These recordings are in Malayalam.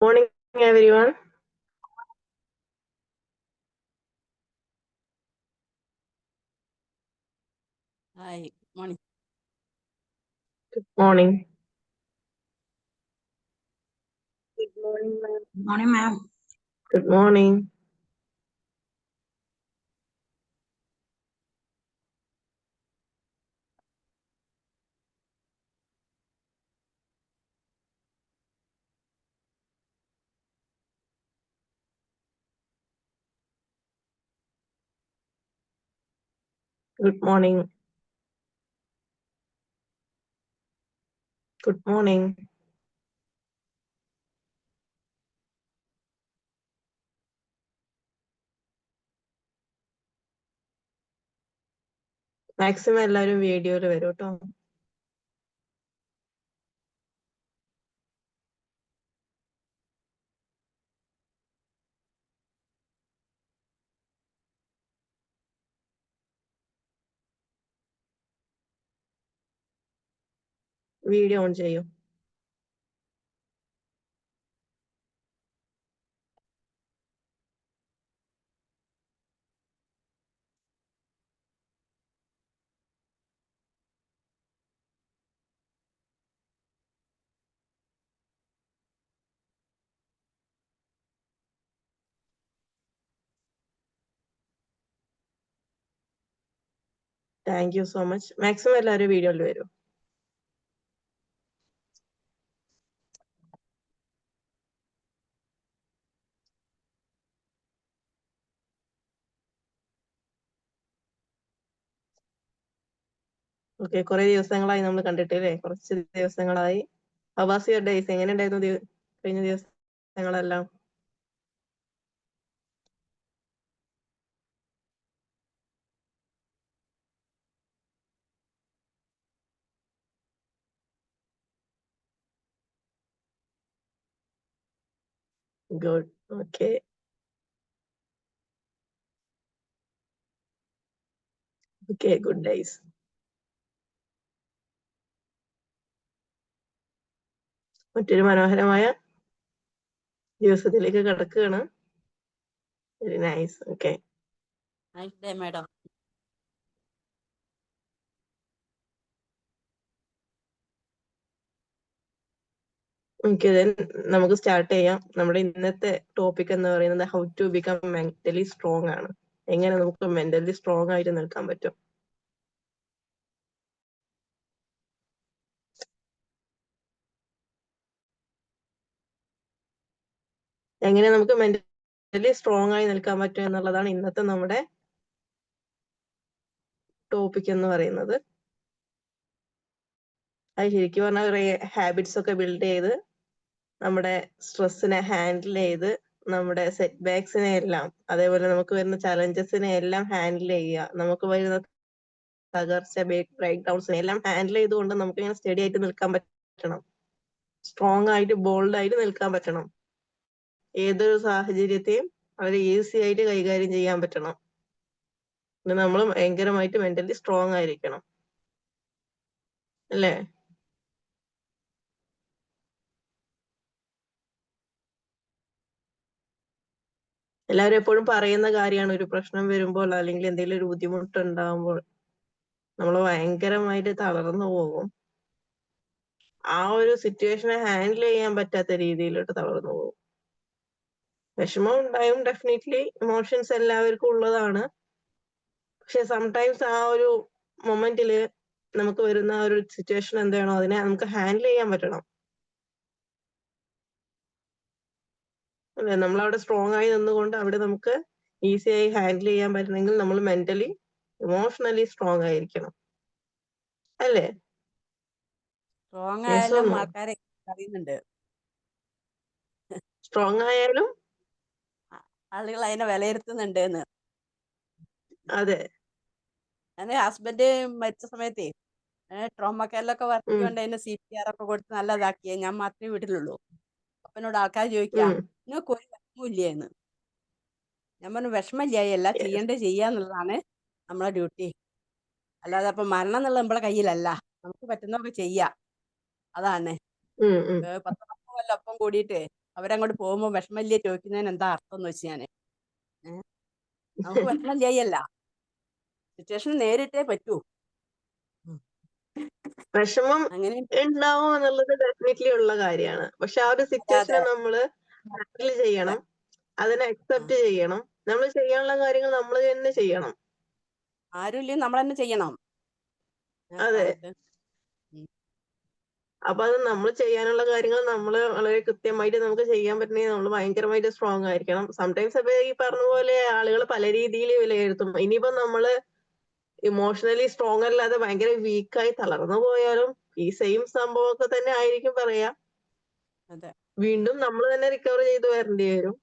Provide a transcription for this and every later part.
Morning, everyone. Hi, morning. Good morning. Good morning, ma'am. Morning, ma'am. Good morning. Good morning. Good morning. Maximum എല്ലാവരും വീഡിയോയിൽ വരും കേട്ടോ. വീഡിയോ ഓൺ ചെയ്യൂ. Thank you so much. Maximum എല്ലാവരും വീഡിയോയിൽ വരും. ഓക്കെ, കുറെ ദിവസങ്ങളായി നമ്മൾ കണ്ടിട്ട് അല്ലേ? കുറച്ച് ദിവസങ്ങളായി. How was your days? എങ്ങനെ ഉണ്ടായിരുന്നു കഴിഞ്ഞ ദിവസങ്ങളെല്ലാം? Good. Okay. Okay, good days. മറ്റൊരു മനോഹരമായ ദിവസത്തിലേക്ക് കടക്കുകയാണ്. Very nice. Okay. Nice day, madam. Okay, നമുക്ക് സ്റ്റാർട്ട് ചെയ്യാം. നമ്മുടെ ഇന്നത്തെ ടോപ്പിക് എന്ന് പറയുന്നത് how to become mentally strong ആണ്. എങ്ങനെ നമുക്ക് മെന്റലി സ്ട്രോങ് ആയിട്ട് നിൽക്കാൻ പറ്റും. എങ്ങനെ നമുക്ക് മെന്റലി സ്ട്രോങ് ആയി നിൽക്കാൻ പറ്റും എന്നുള്ളതാണ് ഇന്നത്തെ നമ്മുടെ ടോപ്പിക് എന്ന് പറയുന്നത്. അത് ശരിക്കും പറഞ്ഞാൽ ഹാബിറ്റ്സ് ഒക്കെ ബിൽഡ് ചെയ്ത് നമ്മുടെ സ്ട്രെസ്സിനെ ഹാൻഡിൽ ചെയ്ത് നമ്മുടെ സെറ്റ് ബാക്സിനെ എല്ലാം, അതേപോലെ നമുക്ക് വരുന്ന ചലഞ്ചസിനെ എല്ലാം ഹാൻഡിൽ ചെയ്യുക, നമുക്ക് വരുന്ന തകർച്ച, ബ്രേക്ക് ഡൗൺസിനെ എല്ലാം ഹാൻഡിൽ ചെയ്തുകൊണ്ട് നമുക്ക് ഇങ്ങനെ സ്റ്റഡി ആയിട്ട് നിൽക്കാൻ പറ്റണം. സ്ട്രോങ് ആയിട്ട് ബോൾഡ് ആയിട്ട് നിൽക്കാൻ പറ്റണം. ഏതൊരു സാഹചര്യത്തെയും വളരെ ഈസി ആയിട്ട് കൈകാര്യം ചെയ്യാൻ പറ്റണം. പിന്നെ നമ്മൾ ഭയങ്കരമായിട്ട് മെന്റലി സ്ട്രോങ് ആയിരിക്കണം അല്ലേ? എല്ലാവരും എപ്പോഴും പറയുന്ന കാര്യമാണ്, ഒരു പ്രശ്നം വരുമ്പോൾ അല്ലെങ്കിൽ എന്തെങ്കിലും ഒരു ബുദ്ധിമുട്ട് ഉണ്ടാകുമ്പോൾ നമ്മൾ ഭയങ്കരമായിട്ട് തളർന്നു പോകും. ആ ഒരു സിറ്റുവേഷനെ ഹാൻഡിൽ ചെയ്യാൻ പറ്റാത്ത രീതിയിലോട്ട് തളർന്നു പോകും. വിഷമം ഉണ്ടായും, ഡെഫിനറ്റ്ലി ഇമോഷൻസ് എല്ലാവർക്കും ഉള്ളതാണ്. പക്ഷെ സംടൈംസ് ആ ഒരു മൊമെന്റില് നമുക്ക് വരുന്ന ഒരു സിറ്റുവേഷൻ എന്താണോ അതിനെ നമുക്ക് ഹാൻഡിൽ ചെയ്യാൻ പറ്റണം അല്ലെ? നമ്മൾ അവിടെ സ്ട്രോങ് ആയി നിന്നുകൊണ്ട് അവിടെ നമുക്ക് ഈസി ആയി ഹാൻഡിൽ ചെയ്യാൻ പറ്റണമെങ്കിൽ നമ്മൾ മെന്റലി ഇമോഷണലി സ്ട്രോങ് ആയിരിക്കണം അല്ലേ? സ്ട്രോങ് Yes or ആയാലും no? ആൾക്കാരെ അറിയുന്നുണ്ട്. സ്ട്രോങ് ആയാലും ആളുകൾ അതിനെ വിലയിരുത്തുന്നുണ്ട് എന്ന്. അതെ. എന്റെ ഹസ്ബൻഡ് മരിച്ച സമയത്തേ ട്രോമ കെയറിലൊക്കെ വർക്ക് ഉം കൊണ്ട് അതിന് CPR ഒക്കെ കൊടുത്ത് നല്ലതാക്കിയേ. ഞാൻ മാത്രമേ വീട്ടിലുള്ളൂ. അപ്പൊ എന്നോട് ആൾക്കാർ ചോദിക്കുക, ഉം നിങ്ങൾക്ക് ഒരു വിഷമമില്ലേ എന്ന്. ഞാൻ പറഞ്ഞു, വിഷമമില്ല, എല്ലാം yes. ചെയ്യേണ്ടത് ചെയ്യാന്നുള്ളതാണ് നമ്മളെ ഡ്യൂട്ടി. അല്ലാതെ അപ്പൊ മരണം എന്നുള്ളത് നമ്മളെ കയ്യിലല്ല. നമുക്ക് പറ്റുന്നതൊക്കെ ചെയ്യാം. അതാണ്. ഉം ഉം 10 കൊല്ലം ഒപ്പം കൂടിയിട്ട് അവരങ്ങോട്ട് പോകുമ്പോൾ വിഷമല്ലേ ചോദിക്കുന്നതിന് എന്താ അർത്ഥം എന്ന് വെച്ച് ഞാൻ നമുക്ക് വിഷമല്ലയല്ല, സിറ്റുവേഷൻ നേരിട്ടേ പറ്റൂ. വിഷമം അങ്ങനെ ഉണ്ടാവും എന്നുള്ളത് ഡെഫിനറ്റ്ലി ഉള്ള കാര്യമാണ്. പക്ഷെ ആ ഒരു അതെ സിറ്റുവേഷനെ നമ്മള് ഹാൻഡിൽ അതെ ചെയ്യണം, അതിനെ ആ. അക്സെപ്റ്റ് ചെയ്യണം. നമ്മൾ ചെയ്യാനുള്ള കാര്യങ്ങൾ നമ്മൾ തന്നെ ചെയ്യണം. ആരും ഇല്ലെങ്കിൽ നമ്മൾ തന്നെ ചെയ്യണം ആ അതെ. സ്ഥാനത്ത്. ഉം. അപ്പൊ അത് നമ്മൾ ചെയ്യാനുള്ള കാര്യങ്ങൾ നമ്മൾ വളരെ കൃത്യമായിട്ട് നമുക്ക് ചെയ്യാൻ പറ്റണമെങ്കിൽ നമ്മൾ ഭയങ്കരമായിട്ട് സ്ട്രോങ് ആയിരിക്കണം. സംടൈംസ് ഇപ്പൊ ഈ പറഞ്ഞ പോലെ ആളുകൾ പല രീതിയിൽ വിലയിരുത്തും. ഇനിയിപ്പോ നമ്മള് ഇമോഷണലി സ്ട്രോങ് അല്ലാതെ ഭയങ്കര വീക്കായി തളർന്നു പോയാലും ഈ സെയിം സംഭവമൊക്കെ തന്നെ ആയിരിക്കും പറയാ. അതെ. വീണ്ടും നമ്മൾ തന്നെ റിക്കവർ ചെയ്ത് വരേണ്ടി വരും.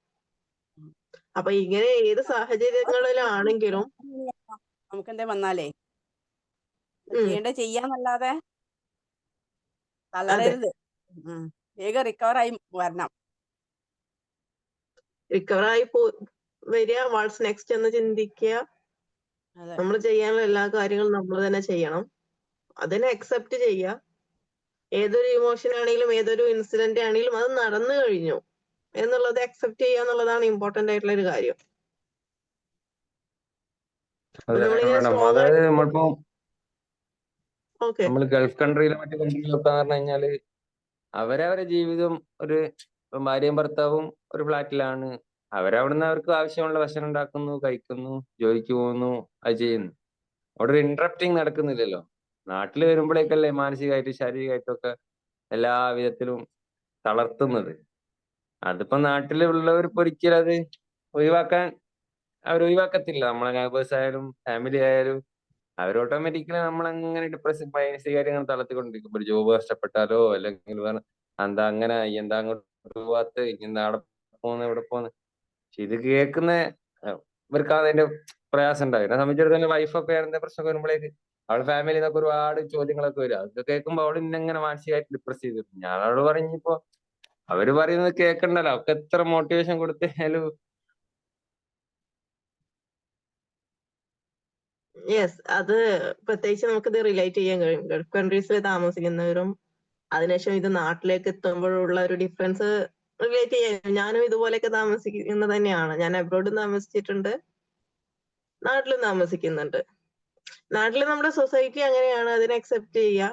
ഉം. അപ്പൊ ഇങ്ങനെ ഏത് സാഹചര്യങ്ങളിലാണെങ്കിലും നമുക്കെന്തേ വന്നാലേ ഉം ചെയ്യേണ്ടത് ചെയ്യാന്നല്ലാതെ അതെ, തളരരുത്. വേഗം റിക്കവറായി വരണം. റിക്കവറായി വരിക, വാട്സ് നെക്സ്റ്റ് എന്ന് ചിന്തിക്കുക. അതെ. നമ്മൾ ചെയ്യാനുള്ള എല്ലാ കാര്യങ്ങളും നമ്മൾ തന്നെ ചെയ്യണം. അതിനെ അക്സെപ്റ്റ് ചെയ്യുക. ഏതൊരു ഇമോഷൻ ആണെങ്കിലും ഏതൊരു ഇൻസിഡന്റ് ആണെങ്കിലും അത് നടന്നു കഴിഞ്ഞു എന്നുള്ളത് അക്സെപ്റ്റ് ചെയ്യുക എന്നുള്ളതാണ് ഇമ്പോർട്ടന്റ് ആയിട്ടുള്ള ഒരു കാര്യം. അപ്പൊ അതെ നമ്മളിങ്ങനെ മാഡം, സ്ട്രോങ് അതായത് ആയിട്ട് നമ്മളിപ്പോ ഓക്കെ നമ്മൾ ഗൾഫ് കൺട്രിയിലും മറ്റു കൺട്രിയിലൊക്കെ പറഞ്ഞു കഴിഞ്ഞാല് അവരവരെ ജീവിതം ഒരു ഇപ്പം ഭാര്യയും ഭർത്താവും ഒരു ഫ്ലാറ്റിലാണ്. അവരവിടുന്ന് അവർക്ക് ആവശ്യമുള്ള ഭക്ഷണം ഉണ്ടാക്കുന്നു, കഴിക്കുന്നു, ജോലിക്ക് പോകുന്നു, അത് ചെയ്യുന്നു. അവിടെ ഒരു ഇന്ററപ്റ്റിംഗ് നടക്കുന്നില്ലല്ലോ. നാട്ടിൽ വരുമ്പോഴേക്കല്ലേ മാനസികമായിട്ടും ശാരീരികമായിട്ടും ഒക്കെ എല്ലാ വിധത്തിലും തളർത്തുന്നത്. അതിപ്പോ നാട്ടിലുള്ളവർക്ക് ഒരിക്കലും അത് ഒഴിവാക്കാൻ അവർ ഒഴിവാക്കത്തില്ല. നമ്മളെ നൈബേഴ്സ് ആയാലും ഫാമിലി ആയാലും അവർ ഓട്ടോമാറ്റിക്കലി നമ്മളങ്ങനെ ഡിപ്രഷൻ മാനസികമായിട്ട് ഇങ്ങനെ തളർത്തിക്കൊണ്ടിരിക്കും. ഒരു ജോബ് നഷ്ടപ്പെട്ടാലോ അല്ലെങ്കിൽ വേറെ എന്താ അങ്ങനെ എന്താ അങ്ങോട്ട് പോവാത്ത, എന്താ അവിടെ പോന്ന് ഇവിടെ പോന്ന്. പക്ഷെ ഇത് കേൾക്കുന്ന ഇവർക്ക് അതിന്റെ പ്രയാസം ഉണ്ടാവും. എന്നെ സംബന്ധിച്ചിടത്തോളം വൈഫൊക്കെ എന്താ പ്രശ്നമൊക്കെ വരുമ്പോഴേക്ക് അവളുടെ ഫാമിലി നിന്നൊക്കെ ഒരുപാട് ചോദ്യങ്ങളൊക്കെ വരും. അതൊക്കെ കേൾക്കുമ്പോൾ അവൾ ഇന്നെങ്ങനെ മാനസികമായിട്ട് ഡിപ്രസ് ചെയ്തിരുന്നു. ഞാൻ അവളോട് പറഞ്ഞപ്പോ അവര് പറയുന്നത് കേൾക്കണ്ടല്ലോ. അവർക്ക് എത്ര മോട്ടിവേഷൻ കൊടുത്താലും യെസ്, അത് പ്രത്യേകിച്ച് നമുക്കിത് റിലേറ്റ് ചെയ്യാൻ കഴിയും. ഗൾഫ് കൺട്രീസിൽ താമസിക്കുന്നവരും അതിനുശേഷം ഇത് നാട്ടിലേക്ക് എത്തുമ്പോഴുള്ള ഒരു ഡിഫറൻസ് റിലേറ്റ് ചെയ്യാൻ. ഞാനും ഇതുപോലെയൊക്കെ താമസിക്കുന്നത് തന്നെയാണ്. ഞാൻ അബ്രോഡും താമസിച്ചിട്ടുണ്ട്, നാട്ടിലും താമസിക്കുന്നുണ്ട്. നാട്ടിൽ നമ്മുടെ സൊസൈറ്റി അങ്ങനെയാണ്, അതിനെ അക്സെപ്റ്റ് ചെയ്യുക.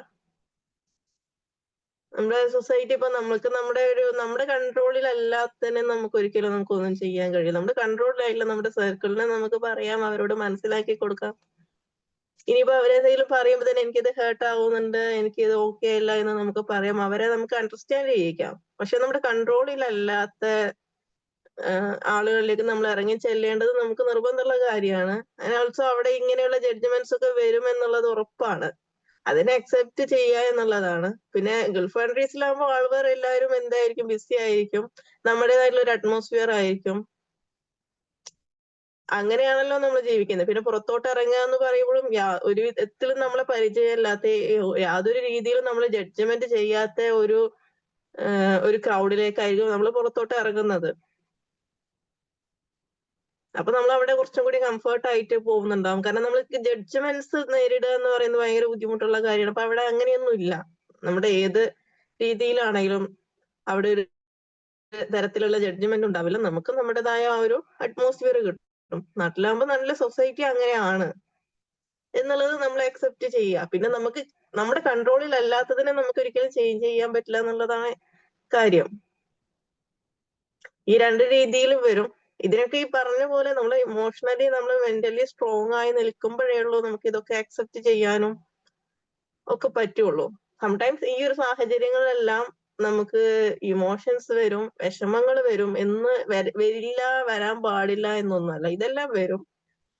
നമ്മുടെ സൊസൈറ്റി ഇപ്പൊ നമ്മുടെ കൺട്രോളിൽ അല്ലാത്തതിനെ നമുക്ക് ഒരിക്കലും നമുക്കൊന്നും ചെയ്യാൻ കഴിയില്ല. നമ്മുടെ കൺട്രോളിലായിട്ടുള്ള നമ്മുടെ സർക്കിളിനെ നമുക്ക് പറയാം, അവരോട് മനസ്സിലാക്കി കൊടുക്കാം. ഇനിയിപ്പോ അവരെന്തെങ്കിലും പറയുമ്പോ തന്നെ എനിക്കിത് ഹേർട്ട് ആവുന്നുണ്ട്, എനിക്കിത് ഓക്കെ അല്ല എന്ന് നമുക്ക് പറയാം. അവരെ നമുക്ക് അണ്ടർസ്റ്റാൻഡ് ചെയ്യിക്കാം. പക്ഷെ നമ്മുടെ കൺട്രോളിലല്ലാത്ത ആളുകളിലേക്ക് നമ്മൾ ഇറങ്ങി ചെല്ലേണ്ടത് നമുക്ക് നിർബന്ധമുള്ള കാര്യമാണ്. ആൻഡ് ഓൾസോ അവിടെ ഇങ്ങനെയുള്ള ജഡ്ജ്മെന്റ്സ് ഒക്കെ വരും എന്നുള്ളത് ഉറപ്പാണ്. അതിനെ അക്സെപ്റ്റ് ചെയ്യുക എന്നുള്ളതാണ്. പിന്നെ ഗൾഫ് കൺട്രീസിലാകുമ്പോൾ ആൾക്കാർ എല്ലാവരും എന്തായിരിക്കും, ബിസി ആയിരിക്കും, നമ്മുടേതായിട്ടുള്ള ഒരു അറ്റ്മോസ്ഫിയർ ആയിരിക്കും. അങ്ങനെയാണല്ലോ നമ്മൾ ജീവിക്കുന്നത്. പിന്നെ പുറത്തോട്ട് ഇറങ്ങുക എന്ന് പറയുമ്പോഴും ഒരു വിധത്തിലും നമ്മളെ പരിചയമില്ലാത്ത, യാതൊരു രീതിയിലും നമ്മൾ ജഡ്ജ്മെന്റ് ചെയ്യാത്ത ഒരു ക്രൗഡിലേക്കായിരിക്കും നമ്മൾ പുറത്തോട്ട് ഇറങ്ങുന്നത്. അപ്പൊ നമ്മൾ അവിടെ കുറച്ചും കൂടി കംഫർട്ട് ആയിട്ട് പോകുന്നുണ്ടാവും. കാരണം നമ്മൾക്ക് ജഡ്ജ്മെന്റ്സ് നേരിടുക എന്ന് പറയുന്നത് ഭയങ്കര ബുദ്ധിമുട്ടുള്ള കാര്യമാണ്. അപ്പൊ അവിടെ അങ്ങനെയൊന്നും ഇല്ല. നമ്മുടെ ഏത് രീതിയിലാണെങ്കിലും അവിടെ ഒരു തരത്തിലുള്ള ജഡ്ജ്മെന്റ് ഉണ്ടാവില്ല. നമുക്ക് നമ്മുടേതായ ആ ഒരു അറ്റ്മോസ്ഫിയർ കിട്ടും. നാട്ടിലാകുമ്പോൾ നല്ല സൊസൈറ്റി അങ്ങനെയാണ് എന്നുള്ളത് നമ്മൾ അക്സെപ്റ്റ് ചെയ്യുക. പിന്നെ നമുക്ക് നമ്മുടെ കൺട്രോളിൽ അല്ലാത്തതിനെ നമുക്ക് ഒരിക്കലും ചേഞ്ച് ചെയ്യാൻ പറ്റില്ല എന്നുള്ളതാണ് കാര്യം. ഈ രണ്ട് രീതിയിലും വരും. ഇതിനൊക്കെ ഈ പറഞ്ഞ പോലെ നമ്മൾ ഇമോഷണലി നമ്മൾ മെന്റലി സ്ട്രോങ് ആയി നിൽക്കുമ്പോഴേ ഉള്ളൂ നമുക്ക് ഇതൊക്കെ അക്സെപ്റ്റ് ചെയ്യാനും ഒക്കെ പറ്റുള്ളൂ. സംടൈംസ് ഈ ഒരു സാഹചര്യങ്ങളിലെല്ലാം നമുക്ക് ഇമോഷൻസ് വരും, വിഷമങ്ങൾ വരും എന്ന് വരില്ല, വരാൻ പാടില്ല എന്നൊന്നുമല്ല. ഇതെല്ലാം വരും.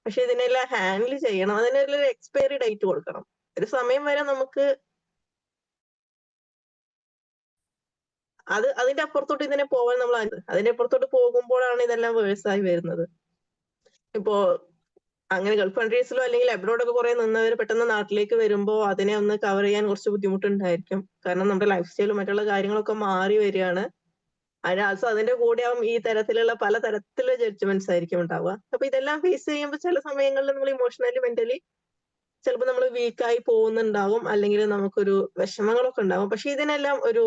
പക്ഷെ ഇതിനെല്ലാം ഹാൻഡിൽ ചെയ്യണം. അതിനെല്ലാം ഒരു എക്സ്പയറി ഡേറ്റ് കൊടുക്കണം. ഒരു സമയം വരെ നമുക്ക് അതിന്റെ അപ്പുറത്തോട്ട് ഇതിനെ പോകാൻ നമ്മൾ അതിന്റെ അപ്പുറത്തോട്ട് പോകുമ്പോഴാണ് ഇതെല്ലാം വേഴ്സായി വരുന്നത്. ഇപ്പോ അങ്ങനെ ഗൾഫ് കൺട്രീസിലോ അല്ലെങ്കിൽ അബ്രോഡൊക്കെ കുറെ നിന്നവർ പെട്ടെന്ന് നാട്ടിലേക്ക് വരുമ്പോൾ അതിനെ ഒന്ന് കവർ ചെയ്യാൻ കുറച്ച് ബുദ്ധിമുട്ടുണ്ടായിരിക്കും. കാരണം നമ്മുടെ ലൈഫ് സ്റ്റൈലും മറ്റുള്ള കാര്യങ്ങളൊക്കെ മാറി വരികയാണ്. അതിന്റെ കൂടെ ഈ തരത്തിലുള്ള പല തരത്തിലുള്ള ജഡ്ജ്മെന്റ്സ് ആയിരിക്കും ഉണ്ടാവുക. അപ്പൊ ഇതെല്ലാം ഫേസ് ചെയ്യുമ്പോൾ ചില സമയങ്ങളിൽ നമ്മൾ ഇമോഷണലി മെന്റലി ചിലപ്പോൾ നമ്മൾ വീക്കായി പോകുന്നുണ്ടാവും, അല്ലെങ്കിൽ നമുക്കൊരു വിഷമങ്ങളൊക്കെ ഉണ്ടാവും. പക്ഷെ ഇതിനെല്ലാം ഒരു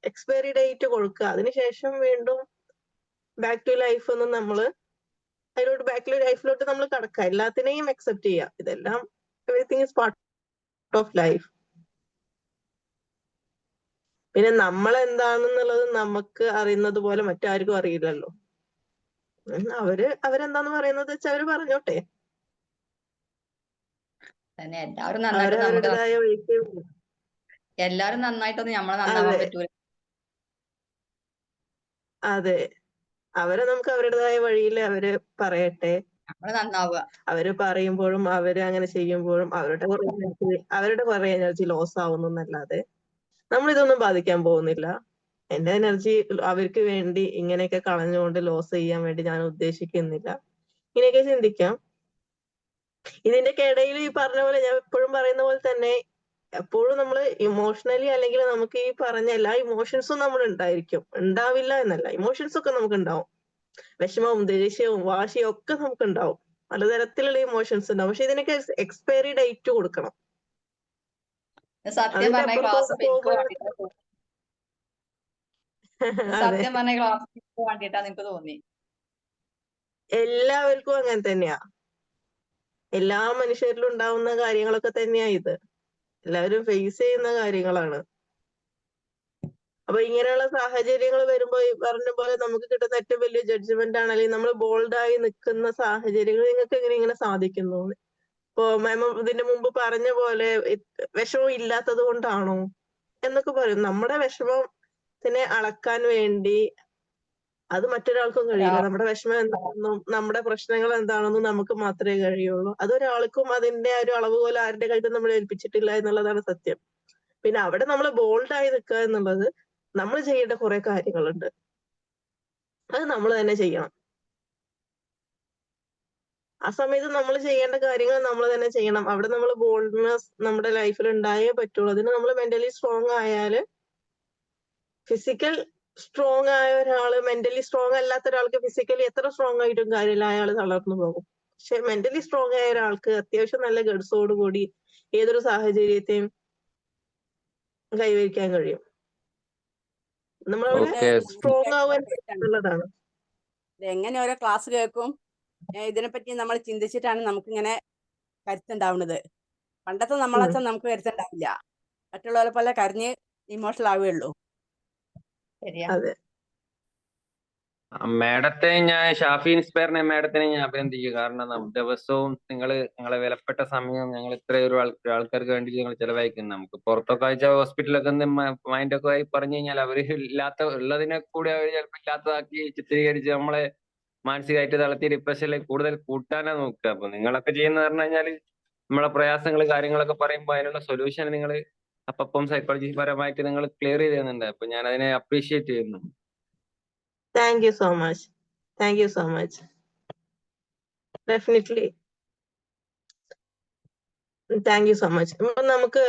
എക്സ്പയറി ഡേറ്റ് കൊടുക്കുക. അതിനുശേഷം വീണ്ടും ബാക്ക് ടു ലൈഫ് എന്ന് നമ്മള് അതിലോട്ട് ബാക്ക് ടു ലൈഫിലോട്ട് നമ്മൾ കടക്കുക. എല്ലാത്തിനെയും അക്സെപ്റ്റ് ചെയ്യുക. ഇതെല്ലാം everything is part of life. പിന്നെ നമ്മൾ എന്താണെന്നുള്ളത് നമുക്ക് അറിയുന്നത് പോലെ മറ്റാർക്കും അറിയില്ലല്ലോ. അവരെന്താന്ന് പറയുന്നത് വെച്ചാൽ അവര് പറഞ്ഞോട്ടെ. തന്നെ എല്ലാവരും നന്നായിട്ട് നമുക്ക് അവരവരുടേതായ വഴിക്ക് എല്ലാരും നന്നായിട്ടൊന്നും നമ്മളെ നന്നാവാൻ അതെ പറ്റൂല. അതെ അവരെ നമുക്ക് അവരുടേതായ വഴിയിൽ അവര് പറയട്ടെ. നമ്മള് നന്നാവുക. അവര് പറയുമ്പോഴും അവര് അങ്ങനെ ചെയ്യുമ്പോഴും അവരുടെ കുറെ എനർജി ലോസ് ആവുന്നു എന്നല്ലാതെ നമ്മളിതൊന്നും ബാധിക്കാൻ പോകുന്നില്ല. എന്റെ എനർജി അവർക്ക് വേണ്ടി ഇങ്ങനെയൊക്കെ കളഞ്ഞുകൊണ്ട് ലോസ് ചെയ്യാൻ വേണ്ടി ഞാൻ ഉദ്ദേശിക്കുന്നില്ല. ഇങ്ങനെയൊക്കെ ചിന്തിക്കാം. ഇതിന്റെയൊക്കെ ഇടയിൽ ഈ പറഞ്ഞ പോലെ ഞാൻ എപ്പോഴും പറയുന്ന പോലെ തന്നെ എപ്പോഴും നമ്മൾ ഇമോഷണലി അല്ലെങ്കിൽ നമുക്ക് ഈ പറഞ്ഞ എല്ലാ ഇമോഷൻസും നമ്മൾ ഉണ്ടായിരിക്കും. ഉണ്ടാവില്ല എന്നല്ല, ഇമോഷൻസ് ഒക്കെ നമുക്ക് ഉണ്ടാവും. വിഷമവും ദേഷ്യവും വാശിയും ഒക്കെ നമുക്ക് ഉണ്ടാവും. പലതരത്തിലുള്ള ഇമോഷൻസ് ഉണ്ടാവും. പക്ഷെ ഇതിനൊക്കെ എക്സ്പയറി ഡേറ്റ് കൊടുക്കണം. സത്യം അതിന്റെ പറഞ്ഞ ക്ലാസ് അപ്പുറത്തോട്ട് എനിക്ക് പോകുമ്പോൾ വേണ്ടിട്ടാ അതെ സത്യം പറഞ്ഞ ക്ലാസ് എനിക്ക് വേണ്ടിട്ടാന്ന് എനിക്ക് തോന്നി. എല്ലാവർക്കും അങ്ങനെ തന്നെയാ. എല്ലാ മനുഷ്യരിലും ഉണ്ടാവുന്ന കാര്യങ്ങളൊക്കെ തന്നെയാ ഇത്. എല്ലാവരും ഫേസ് ചെയ്യുന്ന കാര്യങ്ങളാണ്. അപ്പൊ ഇങ്ങനെയുള്ള സാഹചര്യങ്ങൾ വരുമ്പോ ഈ പറഞ്ഞ പോലെ നമുക്ക് കിട്ടുന്ന ഏറ്റവും വലിയ ജഡ്ജ്മെന്റ് ആണ്, അല്ലെങ്കിൽ നമ്മൾ ബോൾഡായി നിൽക്കുന്ന സാഹചര്യങ്ങൾ നിങ്ങൾക്ക് എങ്ങനെ ഇങ്ങനെ സാധിക്കുന്നു? ഇപ്പോ മാം ഇതിന്റെ മുമ്പ് പറഞ്ഞ പോലെ വിഷമം ഇല്ലാത്തത് കൊണ്ടാണോ എന്നൊക്കെ പറയും. നമ്മുടെ വിഷമത്തിനെ അളക്കാൻ വേണ്ടി അത് മറ്റൊരാൾക്കും കഴിയില്ല. നമ്മുടെ വിഷമം എന്താണെന്നും നമ്മുടെ പ്രശ്നങ്ങൾ എന്താണെന്നും നമുക്ക് മാത്രമേ കഴിയുള്ളൂ. അതൊരാൾക്കും അതിന്റെ ഒരു അളവ് പോലെ ആരുടെ കയ്യിലും നമ്മൾ ഏൽപ്പിച്ചിട്ടില്ല എന്നുള്ളതാണ് സത്യം. പിന്നെ അവിടെ നമ്മൾ ബോൾഡായി നിൽക്കുക എന്നുള്ളത് നമ്മൾ ചെയ്യേണ്ട കുറെ കാര്യങ്ങളുണ്ട്. അത് നമ്മൾ തന്നെ ചെയ്യണം. ആ സമയത്ത് നമ്മൾ ചെയ്യേണ്ട കാര്യങ്ങൾ നമ്മൾ തന്നെ ചെയ്യണം. അവിടെ നമ്മൾ ബോൾഡ്നെസ് നമ്മുടെ ലൈഫിൽ ഉണ്ടായേ പറ്റുള്ളൂ. അതിന് നമ്മൾ മെന്റലി സ്ട്രോങ് ആയാല്, ഫിസിക്കൽ സ്ട്രോങ് ആയ ഒരാള് മെന്റലി സ്ട്രോങ് അല്ലാത്ത ഒരാൾക്ക് ഫിസിക്കലി എത്ര സ്ട്രോങ് ആയിട്ടും കാര്യമില്ല, അയാൾ തളർന്നു പോകും. പക്ഷെ മെന്റലി സ്ട്രോങ് ആയ ഒരാൾക്ക് അത്യാവശ്യം നല്ല ഗഡ്സോട് കൂടി ഏതൊരു സാഹചര്യത്തെയും കൈവരിക്കാൻ കഴിയും. നമ്മളവിടെ ഓക്കെ. സ്ട്രോങ് ആവാൻ എന്നുള്ളതാണ്. എങ്ങനെ ഓരോ ക്ലാസ് കേൾക്കും, ഇതിനെപ്പറ്റി നമ്മൾ ചിന്തിച്ചിട്ടാണ് നമുക്കിങ്ങനെ കരുത്തുണ്ടാവുന്നത്. പണ്ടത്തെ നമ്മളച്ഛൻ നമുക്ക് കരുത്തുണ്ടാവില്ല. മറ്റുള്ളവരെ പോലെ കരഞ്ഞ് ഇമോഷണൽ ആവുകയുള്ളൂ. ശരിയാ. അതെ മാഡത്തെ ഞാൻ ഷാഫി ഇൻസ്പയറിനെ മാഡത്തിനെ ഞാൻ അഭിനന്ദിക്കുക. കാരണം ദിവസവും നിങ്ങളെ വിലപ്പെട്ട സമയം ഞങ്ങൾ ഇത്രയൊരു ആൾക്കാർക്ക് വേണ്ടി നിങ്ങൾ ചെലവഴിക്കുന്നു. നമുക്ക് പുറത്തൊക്കെ അയച്ച ഹോസ്പിറ്റലൊക്കെ മൈൻഡൊക്കെ ആയി പറഞ്ഞു കഴിഞ്ഞാൽ അവര് ഉള്ളതിനെ കൂടി അവർ ചിലപ്പോൾ ഇല്ലാത്തതാക്കി ചിത്രീകരിച്ച് നമ്മളെ മാനസികമായിട്ട് തളർത്തി ഡിപ്രഷനിലേക്ക് കൂടുതൽ കൂട്ടാനാ നോക്കുക. അപ്പൊ നിങ്ങളൊക്കെ ചെയ്യുന്ന പറഞ്ഞു കഴിഞ്ഞാൽ നമ്മളെ പ്രയാസങ്ങൾ കാര്യങ്ങളൊക്കെ പറയുമ്പോൾ അതിനുള്ള സൊല്യൂഷൻ നിങ്ങൾ അപ്പം സൈക്കോളജി പരമായിട്ട് നിങ്ങൾ ക്ലിയർ ചെയ്ത് തരുന്നുണ്ട്. അപ്പൊ ഞാൻ അതിനെ അപ്രീഷിയേറ്റ് ചെയ്യുന്നു. Thank you so much. Thank you so much. Definitely thank you so much. ഇപ്പൊ നമുക്ക്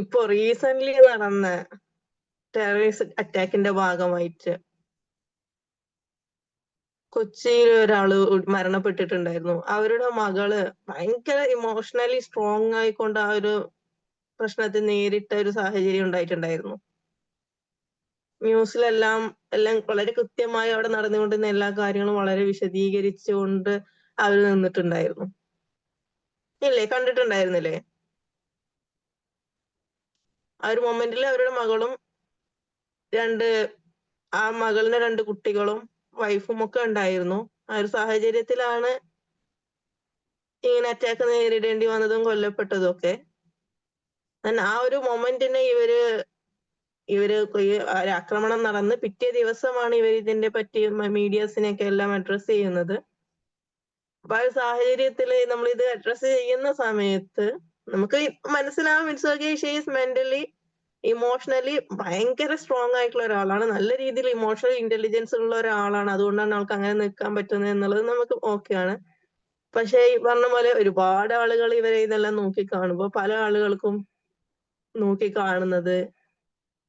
ഇപ്പൊ റീസെന്റ് നടന്ന ടെററിസ്റ്റ് അറ്റാക്കിന്റെ ഭാഗമായിട്ട് കൊച്ചിയിൽ ഒരാള് മരണപ്പെട്ടിട്ടുണ്ടായിരുന്നു. അവരുടെ മകള് ഭയങ്കര ഇമോഷണലി സ്ട്രോങ് ആയിക്കൊണ്ട് ആ ഒരു പ്രശ്നത്തെ നേരിട്ട ഒരു സാഹചര്യം ഉണ്ടായിട്ടുണ്ടായിരുന്നു. ന്യൂസിലെല്ലാം വളരെ കൃത്യമായി അവിടെ നടന്നുകൊണ്ടിരുന്ന എല്ലാ കാര്യങ്ങളും വളരെ വിശദീകരിച്ചുകൊണ്ട് അവര് നിന്നിട്ടുണ്ടായിരുന്നു. ഇല്ലേ, കണ്ടിട്ടുണ്ടായിരുന്നില്ലേ? ആ ഒരു മൊമെന്റിൽ അവരുടെ മകളും ആ മകളിന് 2 കുട്ടികളും വൈഫും ഒക്കെ ഉണ്ടായിരുന്നു. ആ ഒരു സാഹചര്യത്തിലാണ് ഇങ്ങനെ അറ്റാക്ക് നേരിടേണ്ടി വന്നതും കൊല്ലപ്പെട്ടതും ഒക്കെ. ആ ഒരു മൊമെന്റിനെ ഇവര് ഈ ഒരു ആക്രമണം നടന്ന് പിറ്റേ ദിവസമാണ് ഇവർ ഇതിന്റെ പറ്റി മീഡിയസിനെയൊക്കെ എല്ലാം അഡ്രസ് ചെയ്യുന്നത്. അപ്പൊ ആ ഒരു സാഹചര്യത്തില് നമ്മൾ ഇത് അഡ്രസ് ചെയ്യുന്ന സമയത്ത് നമുക്ക് മനസ്സിലാവും it's okay, she is mentally emotionally ഭയങ്കര സ്ട്രോങ് ആയിട്ടുള്ള ഒരാളാണ്. നല്ല രീതിയിൽ ഇമോഷണൽ ഇന്റലിജൻസ് ഉള്ള ഒരാളാണ്. അതുകൊണ്ടാണ് ആൾക്ക് അങ്ങനെ നിൽക്കാൻ പറ്റുന്നത് എന്നുള്ളത് നമുക്ക് ഓക്കെയാണ്. പക്ഷെ ഈ പറഞ്ഞ പോലെ ഒരുപാട് ആളുകൾ ഇവരെ ഇതെല്ലാം നോക്കി കാണുമ്പോൾ പല ആളുകൾക്കും നോക്കി കാണുന്നത്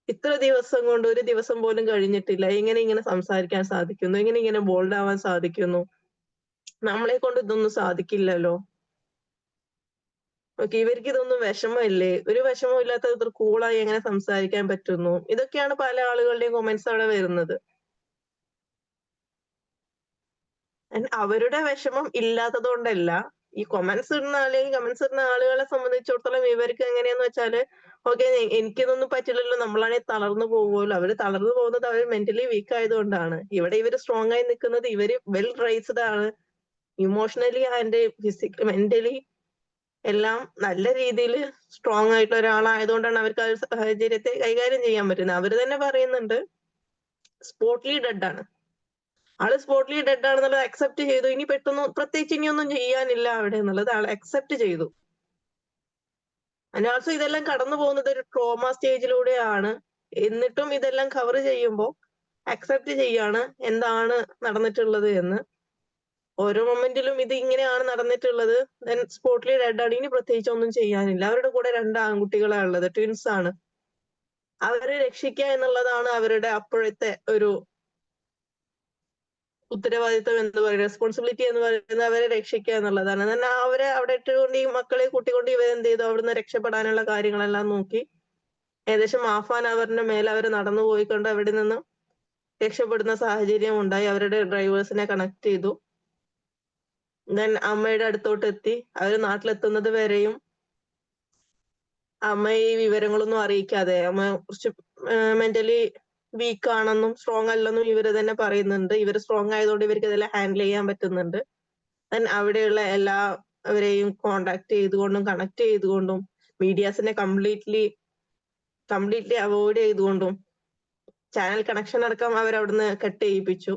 ഇത്ര ദിവസം കൊണ്ട് ഒരു ദിവസം പോലും കഴിഞ്ഞിട്ടില്ല, ഇങ്ങനെ സംസാരിക്കാൻ സാധിക്കുന്നു, ഇങ്ങനെ ബോൾഡ് ആവാൻ സാധിക്കുന്നു, നമ്മളെ കൊണ്ട് ഇതൊന്നും സാധിക്കില്ലല്ലോ ഓക്കെ, ഇവർക്ക് ഇതൊന്നും വിഷമമില്ലേ? ഒരു വിഷമവും ഇല്ലാത്ത ഇത്ര കൂളായി എങ്ങനെ സംസാരിക്കാൻ പറ്റുന്നു? ഇതൊക്കെയാണ് പല ആളുകളുടെയും കൊമന്റ്സ് അവിടെ വരുന്നത്. അവരുടെ വിഷമം ഇല്ലാത്തത് കൊണ്ടല്ല, ഈ കമന്റ്സ് ഇടുന്ന ആളുകളെ സംബന്ധിച്ചിടത്തോളം ഇവർക്ക് എങ്ങനെയാന്ന് വെച്ചാല്, ഓക്കെ എനിക്കിതൊന്നും പറ്റില്ലല്ലോ, നമ്മളാണെങ്കിൽ തളർന്നു പോകുമല്ലോ. അവര് തളർന്നു പോകുന്നത് അവർ മെന്റലി വീക്ക് ആയതുകൊണ്ടാണ്. ഇവിടെ ഇവര് സ്ട്രോങ് ആയി നിൽക്കുന്നത് ഇവര് വെൽ റൈസ്ഡ് ആണ്. ഇമോഷണലി ആൻഡ് മെന്റലി എല്ലാം നല്ല രീതിയിൽ സ്ട്രോങ് ആയിട്ടുള്ള ഒരാളായതുകൊണ്ടാണ് അവർക്ക് ആ ഒരു സാഹചര്യത്തെ കൈകാര്യം ചെയ്യാൻ പറ്റുന്നത്. അവര് തന്നെ പറയുന്നുണ്ട് സ്പോട്ട്ലി ഡെഡ് ആണ്. ആള് സ്പോട്ട്ലി ഡെഡ് ആണെന്നുള്ളത് അക്സെപ്റ്റ് ചെയ്തു. ഇനി പെട്ടെന്ന് പ്രത്യേകിച്ച് ഇനിയൊന്നും ചെയ്യാനില്ല അവിടെ എന്നുള്ളത് ആൾ അക്സെപ്റ്റ് ചെയ്തു. ആൻഡ് ഇതെല്ലാം കടന്നു പോകുന്നത് ഒരു ട്രോമ സ്റ്റേജിലൂടെയാണ്. എന്നിട്ടും ഇതെല്ലാം കവർ ചെയ്യുമ്പോൾ അക്സെപ്റ്റ് ചെയ്യാണ് എന്താണ് നടന്നിട്ടുള്ളത് എന്ന്. ഓരോ മൊമെന്റിലും ഇത് ഇങ്ങനെയാണ് നടന്നിട്ടുള്ളത്. ദെൻ സ്പോട്ട്ലി ഡെഡ് ആണ്. ഇനി പ്രത്യേകിച്ച് ഒന്നും ചെയ്യാനില്ല. അവരുടെ കൂടെ 2 ആൺകുട്ടികളാണ് ഉള്ളത്, ട്വിൻസ് ആണ്. അവരെ രക്ഷിക്കുക എന്നുള്ളതാണ് അവരുടെ അപ്പോഴത്തെ ഒരു ഉത്തരവാദിത്വം എന്ന് പറയുന്നത്, റെസ്പോൺസിബിലിറ്റി എന്ന് പറയുന്നത് അവരെ രക്ഷിക്കുക എന്നുള്ളതാണ്. എന്നാൽ അവരെ അവിടെ ഇട്ടുകൊണ്ട് ഈ മക്കളെ കൂട്ടിക്കൊണ്ട് ഇവരെന്ത് ചെയ്തു, അവിടുന്ന് രക്ഷപ്പെടാനുള്ള കാര്യങ്ങളെല്ലാം നോക്കി ഏകദേശം ഹാഫ് ആൻ അവറിന്റെ മേലെ അവർ നടന്നു പോയിക്കൊണ്ട് അവിടെ നിന്ന് രക്ഷപ്പെടുന്ന സാഹചര്യം ഉണ്ടായി. അവരുടെ ഡ്രൈവേഴ്സിനെ കണക്ട് ചെയ്തു. ദെൻ അമ്മയുടെ അടുത്തോട്ട് എത്തി. അവര് നാട്ടിലെത്തുന്നത് വരെയും അമ്മ ഈ വിവരങ്ങളൊന്നും അറിയിക്കാതെ, അമ്മ കുറച്ച് മെന്റലി വീക്ക് ആണെന്നും സ്ട്രോങ് അല്ലെന്നും ഇവര് തന്നെ പറയുന്നുണ്ട്. ഇവര് സ്ട്രോങ് ആയതുകൊണ്ട് ഇവർക്ക് ഇതെല്ലാം ഹാൻഡിൽ ചെയ്യാൻ പറ്റുന്നുണ്ട്. ദെൻ അവിടെയുള്ള എല്ലാവരെയും കോണ്ടാക്ട് ചെയ്തുകൊണ്ടും കണക്ട് ചെയ്തുകൊണ്ടും മീഡിയാസിനെ കംപ്ലീറ്റ്ലി അവോയ്ഡ് ചെയ്തുകൊണ്ടും ചാനൽ കണക്ഷൻ അടക്കം അവരവിടുന്ന് കട്ട് ചെയ്യിപ്പിച്ചു.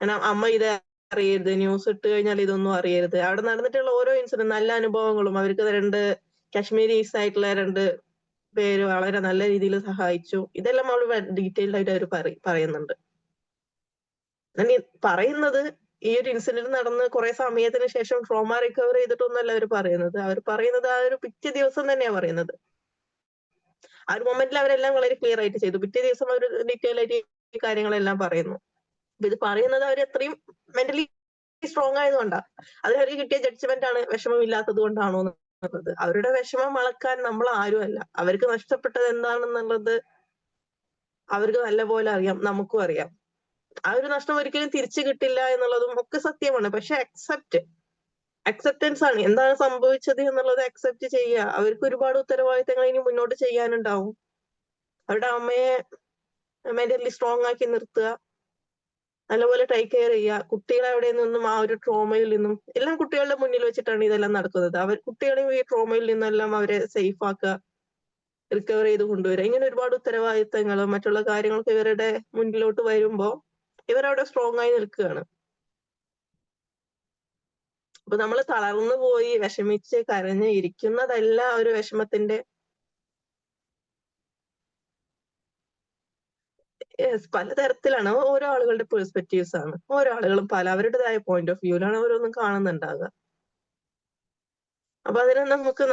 കാരണം അമ്മ ഇത് അറിയരുത്, ന്യൂസ് ഇട്ട് കഴിഞ്ഞാൽ ഇതൊന്നും അറിയരുത്. അവിടെ നടന്നിട്ടുള്ള ഓരോ ഇൻസിഡന്റ്, നല്ല അനുഭവങ്ങളും അവർക്ക് 2 കാശ്മീരീസ് ആയിട്ടുള്ള 2 പേര് വളരെ നല്ല രീതിയിൽ സഹായിച്ചു. ഇതെല്ലാം അവള് ഡീറ്റെയിൽഡ് ആയിട്ട് അവർ പറയുന്നുണ്ട്. പറയുന്നത് ഈ ഒരു ഇൻസിഡന്റ് നടന്ന് കുറെ സമയത്തിന് ശേഷം ട്രോമ റിക്കവർ ചെയ്തിട്ടൊന്നുമല്ല അവർ പറയുന്നത്. അവർ പറയുന്നത് ആ ഒരു പിറ്റേ ദിവസം തന്നെയാ പറയുന്നത്. ആ ഒരു മൊമെന്റിൽ അവരെല്ലാം വളരെ ക്ലിയർ ആയിട്ട് ചെയ്തു. പിറ്റേ ദിവസം അവർ ഡീറ്റെയിൽ ആയിട്ട് ഈ കാര്യങ്ങളെല്ലാം പറയുന്നു. ഇത് പറയുന്നത് അവർ അത്രയും മെന്റലി സ്ട്രോങ് ആയതുകൊണ്ടാ. അത് അവർക്ക് കിട്ടിയ ജഡ്ജ്മെന്റ് ആണ്, വിഷമമില്ലാത്തത് കൊണ്ടാണോ എന്നുള്ളത്. അവരുടെ വിഷമം അളക്കാൻ നമ്മൾ ആരുമല്ല. അവർക്ക് നഷ്ടപ്പെട്ടത് എന്താണെന്നുള്ളത് അവർക്ക് നല്ലപോലെ അറിയാം, നമുക്കും അറിയാം. ആ ഒരു നഷ്ടം ഒരിക്കലും തിരിച്ചു കിട്ടില്ല എന്നുള്ളതും ഒക്കെ സത്യമാണ്. പക്ഷെ അക്സെപ്റ്റൻസ് ആണ്. എന്താണ് സംഭവിച്ചത് എന്നുള്ളത് അക്സെപ്റ്റ് ചെയ്യുക. അവർക്ക് ഒരുപാട് ഉത്തരവാദിത്തങ്ങൾ ഇനി മുന്നോട്ട് ചെയ്യാനുണ്ടാവും. അവരുടെ അമ്മയെ മെന്റലി സ്ട്രോങ് ആക്കി നിർത്തുക, നല്ലപോലെ ടേക്ക് കെയർ ചെയ്യുക. കുട്ടികളെ അവിടെ നിന്നും ആ ഒരു ട്രോമയിൽ നിന്നും, എല്ലാം കുട്ടികളുടെ മുന്നിൽ വെച്ചിട്ടാണ് ഇതെല്ലാം നടക്കുന്നത്. കുട്ടികളെയും ഈ ട്രോമയിൽ നിന്നെല്ലാം അവരെ സേഫ് ആക്കുക, റിക്കവർ ചെയ്ത് കൊണ്ടുവരിക. ഇങ്ങനെ ഒരുപാട് ഉത്തരവാദിത്തങ്ങളും മറ്റുള്ള കാര്യങ്ങളൊക്കെ ഇവരുടെ മുന്നിലോട്ട് വരുമ്പോ ഇവരവിടെ സ്ട്രോങ് ആയി നിൽക്കുകയാണ്. അപ്പൊ നമ്മൾ തളർന്നു പോയി വിഷമിച്ച് കരഞ്ഞ് ഇരിക്കുന്നതല്ല ഒരു വിഷമത്തിന്റെ. പലതരത്തിലാണ്, ഓരോ ആളുകളുടെ പെർസ്പെക്റ്റീവ്സ് ആണ്. ഓരോ ആളുകളും അവരുടേതായ പോയിന്റ് ഓഫ് വ്യൂലാണ് ഓരോന്നും കാണുന്നുണ്ടാകുക. അപ്പൊ അതിനെ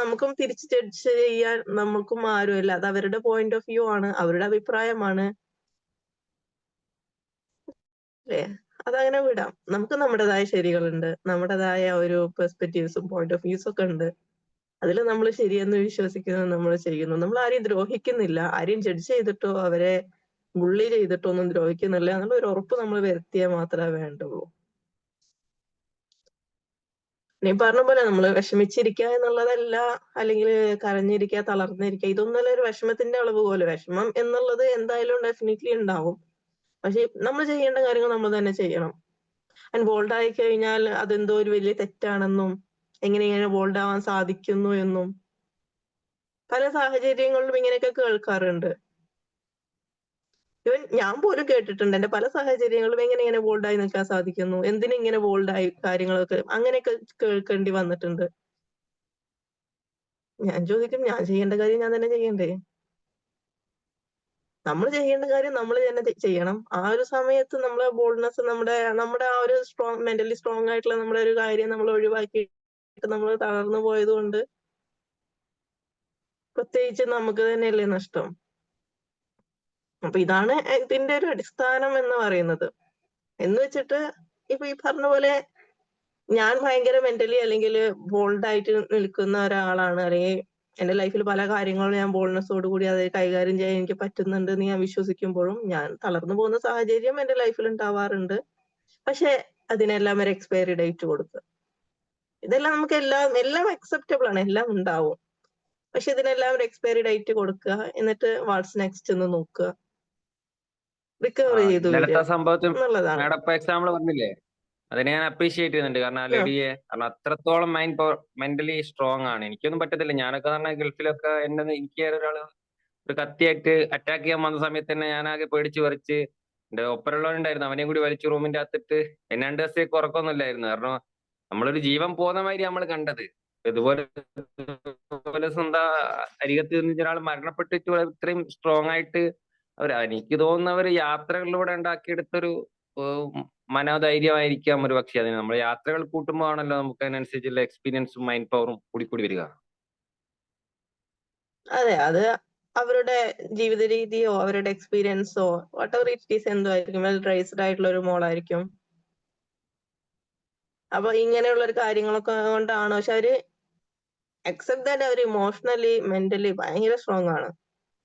നമുക്കും തിരിച്ച് ജഡ്ജ് ചെയ്യാൻ നമുക്കും ആരുമല്ല. അത് അവരുടെ പോയിന്റ് ഓഫ് വ്യൂ ആണ്, അവരുടെ അഭിപ്രായമാണ് അല്ലേ. അതങ്ങനെ വിടാം. നമുക്ക് നമ്മുടേതായ ശരികളുണ്ട്, നമ്മുടേതായ ഒരു പെർസ്പെക്റ്റീവ്സും പോയിന്റ് ഓഫ് വ്യൂസ് ഒക്കെ ഉണ്ട്. അതിൽ നമ്മൾ ശരിയെന്ന് വിശ്വസിക്കുന്നത് നമ്മൾ ചെയ്യുന്നു. നമ്മൾ ആരെയും ദ്രോഹിക്കുന്നില്ല, ആരെയും ജഡ്ജ് ചെയ്തിട്ടോ അവരെ ബുള്ളി ചെയ്തിട്ടോ ഒന്നും ദ്രോഹിക്കുന്നില്ല എന്നുള്ള ഒരു ഉറപ്പ് നമ്മൾ വരുത്തിയാൽ മാത്രമേ വേണ്ടുള്ളൂ. നീ പറഞ്ഞ പോലെ നമ്മൾ വിഷമിച്ചിരിക്കുക എന്നുള്ളതല്ല, അല്ലെങ്കിൽ കരഞ്ഞിരിക്കുക, തളർന്നിരിക്കുക, ഇതൊന്നല്ല ഒരു വിഷമത്തിന്റെ അളവ് പോലെ. വിഷമം എന്നുള്ളത് എന്തായാലും ഡെഫിനറ്റ്ലി ഉണ്ടാവും. പക്ഷെ നമ്മൾ ചെയ്യേണ്ട കാര്യങ്ങൾ നമ്മൾ തന്നെ ചെയ്യണം. ആൻഡ് ബോൾഡ് ആയി കഴിഞ്ഞാൽ അതെന്തോ ഒരു വലിയ തെറ്റാണെന്നും എങ്ങനെ ബോൾഡ് ആവാൻ സാധിക്കുന്നു എന്നും പല സാഹചര്യങ്ങളിലും ഇങ്ങനെയൊക്കെ കേൾക്കാറുണ്ട്. ഇവൻ ഞാൻ പോലും കേട്ടിട്ടുണ്ട്, എന്റെ പല സാഹചര്യങ്ങളിലും എങ്ങനെ ബോൾഡായി നിൽക്കാൻ സാധിക്കുന്നു, എന്തിനിങ്ങനെ ബോൾഡായി കാര്യങ്ങളൊക്കെ അങ്ങനെയൊക്കെ കേൾക്കേണ്ടി വന്നിട്ടുണ്ട്. ഞാൻ ചോദിക്കും, ഞാൻ ചെയ്യേണ്ട കാര്യം ഞാൻ തന്നെ ചെയ്യണ്ടേ? നമ്മൾ ചെയ്യേണ്ട കാര്യം നമ്മൾ തന്നെ ചെയ്യണം. ആ ഒരു സമയത്ത് നമ്മളെ ബോൾഡ്നെസ്, നമ്മുടെ ആ ഒരു മെന്റലി സ്ട്രോങ് ആയിട്ടുള്ള നമ്മുടെ ഒരു കാര്യം നമ്മൾ ഒഴിവാക്കിയിട്ട് നമ്മൾ തളർന്നു പോയത് കൊണ്ട് പ്രത്യേകിച്ച് നമുക്ക് തന്നെയല്ലേ നഷ്ടം. അപ്പൊ ഇതാണ് ഇതിന്റെ ഒരു അടിസ്ഥാനം എന്ന് പറയുന്നത്. എന്ന് വെച്ചിട്ട് ഇപ്പൊ ഈ പറഞ്ഞ പോലെ ഞാൻ ഭയങ്കര മെന്റലി അല്ലെങ്കിൽ ബോൾഡ് ആയിട്ട് നിൽക്കുന്ന ഒരാളാണ്, അല്ലെങ്കിൽ എന്റെ ലൈഫിൽ പല കാര്യങ്ങളും ഞാൻ ബോൾഡ്നെസ്സോട് കൂടി അത് കൈകാര്യം ചെയ്യാൻ എനിക്ക് പറ്റുന്നുണ്ട് എന്ന് ഞാൻ വിശ്വസിക്കുമ്പോഴും ഞാൻ തളർന്നു പോകുന്ന സാഹചര്യം എന്റെ ലൈഫിൽ ഉണ്ടാവാറുണ്ട്. പക്ഷെ അതിനെല്ലാം ഒരു എക്സ്പയറി ഡേറ്റ് കൊടുക്കുക. ഇതെല്ലാം നമുക്ക് എല്ലാം അക്സെപ്റ്റബിൾ ആണ്, എല്ലാം ഉണ്ടാവും. പക്ഷെ ഇതിനെല്ലാം ഒരു എക്സ്പയറി ഡേറ്റ് കൊടുക്കുക, എന്നിട്ട് വാട്ട്സ് നെക്സ്റ്റ് എന്ന് നോക്കുക, റിക്കവർ ചെയ്തു വരിക ഇന്നലത്തെ സംഭവത്തിൽ എന്നുള്ളതാണ്. മാഡം ഇപ്പൊ എക്സാമ്പിൾ പറഞ്ഞില്ലേ, അതിനെ ഞാൻ അപ്രീഷിയേറ്റ് ചെയ്യുന്നുണ്ട്. കാരണം ആ ലേഡിയെ, കാരണം അത്രത്തോളം മെന്റലി സ്ട്രോങ് ആണ്. എനിക്കൊന്നും പറ്റത്തില്ല. ഞാനൊക്കെ പറഞ്ഞാൽ ഗൾഫിലൊക്കെ എനിക്ക് ഒരാള് ഒരു കത്തിയായിട്ട് അറ്റാക്ക് ചെയ്യാൻ വന്ന സമയത്ത് തന്നെ ഞാനാകെ പേടിച്ച് പറിച്ച്, എന്റെ ഒപ്പരമുള്ളവരുണ്ടായിരുന്നു, അവനെയും കൂടി വലിച്ചു റൂമിന്റെ അകത്തിട്ട്, എന്നെ 2 ദിവസത്തേക്ക് ഉറക്കമൊന്നുമില്ലായിരുന്നു. കാരണം നമ്മളൊരു ജീവൻ പോകുന്ന മാതിരി നമ്മൾ കണ്ടത്. ഇതുപോലെ സ്വന്തം അരികത്ത് നിന്ന് ഒരാൾ മരണപ്പെട്ടിട്ട് ഇത്രയും സ്ട്രോങ് ആയിട്ട് എനിക്ക് തോന്നുന്നവർ യാത്രകളിലൂടെ ഉണ്ടാക്കിയെടുത്തൊരു മനോധൈര്യമായിരിക്കാം ഒരു പക്ഷേ. അതിന് നമ്മൾ യാത്രകൾ കൂട്ടുമ്പോൾ ആണല്ലോ നമുക്ക് അതിനനുസരിച്ചുള്ള എക്സ്പീരിയൻസും മൈൻഡ് പവറും കൂടി വരിക. അതെ, അത് അവരുടെ ജീവിത രീതിയോ അവരുടെ എക്സ്പീരിയൻസോ വാട്ട് എവർ ഇറ്റ് ഈസ് എന്തോ ആയിരിക്കും, വെൽ റൈസ്ഡ് ആയിട്ടുള്ള ഒരു മോളായിരിക്കും. അപ്പൊ ഇങ്ങനെയുള്ള ഒരു കാര്യങ്ങളൊക്കെ കൊണ്ടാണ്. പക്ഷെ അവര് അക്സെപ്റ്റ് ദാറ്റ് അവർ ഇമോഷണലി മെന്റലി ഭയങ്കര സ്ട്രോങ് ആണ്.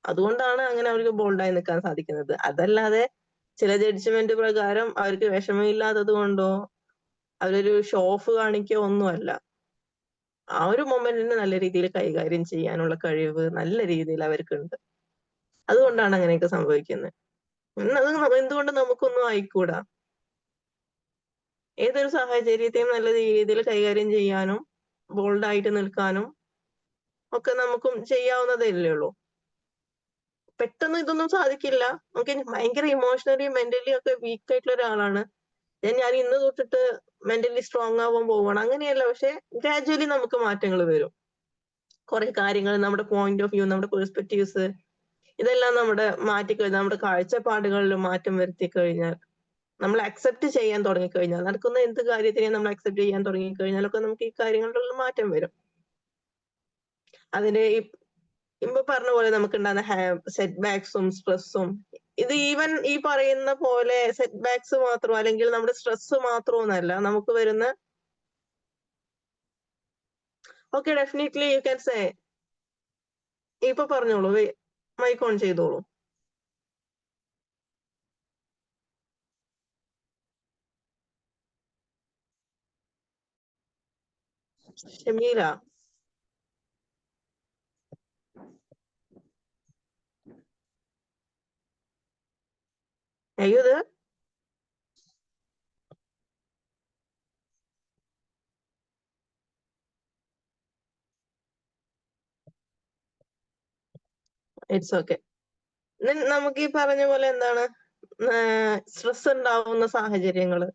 അതുകൊണ്ടാണ് അങ്ങനെ അവർക്ക് ബോൾഡായി നിൽക്കാൻ സാധിക്കുന്നത്. അതല്ലാതെ ചില ജഡ്ജ്മെന്റ് പ്രകാരം അവർക്ക് വിഷമമില്ലാത്തത് കൊണ്ടോ അവരൊരു ഷോ ഓഫ് കാണിക്കോ ഒന്നുമല്ല. ആ ഒരു മൊമെന്റിനെ നല്ല രീതിയിൽ കൈകാര്യം ചെയ്യാനുള്ള കഴിവ് നല്ല രീതിയിൽ അവർക്കുണ്ട്. അതുകൊണ്ടാണ് അങ്ങനെയൊക്കെ സംഭവിക്കുന്നത്. അത് എന്തുകൊണ്ട് നമുക്കൊന്നും ആയിക്കൂടാ? ഏതൊരു സാഹചര്യത്തെയും നല്ല രീതിയിൽ കൈകാര്യം ചെയ്യാനും ബോൾഡായിട്ട് നിൽക്കാനും ഒക്കെ നമുക്കും ചെയ്യാവുന്നതേ ഉള്ളൂ. പെട്ടെന്ന് ഇതൊന്നും സാധിക്കില്ല. നമുക്ക് ഭയങ്കര ഇമോഷണലി മെന്റലി ഒക്കെ വീക്ക് ആയിട്ടുള്ള ഒരാളാണ്, ഞാൻ ഇന്ന് തൊട്ടിട്ട് മെന്റലി സ്ട്രോങ് ആവാൻ പോവാണ്, അങ്ങനെയല്ല. പക്ഷെ ഗ്രാജുവലി നമുക്ക് മാറ്റങ്ങൾ വരും. കുറെ കാര്യങ്ങൾ, നമ്മുടെ പോയിന്റ് ഓഫ് വ്യൂ, നമ്മുടെ പെർസ്പെക്റ്റീവ്സ്, ഇതെല്ലാം മാറ്റിക്കഴിഞ്ഞാൽ, നമ്മുടെ കാഴ്ചപ്പാടുകളിൽ മാറ്റം വരുത്തി കഴിഞ്ഞാൽ, നമ്മൾ അക്സെപ്റ്റ് ചെയ്യാൻ തുടങ്ങിക്കഴിഞ്ഞാൽ, നടക്കുന്ന എന്ത് കാര്യത്തിനെയും നമ്മൾ അക്സെപ്റ്റ് ചെയ്യാൻ തുടങ്ങിക്കഴിഞ്ഞാലൊക്കെ നമുക്ക് ഈ കാര്യങ്ങളിൽ മാറ്റം വരും. അതിന്റെ ഇപ്പൊ പറഞ്ഞ പോലെ നമുക്ക് ഉണ്ടാകുന്ന സെറ്റ് ബാക്സും സ്ട്രെസ്സും, ഇത് ഈവൻ ഈ പറയുന്ന പോലെ സെറ്റ് ബാക്സ് മാത്രം അല്ലെങ്കിൽ നമ്മുടെ സ്ട്രെസ് മാത്രമൊന്നല്ല നമുക്ക് വരുന്ന. Okay, definitely you can say. ഇപ്പൊ പറഞ്ഞോളൂ, മൈക്ക് ഓൺ ചെയ്തോളൂ. Shameela, are you there? It's okay. നമുക്ക് ഈ പറഞ്ഞ പോലെ എന്താണ്, സ്ട്രെസ് ഉണ്ടാവുന്ന സാഹചര്യങ്ങള്,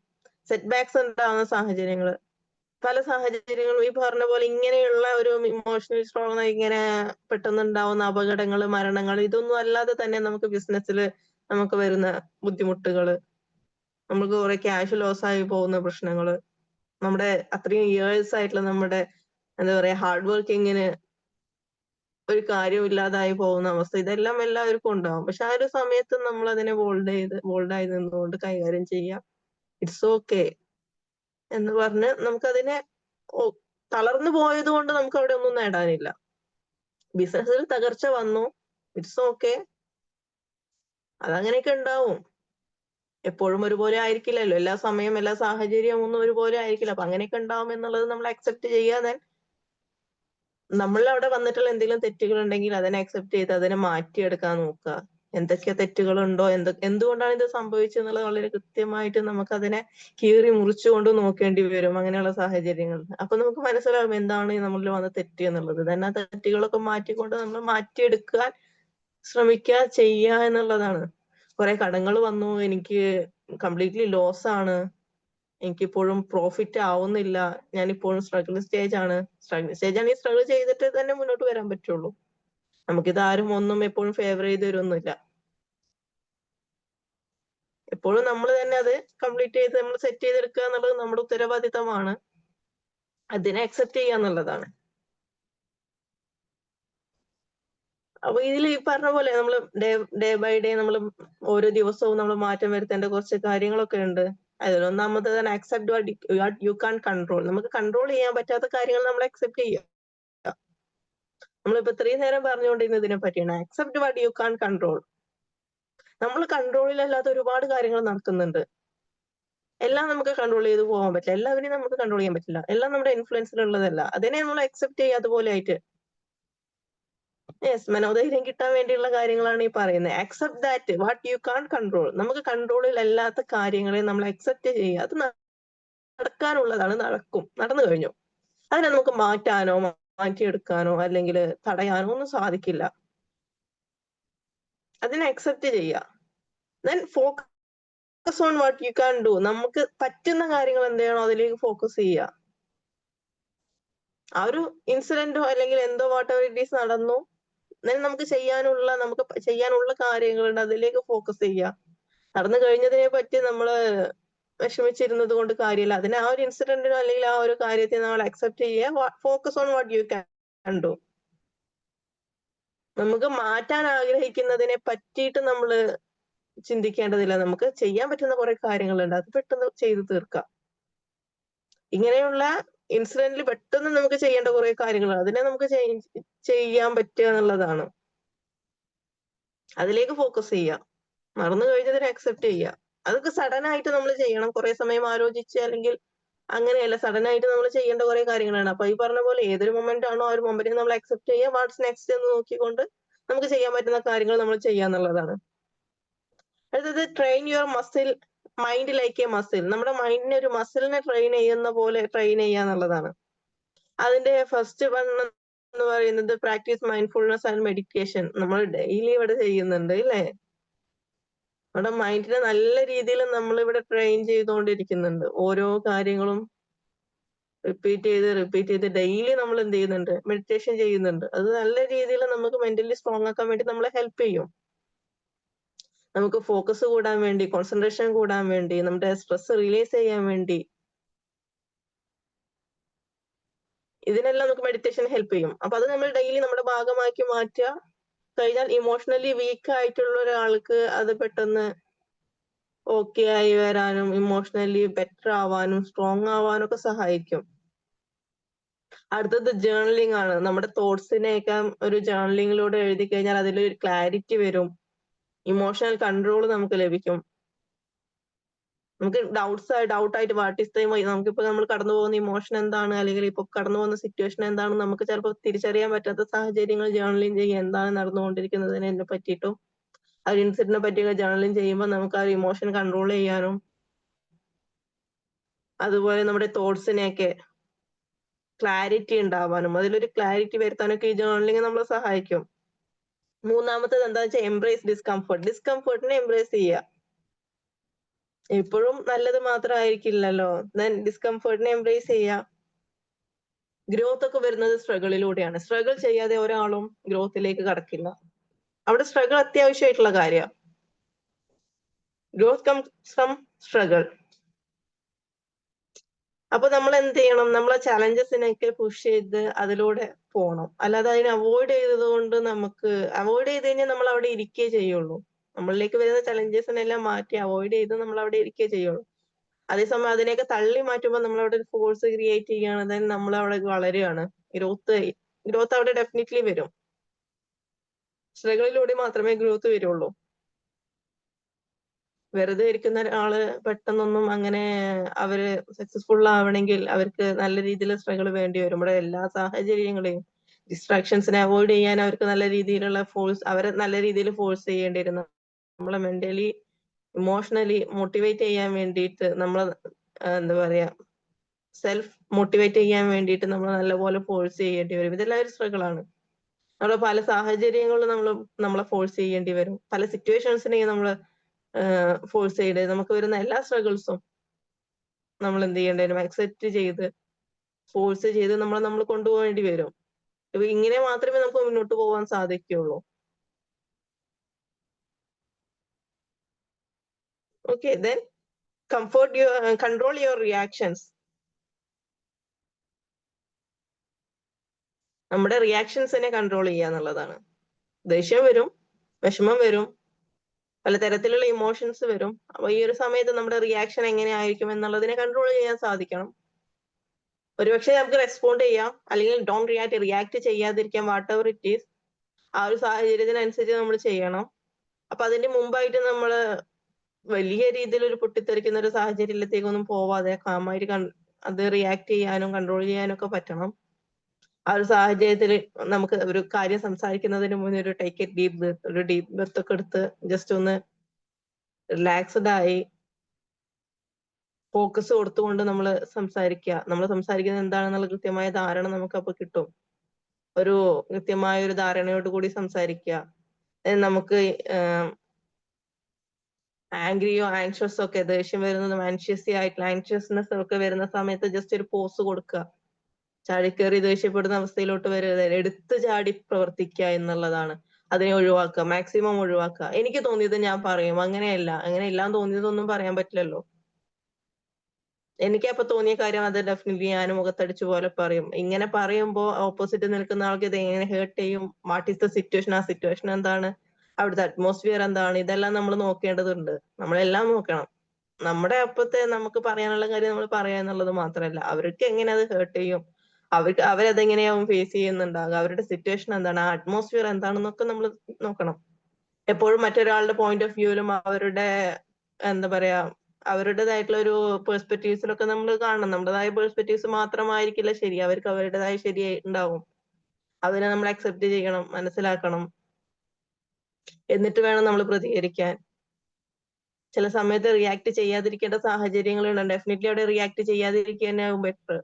സെറ്റ് ബാക്സ് ഉണ്ടാവുന്ന സാഹചര്യങ്ങള്, പല സാഹചര്യങ്ങളും ഈ പറഞ്ഞ പോലെ ഇങ്ങനെയുള്ള ഒരു ഇമോഷണൽ സ്ട്രോങ്, ഇങ്ങനെ പെട്ടെന്ന് ഉണ്ടാവുന്ന അപകടങ്ങള്, മരണങ്ങൾ, ഇതൊന്നും അല്ലാതെ തന്നെ നമുക്ക് ബിസിനസ്സിൽ നമുക്ക് വരുന്ന ബുദ്ധിമുട്ടുകള്, നമുക്ക് കുറെ ക്യാഷ് ലോസ് ആയി പോകുന്ന പ്രശ്നങ്ങള്, നമ്മുടെ അത്രയും ഇയേഴ്സ് ആയിട്ടുള്ള നമ്മുടെ എന്താ പറയാ ഹാർഡ് വർക്കിങ്ങിന് ഒരു കാര്യവും ഇല്ലാതായി പോകുന്ന അവസ്ഥ, ഇതെല്ലാം എല്ലാവർക്കും ഉണ്ടാവും. പക്ഷെ ആ ഒരു സമയത്ത് നമ്മൾ അതിനെ ബോൾഡായി നിന്നുകൊണ്ട് കൈകാര്യം ചെയ്യാം. ഇറ്റ്സ് ഓക്കെ എന്ന് പറഞ്ഞ് നമുക്കതിനെ തളർന്നു പോയത് കൊണ്ട് നമുക്ക് അവിടെ ഒന്നും നേടാനില്ല. ബിസിനസ്സിൽ തകർച്ച വന്നു, ഇറ്റ്സ് ഓക്കെ, അതങ്ങനെയൊക്കെ ഉണ്ടാവും. എപ്പോഴും ഒരുപോലെ ആയിരിക്കില്ലല്ലോ, എല്ലാ സമയം എല്ലാ സാഹചര്യവും ഒന്നും ഒരുപോലെ ആയിരിക്കില്ല. അപ്പൊ അങ്ങനെയൊക്കെ ഉണ്ടാവും എന്നുള്ളത് നമ്മൾ അക്സെപ്റ്റ് ചെയ്യാതെ, നമ്മൾ അവിടെ വന്നിട്ടുള്ള എന്തെങ്കിലും തെറ്റുകൾ ഉണ്ടെങ്കിൽ അതിനെ അക്സെപ്റ്റ് ചെയ്ത് അതിനെ മാറ്റിയെടുക്കാൻ നോക്കുക. എന്തൊക്കെ തെറ്റുകളുണ്ടോ, എന്തുകൊണ്ടാണ് ഇത് സംഭവിച്ചെന്നുള്ളത് വളരെ കൃത്യമായിട്ട് നമുക്ക് അതിനെ കീറി മുറിച്ചുകൊണ്ട് നോക്കേണ്ടി വരും അങ്ങനെയുള്ള സാഹചര്യങ്ങളിൽ. അപ്പൊ നമുക്ക് മനസ്സിലാവും എന്താണ് നമ്മളിൽ വന്ന തെറ്റ് എന്നുള്ളത്. തന്നെ ആ തെറ്റുകളൊക്കെ മാറ്റിക്കൊണ്ട് നമ്മൾ മാറ്റിയെടുക്കാൻ ശ്രമിക്കുക, ചെയ്യുക എന്നുള്ളതാണ്. കുറെ കടങ്ങൾ വന്നു, എനിക്ക് കംപ്ലീറ്റ്ലി ലോസ് ആണ്, എനിക്കിപ്പോഴും പ്രോഫിറ്റ് ആവുന്നില്ല, ഞാൻ ഇപ്പോഴും സ്ട്രഗിൾ സ്റ്റേജ് ആണ്. ഈ സ്ട്രഗിൾ ചെയ്തിട്ട് തന്നെ മുന്നോട്ട് വരാൻ പറ്റുള്ളൂ. നമുക്കിത് ആരും ഒന്നും എപ്പോഴും ഫേവർ ചെയ്ത് വരുമൊന്നുമില്ല. എപ്പോഴും നമ്മൾ തന്നെ അത് കംപ്ലീറ്റ് ചെയ്ത് നമ്മൾ സെറ്റ് ചെയ്തെടുക്കുക എന്നുള്ളത് നമ്മുടെ ഉത്തരവാദിത്തമാണ്. അതിനെ അക്സെപ്റ്റ് ചെയ്യുക എന്നുള്ളതാണ്. അപ്പൊ ഇതിൽ ഈ പറഞ്ഞ പോലെ നമ്മൾ ഡേ ബൈ ഡേ നമ്മൾ ഓരോ ദിവസവും നമ്മൾ മാറ്റം വരുത്തേണ്ട കുറച്ച് കാര്യങ്ങളൊക്കെ ഉണ്ട്. അതിലൊന്നാമത് accept what you can control. നമുക്ക് കൺട്രോൾ ചെയ്യാൻ പറ്റാത്ത കാര്യങ്ങൾ നമ്മൾ അക്സെപ്റ്റ് ചെയ്യുക. നമ്മളിപ്പോ ഇത്രയും നേരം പറഞ്ഞുകൊണ്ടിരുന്നത് ഇതിനെ പറ്റിയാണ്. Accept what you can control. നമ്മൾ കൺട്രോളിലല്ലാത്ത ഒരുപാട് കാര്യങ്ങൾ നടക്കുന്നുണ്ട്. എല്ലാം നമുക്ക് കൺട്രോൾ ചെയ്ത് പോകാൻ പറ്റില്ല. എല്ലാവരെയും നമുക്ക് കൺട്രോൾ ചെയ്യാൻ പറ്റില്ല. എല്ലാം നമ്മുടെ ഇൻഫ്ലുവൻസിലുള്ളതല്ല. അതിനെ നമ്മൾ അക്സെപ്റ്റ് ചെയ്യുക അതുപോലെ ആയിട്ട്. യെസ്, മനോധൈര്യം കിട്ടാൻ വേണ്ടിയുള്ള കാര്യങ്ങളാണ് ഈ പറയുന്നത്. Accept that what you can control. നമുക്ക് കൺട്രോളിൽ അല്ലാത്ത കാര്യങ്ങളെ നമ്മൾ അക്സെപ്റ്റ് ചെയ്യുക. അത് നടക്കാനുള്ളതാണ്, നടക്കും, നടന്നു കഴിഞ്ഞു. അതിനെ നമുക്ക് മാറ്റാനോ മാറ്റിയെടുക്കാനോ അല്ലെങ്കിൽ തടയാനോ ഒന്നും സാധിക്കില്ല. അതിനെ അക്സെപ്റ്റ് ചെയ്യുക. Then focus on what you can do. നമുക്ക് പറ്റുന്ന കാര്യങ്ങൾ എന്തെയാണോ അതിലേക്ക് ഫോക്കസ് ചെയ്യുക. ആ ഒരു ഇൻസിഡന്റോ അല്ലെങ്കിൽ എന്തോ വാട്ട് എവർ ഇറ്റ് ഈസ് നടന്നു, നമുക്ക് ചെയ്യാനുള്ള കാര്യങ്ങളുണ്ട്, അതിലേക്ക് ഫോക്കസ് ചെയ്യുക. നടന്നു കഴിഞ്ഞതിനെ പറ്റി നമ്മള് വിഷമിച്ചിരുന്നത് കൊണ്ട് കാര്യമില്ല. അതിനെ ആ ഒരു ഇൻസിഡന്റിനോ അല്ലെങ്കിൽ ആ ഒരു കാര്യത്തെ നമ്മൾ അക്സെപ്റ്റ് ചെയ്യുക. Focus on what you can do. നമുക്ക് മാറ്റാൻ ആഗ്രഹിക്കുന്നതിനെ പറ്റിയിട്ട് നമ്മള് ചിന്തിക്കേണ്ടതില്ല. നമുക്ക് ചെയ്യാൻ പറ്റുന്ന കുറെ കാര്യങ്ങളുണ്ട്, അത് പെട്ടെന്ന് ചെയ്തു തീർക്കാം. ഇങ്ങനെയുള്ള ഇൻസിഡന്റിൽ പെട്ടെന്ന് നമുക്ക് ചെയ്യേണ്ട കുറെ കാര്യങ്ങളുണ്ട്, അതിനെ നമുക്ക് ചെയ്യാൻ പറ്റുക എന്നുള്ളതാണ്. അതിലേക്ക് ഫോക്കസ് ചെയ്യുക. നടന്നു കഴിഞ്ഞതിനെ അക്സെപ്റ്റ് ചെയ്യുക. അതൊക്കെ സഡൻ ആയിട്ട് നമ്മൾ ചെയ്യണം. കുറെ സമയം ആലോചിച്ച് അല്ലെങ്കിൽ അങ്ങനെയല്ല, സഡൻ ആയിട്ട് നമ്മൾ ചെയ്യേണ്ട കുറെ കാര്യങ്ങളാണ്. അപ്പൊ ഈ പറഞ്ഞ പോലെ ഏതൊരു മൊമെന്റ് ആണോ ആ ഒരു മൊമെന്റിനെ നമ്മൾ അക്സെപ്റ്റ് ചെയ്യുക. വാട്ട്സ് നെക്സ്റ്റ് എന്ന് നോക്കിക്കൊണ്ട് നമുക്ക് ചെയ്യാൻ പറ്റുന്ന കാര്യങ്ങൾ നമ്മൾ ചെയ്യാന്നുള്ളതാണ്. അടുത്തത് train your muscle mind like A muscle. നമ്മുടെ മൈൻഡിനെ ഒരു മസിലിനെ ട്രെയിൻ ചെയ്യുന്ന പോലെ ട്രെയിൻ ചെയ്യുക എന്നുള്ളതാണ്. അതിന്റെ ഫസ്റ്റ് വൺ എന്ന് പറയുന്നത് പ്രാക്ടീസ് മൈൻഡ്ഫുൾനെസ് ആൻഡ് മെഡിറ്റേഷൻ. നമ്മൾ ഡെയിലി ഇവിടെ ചെയ്യുന്നുണ്ട് ഇല്ലേ? നമ്മുടെ മൈൻഡിനെ നല്ല രീതിയിൽ നമ്മൾ ഇവിടെ ട്രെയിൻ ചെയ്തുകൊണ്ടിരിക്കുന്നുണ്ട്. ഓരോ കാര്യങ്ങളും റിപ്പീറ്റ് ചെയ്ത് ഡെയിലി നമ്മൾ എന്ത് ചെയ്യുന്നുണ്ട്? മെഡിറ്റേഷൻ ചെയ്യുന്നുണ്ട്. അത് നല്ല രീതിയിൽ നമുക്ക് മെന്റലി സ്ട്രോങ് ആക്കാൻ വേണ്ടി നമ്മളെ ഹെൽപ്പ് ചെയ്യും. നമുക്ക് ഫോക്കസ് കൂടാൻ വേണ്ടി, കോൺസെൻട്രേഷൻ കൂടാൻ വേണ്ടി, നമ്മുടെ സ്ട്രെസ് റിലീസ് ചെയ്യാൻ വേണ്ടി, ഇതിനെല്ലാം നമുക്ക് മെഡിറ്റേഷൻ ഹെൽപ്പ് ചെയ്യും. അപ്പൊ അത് നമ്മൾ ഡെയിലി നമ്മുടെ ഭാഗമാക്കി മാറ്റുക കഴിഞ്ഞാൽ ഇമോഷണലി വീക്ക് ആയിട്ടുള്ള ഒരാൾക്ക് അത് പെട്ടെന്ന് ഓക്കെ ആയി വരാനും ഇമോഷണലി ബെറ്റർ ആവാനും സ്ട്രോങ് ആവാനും ഒക്കെ സഹായിക്കും. അടുത്തത് ജേർണലിംഗ് ആണ്. നമ്മുടെ തോട്ട്സിനെയൊക്കെ ഒരു ജേർണലിംഗിലൂടെ എഴുതി കഴിഞ്ഞാൽ അതിലൊരു ക്ലാരിറ്റി വരും, ഇമോഷണൽ കൺട്രോൾ നമുക്ക് ലഭിക്കും. നമുക്ക് ഡൗട്ടായിട്ട് വാട്ട് ഈസ് ദ, നമുക്കിപ്പോ നമ്മൾ കടന്നു പോകുന്ന ഇമോഷൻ എന്താണ്, അല്ലെങ്കിൽ ഇപ്പൊ കടന്നു പോകുന്ന സിറ്റുവേഷൻ എന്താണെന്ന് നമുക്ക് ചിലപ്പോൾ തിരിച്ചറിയാൻ പറ്റാത്ത സാഹചര്യങ്ങൾ ജേർണലിംഗ് ചെയ്യുക. എന്താണ് നടന്നുകൊണ്ടിരിക്കുന്നതിനെ പറ്റിയിട്ടും ആ ഒരു ഇൻസിഡന്റിനെ പറ്റിയൊക്കെ ജേർണലിംഗ് ചെയ്യുമ്പോൾ നമുക്ക് ആ ഒരു ഇമോഷൻ കൺട്രോൾ ചെയ്യാനും അതുപോലെ നമ്മുടെ തോട്ട്സിനെയൊക്കെ ക്ലാരിറ്റി ഉണ്ടാവാനും അതിലൊരു ക്ലാരിറ്റി വരുത്താനൊക്കെ ഈ ജേർണലിംഗ് നമ്മളെ സഹായിക്കും. മൂന്നാമത്തേത് എന്താ വെച്ചാൽ എംബ്രേസ് ഡിസ്കംഫർട്ട്. ഡിസ്കംഫർട്ടിനെ എംബ്രേസ് ചെയ്യുക. എപ്പോഴും നല്ലത് മാത്രമായിരിക്കില്ലല്ലോ. ദെൻ ഡിസ്കംഫർട്ടിനെ എംബ്രേസ് ചെയ്യുക. ഗ്രോത്ത് ഒക്കെ വരുന്നത് സ്ട്രഗിളിലൂടെയാണ്. സ്ട്രഗിൾ ചെയ്യാതെ ഒരാളും ഗ്രോത്തിലേക്ക് കടക്കില്ല. അവിടെ സ്ട്രഗിൾ അത്യാവശ്യമായിട്ടുള്ള കാര്യമാണ്. Growth comes from struggle. അപ്പൊ നമ്മൾ എന്ത് ചെയ്യണം? നമ്മളെ ചലഞ്ചസിനൊക്കെ പുഷ് ചെയ്ത് അതിലൂടെ പോകണം. അല്ലാതെ അതിനെ അവോയ്ഡ് ചെയ്തത് കൊണ്ട് അവോയ്ഡ് ചെയ്ത് കഴിഞ്ഞാൽ നമ്മൾ അവിടെ ഇരിക്കേ ചെയ്യുള്ളൂ. നമ്മളിലേക്ക് വരുന്ന ചലഞ്ചസിനെല്ലാം മാറ്റി അവോയ്ഡ് ചെയ്ത് നമ്മൾ അവിടെ ഇരിക്കേ ചെയ്യുള്ളൂ. അതേസമയം അതിനെയൊക്കെ തള്ളി മാറ്റുമ്പോൾ നമ്മൾ അവിടെ ഒരു ഫോഴ്സ് ക്രിയേറ്റ് ചെയ്യുകയാണ്. then നമ്മൾ അവിടെ വളരുകയാണ്. ഗ്രോത്ത് അവിടെ ഡെഫിനറ്റ്ലി വരും. സ്ട്രഗിളിലൂടെ മാത്രമേ ഗ്രോത്ത് വരുള്ളൂ. വെറുതെ ഇരിക്കുന്ന ഒരാള് പെട്ടെന്നൊന്നും അങ്ങനെ അവര് സക്സസ്ഫുൾ ആവണമെങ്കിൽ അവർക്ക് നല്ല രീതിയിൽ സ്ട്രഗിൾ വേണ്ടി വരും. നമ്മുടെ എല്ലാ സാഹചര്യങ്ങളെയും ഡിസ്ട്രാക്ഷൻസിനെ അവോയ്ഡ് ചെയ്യാൻ അവർക്ക് നല്ല രീതിയിലുള്ള അവരെ നല്ല രീതിയിൽ ഫോഴ്സ് ചെയ്യേണ്ടി വരുന്നു. നമ്മളെ മെന്റലി ഇമോഷണലി മോട്ടിവേറ്റ് ചെയ്യാൻ വേണ്ടിയിട്ട് എന്താ പറയാ സെൽഫ് മോട്ടിവേറ്റ് ചെയ്യാൻ വേണ്ടിയിട്ട് നമ്മൾ നല്ലപോലെ ഫോഴ്സ് ചെയ്യേണ്ടി വരും. ഇതെല്ലാം ഒരു സ്ട്രഗിൾ ആണ്. നമ്മൾ പല സാഹചര്യങ്ങളിലും നമ്മളെ ഫോഴ്സ് ചെയ്യേണ്ടി വരും. പല സിറ്റുവേഷൻസിനെയും നമ്മൾ ഫോഴ്സ് ചെയ്ത് നമുക്ക് വരുന്ന എല്ലാ സ്ട്രഗിൾസും നമ്മൾ എന്ത് ചെയ്യേണ്ടി വരും? അക്സെപ്റ്റ് ചെയ്ത് ഫോഴ്സ് ചെയ്ത് നമ്മൾ കൊണ്ടുപോകേണ്ടി വരും. ഇങ്ങനെ മാത്രമേ നമുക്ക് മുന്നോട്ട് പോകാൻ സാധിക്കുകയുള്ളൂ. Okay, then control your reactions. നമ്മുടെ റിയാക്ഷൻസിനെ കൺട്രോൾ ചെയ്യുക എന്നുള്ളതാണ്. ദേഷ്യം വരും, വിഷമം വരും, പലതരത്തിലുള്ള ഇമോഷൻസ് വരും. അപ്പൊ ഈ ഒരു സമയത്ത് നമ്മുടെ റിയാക്ഷൻ എങ്ങനെയായിരിക്കും എന്നുള്ളതിനെ കൺട്രോൾ ചെയ്യാൻ സാധിക്കണം. ഒരുപക്ഷെ നമുക്ക് റെസ്പോണ്ട് ചെയ്യാം, അല്ലെങ്കിൽ ഡോണ്ട് റിയാക്ട് ചെയ്യാതിരിക്കാം, വാട്ട് എവർ ഇറ്റ് ഈസ്. ആ ഒരു സാഹചര്യത്തിനനുസരിച്ച് നമ്മൾ ചെയ്യണം. അപ്പൊ അതിന്റെ മുമ്പായിട്ട് നമ്മള് വലിയ രീതിയിൽ ഒരു പൊട്ടിത്തെറിക്കുന്ന ഒരു സാഹചര്യത്തിലേക്കൊന്നും പോവാതെ കാമായിട്ട് അത് റിയാക്ട് ചെയ്യാനും കൺട്രോൾ ചെയ്യാനും ഒക്കെ പറ്റണം. ആ ഒരു സാഹചര്യത്തിൽ നമുക്ക് ഒരു കാര്യം സംസാരിക്കുന്നതിന് മുന്നേ ഒരു ടേക്ക് എ ഡീപ് ബ്രീത്ത്, ഒരു ഡീപ് ബ്രീത്ത് ഒക്കെ എടുത്ത് ജസ്റ്റ് ഒന്ന് റിലാക്സ്ഡ് ആയി ഫോക്കസ് കൊടുത്തുകൊണ്ട് നമ്മൾ സംസാരിക്കുക. നമ്മൾ സംസാരിക്കുന്നത് എന്താണെന്നുള്ള കൃത്യമായ ധാരണ നമുക്ക് അപ്പൊ കിട്ടും. ഒരു കൃത്യമായ ഒരു ധാരണയോട് കൂടി സംസാരിക്കുക. നമുക്ക് ആംഗ്രിയോ ആൻഷ്യസ് ഒക്കെ ദേഷ്യം വരുന്നതും ആൻഷ്യസ്നെസ് ഒക്കെ വരുന്ന സമയത്ത് ജസ്റ്റ് ഒരു പോസ് കൊടുക്കുക. ചാടിക്കേറി ദേഷ്യപ്പെടുന്ന അവസ്ഥയിലോട്ട് വരരുത്. എടുത്തു ചാടി പ്രവർത്തിക്കുക എന്നുള്ളതാണ്. അതിനെ ഒഴിവാക്കുക, മാക്സിമം ഒഴിവാക്കുക. എനിക്ക് തോന്നിയത് ഞാൻ പറയും, അങ്ങനെയല്ല തോന്നിയതൊന്നും പറയാൻ പറ്റില്ലല്ലോ. എനിക്ക് അപ്പൊ തോന്നിയ കാര്യം അത് ഡെഫിനറ്റ്ലി ഞാൻ മുഖത്തടിച്ചു പോലെ പറയും. ഇങ്ങനെ പറയുമ്പോ ഓപ്പോസിറ്റ് നിൽക്കുന്ന ആൾക്ക് ഇത് എങ്ങനെ ഹേർട്ട് ചെയ്യും, വാട്ട് ഈസ് ദ സിറ്റുവേഷൻ, ആ സിറ്റുവേഷൻ എന്താണ്, അവിടുത്തെ അറ്റ്മോസ്ഫിയർ എന്താണ്, ഇതെല്ലാം നമ്മൾ നോക്കേണ്ടതുണ്ട്. നമ്മളെല്ലാം നോക്കണം. നമ്മുടെ അപ്പത്തെ നമുക്ക് പറയാനുള്ള കാര്യം നമ്മൾ പറയാ എന്നുള്ളത് മാത്രമല്ല, അവർക്ക് എങ്ങനെ അത് ഹേർട്ട് ചെയ്യും, അവരതെങ്ങനെയാവും ഫേസ് ചെയ്യുന്നുണ്ടാകുക, അവരുടെ സിറ്റുവേഷൻ എന്താണ്, ആ അറ്റ്മോസ്ഫിയർ എന്താണെന്നൊക്കെ നമ്മൾ നോക്കണം. എപ്പോഴും മറ്റൊരാളുടെ പോയിന്റ് ഓഫ് വ്യൂവിലും അവരുടെ എന്താ പറയാ അവരുടേതായിട്ടുള്ള ഒരു പെർസ്പെക്റ്റീവ്സിലൊക്കെ നമ്മൾ കാണണം. നമ്മുടേതായ പെർസ്പെക്റ്റീവ്സ് മാത്രമായിരിക്കില്ല ശരി, അവർക്ക് അവരുടേതായ ശരി ഉണ്ടാവും. അതിനെ നമ്മൾ അക്സെപ്റ്റ് ചെയ്യണം, മനസ്സിലാക്കണം. എന്നിട്ട് വേണം നമ്മൾ പ്രതികരിക്കാൻ. ചില സമയത്ത് റിയാക്ട് ചെയ്യാതിരിക്കേണ്ട സാഹചര്യങ്ങളുണ്ട്. ഡെഫിനറ്റ്ലി അവിടെ റിയാക്ട് ചെയ്യാതിരിക്കുക തന്നെയാവും ബെറ്റർ.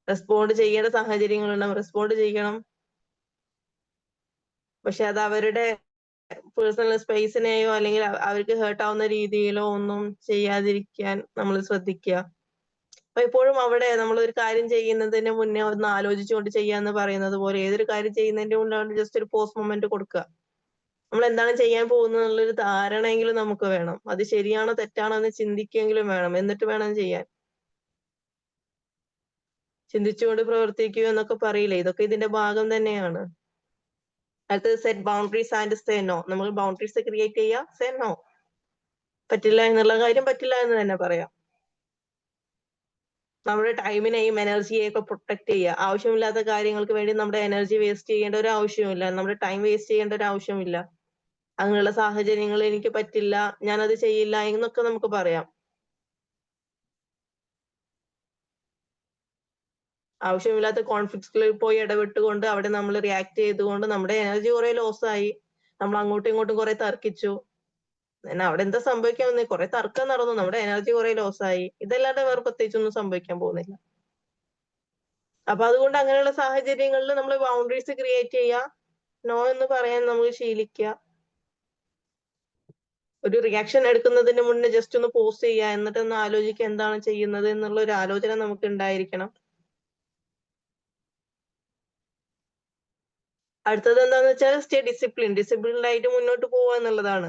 റെസ്പോണ്ട് ചെയ്യേണ്ട സാഹചര്യങ്ങളുണ്ടാവും, റെസ്പോണ്ട് ചെയ്യണം. പക്ഷെ അത് അവരുടെ പേഴ്സണൽ സ്പേസിനെയോ അല്ലെങ്കിൽ അവർക്ക് ഹേർട്ട് ആവുന്ന രീതിയിലോ ഒന്നും ചെയ്യാതിരിക്കാൻ നമ്മൾ ശ്രദ്ധിക്കുക. അപ്പൊ എപ്പോഴും അവിടെ നമ്മൾ ഒരു കാര്യം ചെയ്യുന്നതിന് മുന്നേ ഒന്ന് ആലോചിച്ചുകൊണ്ട് ചെയ്യാന്ന് പറയുന്നത് പോലെ ഏതൊരു കാര്യം ചെയ്യുന്നതിന്റെ മുന്നേ ജസ്റ്റ് ഒരു പോസ്റ്റ് മൊമെന്റ് കൊടുക്കുക. നമ്മൾ എന്താണ് ചെയ്യാൻ പോകുന്നത് എന്നുള്ളൊരു ധാരണയെങ്കിലും നമുക്ക് വേണം. അത് ശരിയാണോ തെറ്റാണോ എന്ന് ചിന്തിക്കെങ്കിലും വേണം. എന്നിട്ട് വേണം ചെയ്യാൻ. ചിന്തിച്ചുകൊണ്ട് പ്രവർത്തിക്കൂ എന്നൊക്കെ പറയില്ലേ, ഇതൊക്കെ ഇതിന്റെ ഭാഗം തന്നെയാണ്. അടുത്തത് set boundaries and say no. നമ്മൾ ബൗണ്ടറീസ് ക്രിയേറ്റ് ചെയ്യുക, സേ നോ. പറ്റില്ല എന്നുള്ള കാര്യം പറ്റില്ല എന്ന് തന്നെ പറയാം. നമ്മുടെ ടൈമിനെയും എനർജിയെയും ഒക്കെ പ്രൊട്ടക്ട് ചെയ്യുക. ആവശ്യമില്ലാത്ത കാര്യങ്ങൾക്ക് വേണ്ടി നമ്മുടെ എനർജി വേസ്റ്റ് ചെയ്യേണ്ട ഒരു ആവശ്യമില്ല, നമ്മുടെ ടൈം വേസ്റ്റ് ചെയ്യേണ്ട ഒരു ആവശ്യമില്ല. അങ്ങനെയുള്ള സാഹചര്യങ്ങൾ എനിക്ക് പറ്റില്ല, ഞാനത് ചെയ്യില്ല എന്നൊക്കെ നമുക്ക് പറയാം. ആവശ്യമില്ലാത്ത കോൺഫ്ലിക്ട്സിൽ പോയി ഇടപെട്ടുകൊണ്ട് അവിടെ നമ്മൾ റിയാക്ട് ചെയ്തുകൊണ്ട് നമ്മുടെ എനർജി കുറെ ലോസ് ആയി. നമ്മൾ അങ്ങോട്ടും ഇങ്ങോട്ടും കുറെ തർക്കിച്ചു. അവിടെ എന്താ സംഭവിക്കാൻ വന്നത്, കുറെ തർക്കം നടന്നു, നമ്മുടെ എനർജി കുറെ ലോസ് ആയി. ഇതല്ലാതെ വേറെ പ്രത്യേകിച്ചൊന്നും സംഭവിക്കാൻ പോകുന്നില്ല. അപ്പൊ അതുകൊണ്ട് അങ്ങനെയുള്ള സാഹചര്യങ്ങളിൽ നമ്മൾ ബൗണ്ടറീസ് ക്രിയേറ്റ് ചെയ്യുക, നോ എന്ന് പറയാൻ നമ്മൾ ശീലിക്കുക. ഒരു റിയാക്ഷൻ എടുക്കുന്നതിന് മുന്നേ ജസ്റ്റ് ഒന്ന് പോസ് ചെയ്യുക, എന്നിട്ട് ഒന്ന് ആലോചിക്കുക എന്താണ് ചെയ്യുന്നത് എന്നുള്ള ഒരു ആലോചന നമുക്ക് ഉണ്ടായിരിക്കണം. അടുത്തത് എന്താന്ന് വെച്ചാൽ സ്റ്റേ ഡിസിപ്ലിൻഡ് ആയിട്ട് മുന്നോട്ട് പോവുക എന്നുള്ളതാണ്.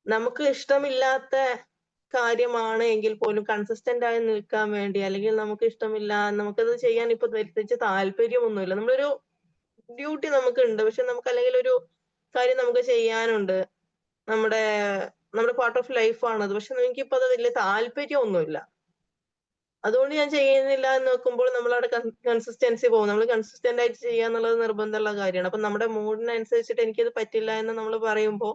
നമുക്ക് ഇഷ്ടമില്ലാത്ത കാര്യമാണ് എങ്കിൽ പോലും കൺസിസ്റ്റന്റ് ആയി നിൽക്കാൻ വേണ്ടി, അല്ലെങ്കിൽ നമുക്ക് ഇഷ്ടമില്ല, നമുക്കത് ചെയ്യാൻ ഇപ്പൊ പ്രത്യേകിച്ച് താല്പര്യമൊന്നുമില്ല, നമ്മളൊരു ഡ്യൂട്ടി നമുക്ക് ഉണ്ട്, പക്ഷെ നമുക്ക് അല്ലെങ്കിൽ ഒരു കാര്യം നമുക്ക് ചെയ്യാനുണ്ട്, നമ്മുടെ പാർട്ട് ഓഫ് ലൈഫ് ആണത്, പക്ഷെ നമുക്കിപ്പോ അത് വലിയ താല്പര്യമൊന്നുമില്ല, അതുകൊണ്ട് ഞാൻ ചെയ്യുന്നില്ല എന്ന് വെക്കുമ്പോൾ നമ്മൾ അവിടെ കൺസിസ്റ്റൻസി പോകും. നമ്മൾ കൺസിസ്റ്റന്റ് ആയിട്ട് ചെയ്യുക എന്നുള്ളത് നിർബന്ധമുള്ള കാര്യമാണ്. അപ്പൊ നമ്മുടെ മൂഡിനനുസരിച്ചിട്ട് എനിക്കത് പറ്റില്ല എന്ന് നമ്മൾ പറയുമ്പോൾ,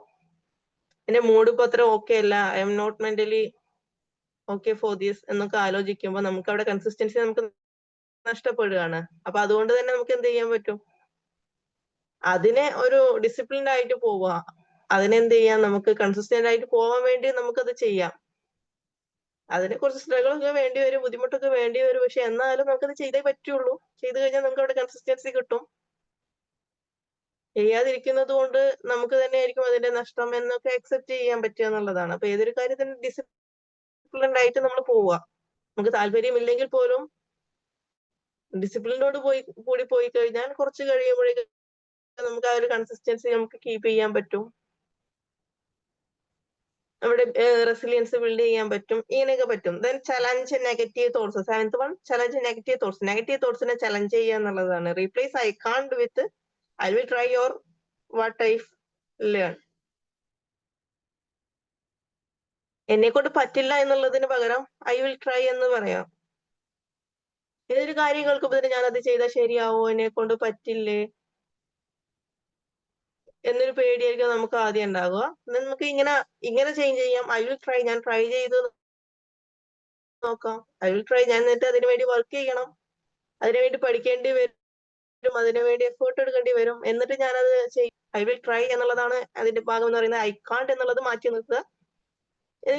എന്റെ മൂഡ് ഇപ്പൊ അത്ര ഓക്കെ അല്ല, I'm not mentally okay for this എന്നൊക്കെ ആലോചിക്കുമ്പോൾ നമുക്ക് അവിടെ കൺസിസ്റ്റൻസി നമുക്ക് നഷ്ടപ്പെടുകയാണ്. അപ്പൊ അതുകൊണ്ട് തന്നെ നമുക്ക് എന്ത് ചെയ്യാൻ പറ്റും, അതിനെ ഒരു ഡിസിപ്ലിൻഡ് ആയിട്ട് പോവുക. അതിനെന്ത് ചെയ്യാം, നമുക്ക് കൺസിസ്റ്റന്റ് ആയിട്ട് പോവാൻ വേണ്ടി നമുക്കത് ചെയ്യാം. അതിനെ കുറച്ച് സ്ട്രഗിളൊക്കെ വേണ്ടി വരും, ബുദ്ധിമുട്ടൊക്കെ വേണ്ടി വരും. പക്ഷെ എന്നാലും നമുക്കത് ചെയ്തേ പറ്റുള്ളൂ. ചെയ്തു കഴിഞ്ഞാൽ നമുക്ക് അവിടെ കൺസിസ്റ്റൻസി കിട്ടും. ചെയ്യാതിരിക്കുന്നത് കൊണ്ട് നമുക്ക് തന്നെയായിരിക്കും അതിന്റെ നഷ്ടം എന്നൊക്കെ അക്സെപ്റ്റ് ചെയ്യാൻ പറ്റുക എന്നുള്ളതാണ്. അപ്പൊ ഏതൊരു കാര്യത്തിന് ഡിസിപ്ലിൻഡ് ആയിട്ട് നമ്മൾ പോവുക. നമുക്ക് താല്പര്യമില്ലെങ്കിൽ പോലും ഡിസിപ്ലിനോട് കൂടി പോയി കഴിഞ്ഞാൽ കുറച്ച് കഴിയുമ്പോഴേക്കും നമുക്ക് ആ ഒരു കൺസിസ്റ്റൻസി നമുക്ക് കീപ്പ് ചെയ്യാൻ പറ്റും. നമ്മുടെ റെസിലിയൻസ് ബിൽഡ് ചെയ്യാൻ പറ്റും. ഇങ്ങനെയൊക്കെ പറ്റും. Then challenge negative thoughts. 7th one, challenge negative thoughts. Negative തോട്ട്സിനെ ചലഞ്ച് ചെയ്യുക എന്നുള്ളതാണ്. Replace I can't with I will try, or what if ഇല്ല. എന്നെ കൊണ്ട് പറ്റില്ല എന്നുള്ളതിന് പകരം ഐ വിൽ ട്രൈ എന്ന് പറയാം. ഏതൊരു കാര്യം കേൾക്കുമ്പോഴത്തേനും ഞാനത് ചെയ്താൽ ശരിയാവോ, എന്നെ കൊണ്ട് പറ്റില്ലേ എന്നൊരു പേടിയായിരിക്കും നമുക്ക് ആദ്യം ഉണ്ടാകുക. നമുക്ക് ഇങ്ങനെ ചേഞ്ച് ചെയ്യാം. ഐ വിൽ ട്രൈ, ഞാൻ ട്രൈ ചെയ്ത് നോക്കാം. ഐ വിൽ ട്രൈ, ഞാൻ എന്നിട്ട് അതിനു വേണ്ടി വർക്ക് ചെയ്യണം, അതിനുവേണ്ടി പഠിക്കേണ്ടി വരും, അതിനുവേണ്ടി എഫേർട്ട് എടുക്കേണ്ടി വരും, എന്നിട്ട് ഞാനത് ചെയ്യും. ഐ വിൽ ട്രൈ എന്നുള്ളതാണ് അതിന്റെ ഭാഗം എന്ന് പറയുന്നത്. ഐ കാണ്ട് എന്നുള്ളത് മാറ്റി നിർത്തുക.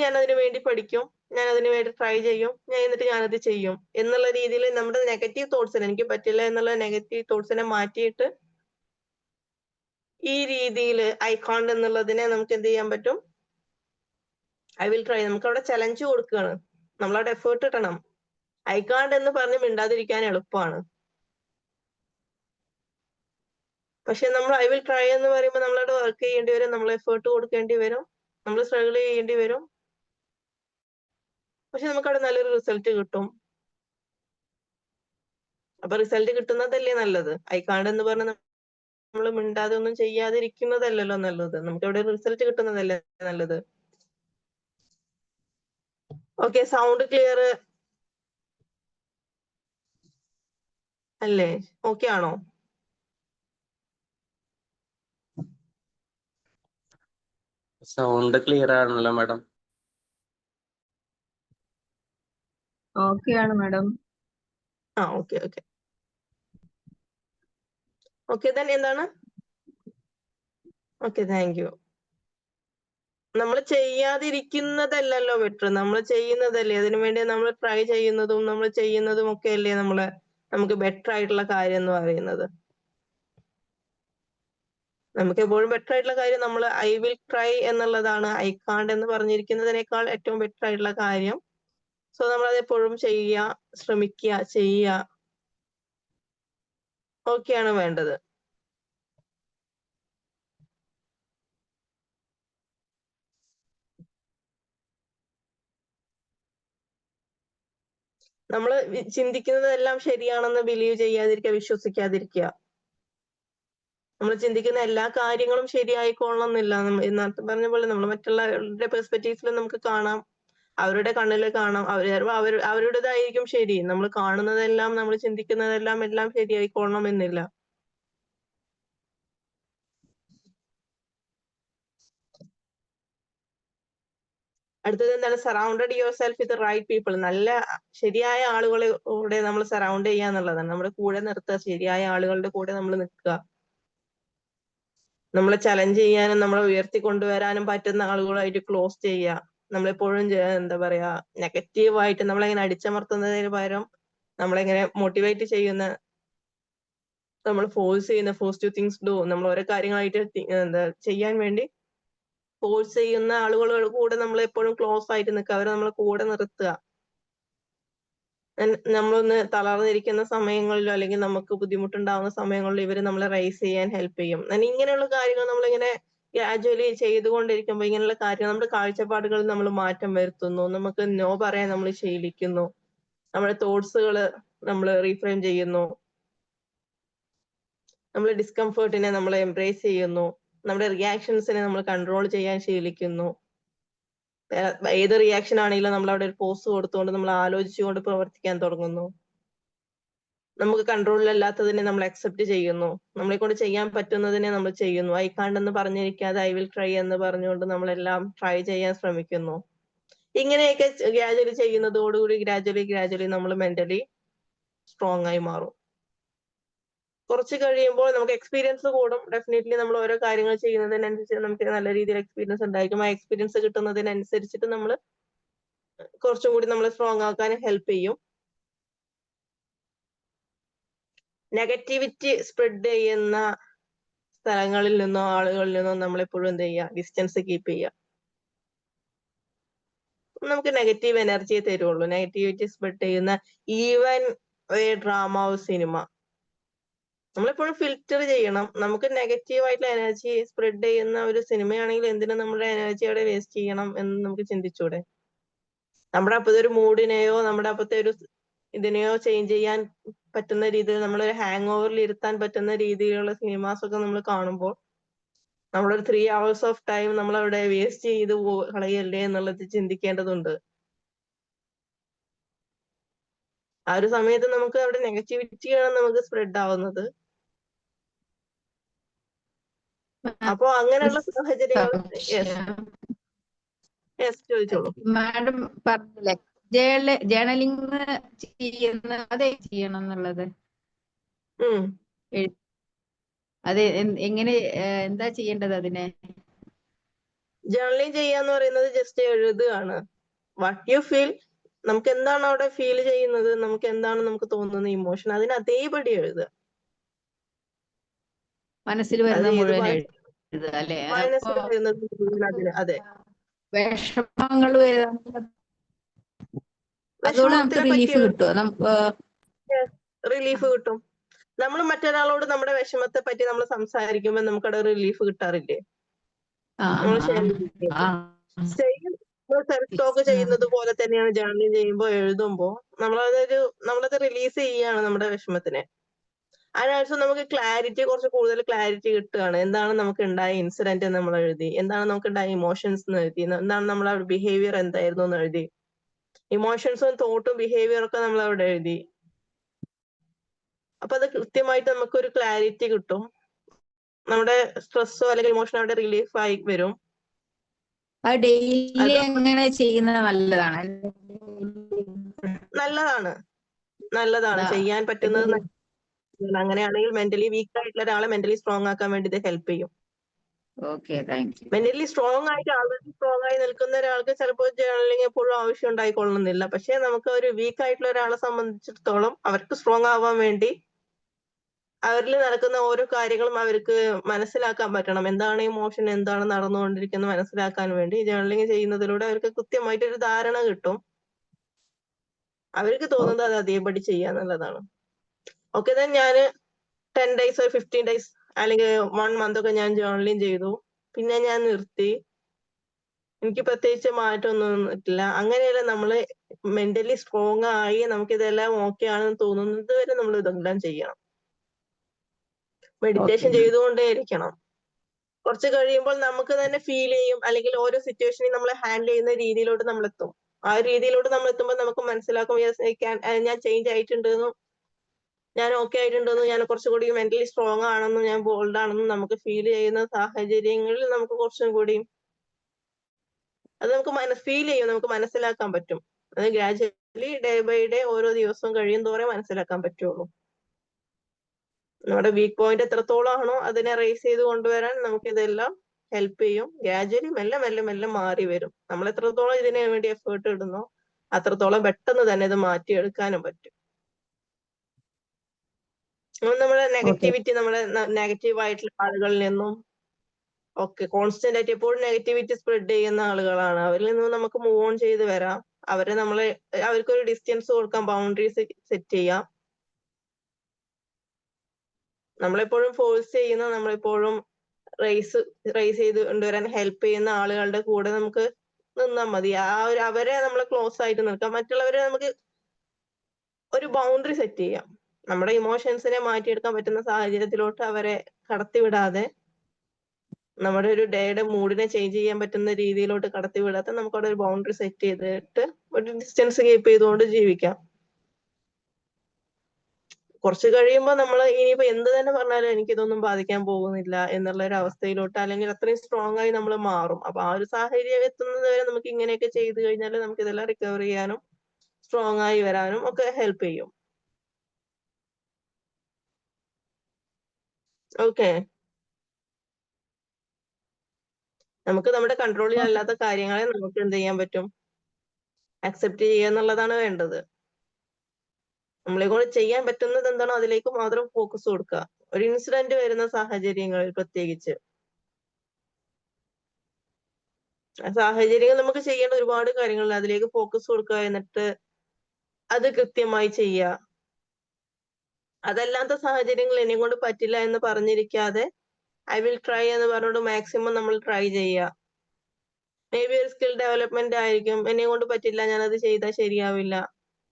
ഞാൻ അതിനു വേണ്ടി പഠിക്കും, ഞാൻ അതിനു വേണ്ടി ട്രൈ ചെയ്യും, എന്നിട്ട് ഞാനത് ചെയ്യും എന്നുള്ള രീതിയിൽ നമ്മുടെ നെഗറ്റീവ് തോട്ട്സിനെ, എനിക്ക് പറ്റില്ല എന്നുള്ള നെഗറ്റീവ് തോട്ട്സിനെ മാറ്റിയിട്ട് ഈ രീതിയിൽ ഐ കാണ്ട് എന്നുള്ളതിനെ നമുക്ക് എന്ത് ചെയ്യാൻ പറ്റും, ഐ വിൽ ട്രൈ. നമുക്ക് അവിടെ ചലഞ്ച് കൊടുക്കുകയാണ്, നമ്മളവിടെ എഫേർട്ട് ഇടണം. ഐ കാണ്ട് എന്ന് പറഞ്ഞ് മിണ്ടാതിരിക്കാൻ എളുപ്പമാണ്. പക്ഷെ നമ്മൾ ഐ വിൽ ട്രൈ എന്ന് പറയുമ്പോൾ നമ്മളവിടെ വർക്ക് ചെയ്യേണ്ടി വരും, നമ്മൾ എഫേർട്ട് കൊടുക്കേണ്ടി വരും, നമ്മൾ സ്ട്രഗിൾ ചെയ്യേണ്ടി വരും. പക്ഷെ നമുക്കവിടെ നല്ലൊരു റിസൾട്ട് കിട്ടും. അപ്പൊ റിസൾട്ട് കിട്ടുന്നതല്ലേ നല്ലത്. ഐ കാണ്ട് എന്ന് പറഞ്ഞ നമ്മൾ മിണ്ടാതെ ഒന്നും ചെയ്യാതിരിക്കുന്നതല്ലല്ലോ നല്ലത്. നമുക്ക് അവിടെ റിസൾട്ട് കിട്ടുന്നതല്ലേ നല്ലത്. ഓക്കെ, സൗണ്ട് ക്ലിയർ അല്ലേ? ഓക്കെ ആണോ? സൗണ്ട് ക്ലിയർ ആണല്ലോ മാഡം. ഓക്കെ ആണ് madam. Okay okay okay then എന്താണ്? Okay, thank you. നമ്മൾ ചെയ്യാതിരിക്കുന്നതല്ലല്ലോ ബെറ്റർ, നമ്മൾ ചെയ്യുന്നതല്ലേ. അതിനുവേണ്ടി നമ്മൾ ട്രൈ ചെയ്യുന്നതും നമ്മൾ ചെയ്യുന്നതും ഒക്കെ അല്ലേ നമുക്ക് ബെറ്റർ ആയിട്ടുള്ള കാര്യം എന്ന് പറയുന്നത്. നമുക്ക് എപ്പോഴും ബെറ്റർ ആയിട്ടുള്ള കാര്യം നമ്മൾ ഐ വിൽ ട്രൈ എന്നുള്ളതാണ്. ഐ കാണ്ട് എന്ന് പറഞ്ഞിരിക്കുന്നതിനേക്കാൾ ഏറ്റവും ബെറ്റർ ആയിട്ടുള്ള കാര്യം. സോ നമ്മൾ അത് എപ്പോഴും ചെയ്യുക, ശ്രമിക്കുക, ചെയ്യുക, ഓക്കെയാണ് വേണ്ടത്. നമ്മൾ ചിന്തിക്കുന്നതെല്ലാം ശരിയാണെന്ന് ബിലീവ് ചെയ്യാതിരിക്കുക, വിശ്വസിക്കാതിരിക്കുക. നമ്മൾ ചിന്തിക്കുന്ന എല്ലാ കാര്യങ്ങളും ശരിയായിക്കൊള്ളണം എന്നില്ല. നേരത്തെ പറഞ്ഞ പോലെ നമ്മൾ മറ്റുള്ളവരുടെ പെർസ്പെക്റ്റീവ്സിൽ നമുക്ക് കാണാം, അവരുടെ കണ്ണിൽ കാണാം, അവരുടേതായിരിക്കും ശരി. നമ്മൾ കാണുന്നതെല്ലാം, നമ്മൾ ചിന്തിക്കുന്നതെല്ലാം എല്ലാം ശരിയായിക്കൊള്ളണം എന്നില്ല. അടുത്തത് എന്താണ്? Surrounded yourself with right people. നല്ല ശരിയായ ആളുകളെ കൂടെ നമ്മൾ സറൗണ്ട് ചെയ്യുക എന്നുള്ളതാണ്. നമ്മുടെ കൂടെ നിർത്തുക, ശരിയായ ആളുകളുടെ കൂടെ നമ്മൾ നിൽക്കുക. നമ്മളെ ചലഞ്ച് ചെയ്യാനും നമ്മളെ ഉയർത്തിക്കൊണ്ടുവരാനും പറ്റുന്ന ആളുകളായിട്ട് ക്ലോസ് ചെയ്യുക. നമ്മളെപ്പോഴും എന്താ പറയാ, നെഗറ്റീവായിട്ട് നമ്മളെങ്ങനെ അടിച്ചമർത്തുന്നതിന് പകരം നമ്മളെങ്ങനെ മോട്ടിവേറ്റ് ചെയ്യുന്ന, നമ്മൾ ഫോഴ്സ് ടു തിങ്സ് ഡു, നമ്മൾ ഓരോ കാര്യങ്ങളായിട്ട് എന്താ ചെയ്യാൻ വേണ്ടി ഫോഴ്സ് ചെയ്യുന്ന ആളുകളോട് കൂടെ നമ്മൾ എപ്പോഴും ക്ലോസ് ആയിട്ട് നിൽക്കുക, അവരെ നമ്മളെ കൂടെ നിർത്തുക. നമ്മളൊന്ന് തളർന്നിരിക്കുന്ന സമയങ്ങളിലോ അല്ലെങ്കിൽ നമുക്ക് ബുദ്ധിമുട്ടുണ്ടാവുന്ന സമയങ്ങളിലോ ഇവര് നമ്മളെ റൈസ് ചെയ്യാൻ ഹെൽപ്പ് ചെയ്യും. ഇങ്ങനെയുള്ള കാര്യങ്ങൾ നമ്മളിങ്ങനെ ഗ്രാജുവലി ചെയ്തുകൊണ്ടിരിക്കുമ്പോൾ ഇങ്ങനെയുള്ള കാര്യങ്ങൾ നമ്മുടെ കാഴ്ചപ്പാടുകളിൽ നമ്മൾ മാറ്റം വരുത്തുന്നു. നമുക്ക് നോ പറയാൻ നമ്മൾ ശീലിക്കുന്നു, നമ്മുടെ തോട്ട്സുകൾ നമ്മൾ റീഫ്രെയിം ചെയ്യുന്നു, നമ്മൾ ഡിസ്കംഫേർട്ടിനെ നമ്മൾ എംബ്രേസ് ചെയ്യുന്നു, നമ്മുടെ റിയാക്ഷൻസിനെ നമ്മൾ കൺട്രോൾ ചെയ്യാൻ ശീലിക്കുന്നു. ഏത് റിയാക്ഷൻ ആണെങ്കിലും നമ്മൾ അവിടെ ഒരു പോസ് കൊടുത്തുകൊണ്ട് നമ്മൾ ആലോചിച്ചുകൊണ്ട് പ്രവർത്തിക്കാൻ തുടങ്ങുന്നു. നമുക്ക് കൺട്രോളിലല്ലാത്തതിനെ നമ്മൾ അക്സെപ്റ്റ് ചെയ്യുന്നു, നമ്മളെ കൊണ്ട് ചെയ്യാൻ പറ്റുന്നതിനെ നമ്മൾ ചെയ്യുന്നു. ഐ കാണ്ട് എന്ന് പറഞ്ഞിരിക്കാതെ ഐ വിൽ ട്രൈ എന്ന് പറഞ്ഞുകൊണ്ട് നമ്മളെല്ലാം ട്രൈ ചെയ്യാൻ ശ്രമിക്കുന്നു. ഇങ്ങനെയൊക്കെ ഗ്രാജുവലി ചെയ്യുന്നതോടുകൂടി ഗ്രാജുവലി നമ്മൾ മെന്റലി സ്ട്രോങ് ആയി മാറും. കുറച്ച് കഴിയുമ്പോൾ നമുക്ക് എക്സ്പീരിയൻസ് കൂടും. ഡെഫിനറ്റ്ലി നമ്മൾ ഓരോ കാര്യങ്ങൾ ചെയ്യുന്നതിനനുസരിച്ച് നമുക്ക് നല്ല രീതിയിൽ എക്സ്പീരിയൻസ് ഉണ്ടായിരിക്കും. ആ എക്സ്പീരിയൻസ് കിട്ടുന്നതിനനുസരിച്ചിട്ട് നമ്മൾ കുറച്ചും കൂടി നമ്മൾ സ്ട്രോങ് ആക്കാൻ ഹെൽപ്പ് ചെയ്യും. നെഗറ്റിവിറ്റി സ്പ്രെഡ് ചെയ്യുന്ന സ്ഥലങ്ങളിൽ നിന്നോ ആളുകളിൽ നിന്നോ നമ്മളെപ്പോഴും എന്ത് ചെയ്യുക, ഡിസ്റ്റൻസ് കീപ്പ് ചെയ്യുക. നമുക്ക് നെഗറ്റീവ് എനർജിയെ തരുള്ളൂ. നെഗറ്റിവിറ്റി സ്പ്രെഡ് ചെയ്യുന്ന ഈവൻ ഡ്രാമ സിനിമ നമ്മളെപ്പോഴും ഫിൽറ്റർ ചെയ്യണം. നമുക്ക് നെഗറ്റീവ് ആയിട്ടുള്ള എനർജി സ്പ്രെഡ് ചെയ്യുന്ന ഒരു സിനിമയാണെങ്കിൽ എന്തിനാ നമ്മുടെ എനർജി അവിടെ വേസ്റ്റ് ചെയ്യണം എന്ന് നമുക്ക് ചിന്തിച്ചൂടെ? നമ്മുടെ അപ്പത്തെ ഒരു മൂഡിനെയോ നമ്മുടെ അപ്പത്തെ ഒരു ഇതിനെയോ ചേഞ്ച് ചെയ്യാൻ പറ്റുന്ന രീതിയിൽ നമ്മളൊരു ഹാങ് ഓവറിൽ ഇരുത്താൻ പറ്റുന്ന രീതിയിലുള്ള സിനിമാസ് ഒക്കെ നമ്മൾ കാണുമ്പോൾ നമ്മളൊരു 3 hours ഓഫ് ടൈം നമ്മളവിടെ വേസ്റ്റ് ചെയ്ത് കളയല്ലേ എന്നുള്ളത് ചിന്തിക്കേണ്ടതുണ്ട്. ആ ഒരു സമയത്ത് നമുക്ക് അവിടെ നെഗറ്റിവിറ്റിയാണ് നമുക്ക് സ്പ്രെഡ് ആവുന്നത്. അപ്പൊ അങ്ങനെയുള്ള സാഹചര്യങ്ങൾ ചോദിച്ചോളൂ. മാഡം പറഞ്ഞില്ലേ ജേണലിംഗ് ചെയ്യുന്ന അതെ ചെയ്യണം എന്നുള്ളത്. അത് എങ്ങനെ എന്താ ചെയ്യേണ്ടത് അതിനെ? ജേർണലിംഗ് ചെയ്യാന്ന് പറയുന്നത് ജസ്റ്റ് എഴുതുകയാണ്. വാട്ട് യു ഫീൽ, നമുക്ക് എന്താണ് അവിടെ ഫീൽ ചെയ്യുന്നത്, നമുക്ക് എന്താണ് നമുക്ക് തോന്നുന്ന ഇമോഷൻ, അതിന് അതേപടി എഴുതുക. മനസ്സിൽ വരുന്ന മുഴുവൻ എഴുതുക അല്ലേ? മനസ്സിൽ വരുന്നത് മുഴുവൻ അതെ. വിഷമങ്ങൾ വിഷമത്തിനെ റിലീഫ് കിട്ടുമോ? നമുക്ക് റിലീഫ് കിട്ടും. നമ്മൾ മറ്റൊരാളോട് നമ്മുടെ വിഷമത്തെ പറ്റി നമ്മൾ സംസാരിക്കുമ്പോൾ നമുക്കവിടെ റിലീഫ് കിട്ടാറില്ലേ? സെൽഫ് ടോക്ക് ചെയ്യുന്നത് പോലെ തന്നെയാണ് ജേർണലിംഗ് ചെയ്യുമ്പോൾ, എഴുതുമ്പോൾ നമ്മളത് റിലീസ് ചെയ്യാണ് നമ്മുടെ വിഷമത്തിനെ. അതിനനുസരിച്ച് നമുക്ക് കുറച്ച് കൂടുതൽ ക്ലാരിറ്റി കിട്ടുകയാണ്. എന്താണ് നമുക്ക് ഉണ്ടായ ഇൻസിഡന്റ് എന്ന് നമ്മൾ എഴുതി, എന്താണ് നമുക്ക് ഉണ്ടായ ഇമോഷൻസ് എന്ന് എഴുതി, എന്താണ് നമ്മളവിടെ ബിഹേവിയർ എന്തായിരുന്നു എന്ന് എഴുതി, ഇമോഷൻസും തോട്ടും ബിഹേവിയർ ഒക്കെ നമ്മൾ അവിടെ എഴുതി. അപ്പൊ അത് കൃത്യമായിട്ട് നമുക്കൊരു ക്ലാരിറ്റി കിട്ടും. നമ്മുടെ സ്ട്രെസ്സോ അല്ലെങ്കിൽ ഇമോഷൻ അവിടെ റിലീഫ് ആയി വരും. ഡെയിലി അങ്ങനെ ചെയ്യുന്നത് നല്ലതാണ് ചെയ്യാൻ പറ്റുന്നത്. അങ്ങനെയാണെങ്കിൽ മെന്റലി വീക്ക് ആയിട്ടുള്ള ഒരാളെ മെന്റലി സ്ട്രോങ് ആക്കാൻ വേണ്ടി ഇത് ഹെൽപ്പ് ചെയ്യും. മെന്റലി സ്ട്രോങ് ആയിട്ട് ആൾറെഡി സ്ട്രോങ് ആയി നിൽക്കുന്ന ഒരാൾക്ക് ചിലപ്പോൾ ജേർണലിംഗ് എപ്പോഴും ആവശ്യം ഉണ്ടായിക്കൊള്ളുന്നില്ല. പക്ഷെ നമുക്ക് ഒരു വീക്ക് ആയിട്ടുള്ള ഒരാളെ സംബന്ധിച്ചിടത്തോളം അവർക്ക് സ്ട്രോങ് ആവാൻ വേണ്ടി അവരിൽ നടക്കുന്ന ഓരോ കാര്യങ്ങളും അവർക്ക് മനസ്സിലാക്കാൻ പറ്റണം. എന്താണ് ഇമോഷൻ, എന്താണ് നടന്നുകൊണ്ടിരിക്കുന്നത് മനസ്സിലാക്കാൻ വേണ്ടി ജേർണലിംഗ് ചെയ്യുന്നതിലൂടെ അവർക്ക് കൃത്യമായിട്ട് ഒരു ധാരണ കിട്ടും. അവർക്ക് തോന്നുന്നത് അത് അതേപടി ചെയ്യാന്നുള്ളതാണ്. ഓക്കെ, then ഞാന് 10 days or 15 days അല്ലെങ്കിൽ 1 month ഒക്കെ ഞാൻ ജേർണലിംഗ് ചെയ്തു. പിന്നെ ഞാൻ നിർത്തി. എനിക്ക് പ്രത്യേകിച്ച് മാറ്റമൊന്നും ഇല്ല. അങ്ങനെയല്ല, നമ്മള് മെന്റലി സ്ട്രോങ് ആയി നമുക്ക് ഇതെല്ലാം ഓക്കെ ആണെന്ന് തോന്നുന്നത് വരെ നമ്മൾ ഇതെല്ലാം ചെയ്യണം. മെഡിറ്റേഷൻ ചെയ്തുകൊണ്ടേ ഇരിക്കണം. കുറച്ച് കഴിയുമ്പോൾ നമുക്ക് തന്നെ ഫീൽ ചെയ്യും, അല്ലെങ്കിൽ ഓരോ സിറ്റുവേഷനെയും നമ്മൾ ഹാൻഡിൽ ചെയ്യുന്ന രീതിയിലോട്ട് നമ്മൾ എത്തും. ആ രീതിയിലോട്ട് നമ്മൾ എത്തുമ്പോൾ നമുക്ക് മനസ്സിലാക്കും, ഞാൻ ചേഞ്ച് ആയിട്ടുണ്ടെന്നും ഞാൻ ഓക്കെ ആയിട്ടുണ്ടെന്നും ഞാൻ കുറച്ചുകൂടി മെന്റലി സ്ട്രോങ് ആണെന്നും ഞാൻ ബോൾഡ് ആണെന്നും നമുക്ക് ഫീൽ ചെയ്യുന്ന സാഹചര്യങ്ങളിൽ നമുക്ക് കുറച്ചും കൂടി അത് നമുക്ക് ഫീൽ ചെയ്യും, നമുക്ക് മനസ്സിലാക്കാൻ പറ്റും. അത് ഗ്രാജുവലി ഡേ ബൈ ഡേ ഓരോ ദിവസവും കഴിയും തോറെ മനസ്സിലാക്കാൻ പറ്റുള്ളൂ. നമ്മുടെ വീക്ക് പോയിന്റ് എത്രത്തോളം ആണോ അതിനെ റേസ് ചെയ്ത് കൊണ്ടുവരാൻ നമുക്ക് ഇതെല്ലാം ഹെൽപ്പ് ചെയ്യും. ഗ്രാജുവലി മെല്ലെ മെല്ലെ മെല്ലെ മാറി വരും. നമ്മൾ എത്രത്തോളം ഇതിനു വേണ്ടി എഫേർട്ട് ഇടുന്നോ അത്രത്തോളം പെട്ടെന്ന് തന്നെ ഇത് മാറ്റിയെടുക്കാനും പറ്റും. നമ്മുടെ നെഗറ്റിവിറ്റി, നമ്മുടെ നെഗറ്റീവ് ആയിട്ടുള്ള ആളുകളിൽ നിന്നും ഒക്കെ കോൺസ്റ്റന്റ് ആയിട്ട് എപ്പോഴും നെഗറ്റിവിറ്റി സ്പ്രെഡ് ചെയ്യുന്ന ആളുകളാണ്. അവരിൽ നിന്ന് നമുക്ക് മൂവ് ഓൺ ചെയ്ത് വരാം. അവർക്കൊരു ഡിസ്റ്റൻസ് കൊടുക്കാം, ബൗണ്ടറീസ് സെറ്റ് ചെയ്യാം. നമ്മളെപ്പോഴും ഫോഴ്സ് ചെയ്യുന്ന, നമ്മളെപ്പോഴും റേസ് ചെയ്ത് കൊണ്ടുവരാൻ ഹെൽപ്പ് ചെയ്യുന്ന ആളുകളുടെ കൂടെ നമുക്ക് നിന്നാൽ മതി. അവരെ നമ്മൾ ക്ലോസ് ആയിട്ട് നിൽക്കാം. മറ്റുള്ളവരെ നമുക്ക് ഒരു ബൗണ്ടറി സെറ്റ് ചെയ്യാം. നമ്മുടെ ഇമോഷൻസിനെ മാറ്റിയെടുക്കാൻ പറ്റുന്ന സാഹചര്യത്തിലോട്ട് അവരെ കടത്തിവിടാതെ, നമ്മുടെ ഒരു ഡേയുടെ മൂഡിനെ ചേഞ്ച് ചെയ്യാൻ പറ്റുന്ന രീതിയിലോട്ട് കടത്തിവിടാതെ നമുക്ക് അവിടെ ഒരു ബൗണ്ടറി സെറ്റ് ചെയ്തിട്ട് ഒരു ഡിസ്റ്റൻസ് കീപ്പ് ചെയ്തുകൊണ്ട് ജീവിക്കാം. കുറച്ച് കഴിയുമ്പോൾ നമ്മൾ ഇനിയിപ്പോ എന്ത് തന്നെ പറഞ്ഞാലും എനിക്കിതൊന്നും ബാധിക്കാൻ പോകുന്നില്ല എന്നുള്ള ഒരു അവസ്ഥയിലോട്ട്, അല്ലെങ്കിൽ അത്രയും സ്ട്രോങ് ആയി നമ്മൾ മാറും. അപ്പൊ ആ ഒരു സാഹചര്യം എത്തുന്നത് വരെ നമുക്ക് ഇങ്ങനെയൊക്കെ ചെയ്തു കഴിഞ്ഞാൽ നമുക്ക് ഇതെല്ലാം റിക്കവർ ചെയ്യാനും സ്ട്രോങ് ആയി വരാനും ഒക്കെ ഹെൽപ്പ് ചെയ്യും. ഓക്കെ, നമുക്ക് നമ്മുടെ കൺട്രോളിൽ അല്ലാത്ത കാര്യങ്ങളെ നമുക്ക് എന്ത് ചെയ്യാൻ പറ്റും, അക്സെപ്റ്റ് ചെയ്യുക എന്നുള്ളതാണ് വേണ്ടത്. നമ്മളെ കൊണ്ട് ചെയ്യാൻ പറ്റുന്നത് എന്താണോ അതിലേക്ക് മാത്രം ഫോക്കസ് കൊടുക്കുക. ഒരു ഇൻസിഡന്റ് വരുന്ന സാഹചര്യങ്ങളിൽ പ്രത്യേകിച്ച് സാഹചര്യങ്ങൾ നമുക്ക് ചെയ്യേണ്ട ഒരുപാട് കാര്യങ്ങളുണ്ട്. അതിലേക്ക് ഫോക്കസ് കൊടുക്കുക, എന്നിട്ട് അത് കൃത്യമായി ചെയ്യുക. അതല്ലാത്ത സാഹചര്യങ്ങൾ എന്നെ കൊണ്ട് പറ്റില്ല എന്ന് പറഞ്ഞിരിക്കാതെ ഐ വിൽ ട്രൈ എന്ന് പറഞ്ഞുകൊണ്ട് മാക്സിമം നമ്മൾ ട്രൈ ചെയ്യുക. മേ ബി ഒരു സ്കിൽ ഡെവലപ്മെന്റ് ആയിരിക്കും, എന്നെ കൊണ്ട് പറ്റില്ല, ഞാനത് ചെയ്താൽ ശരിയാവില്ല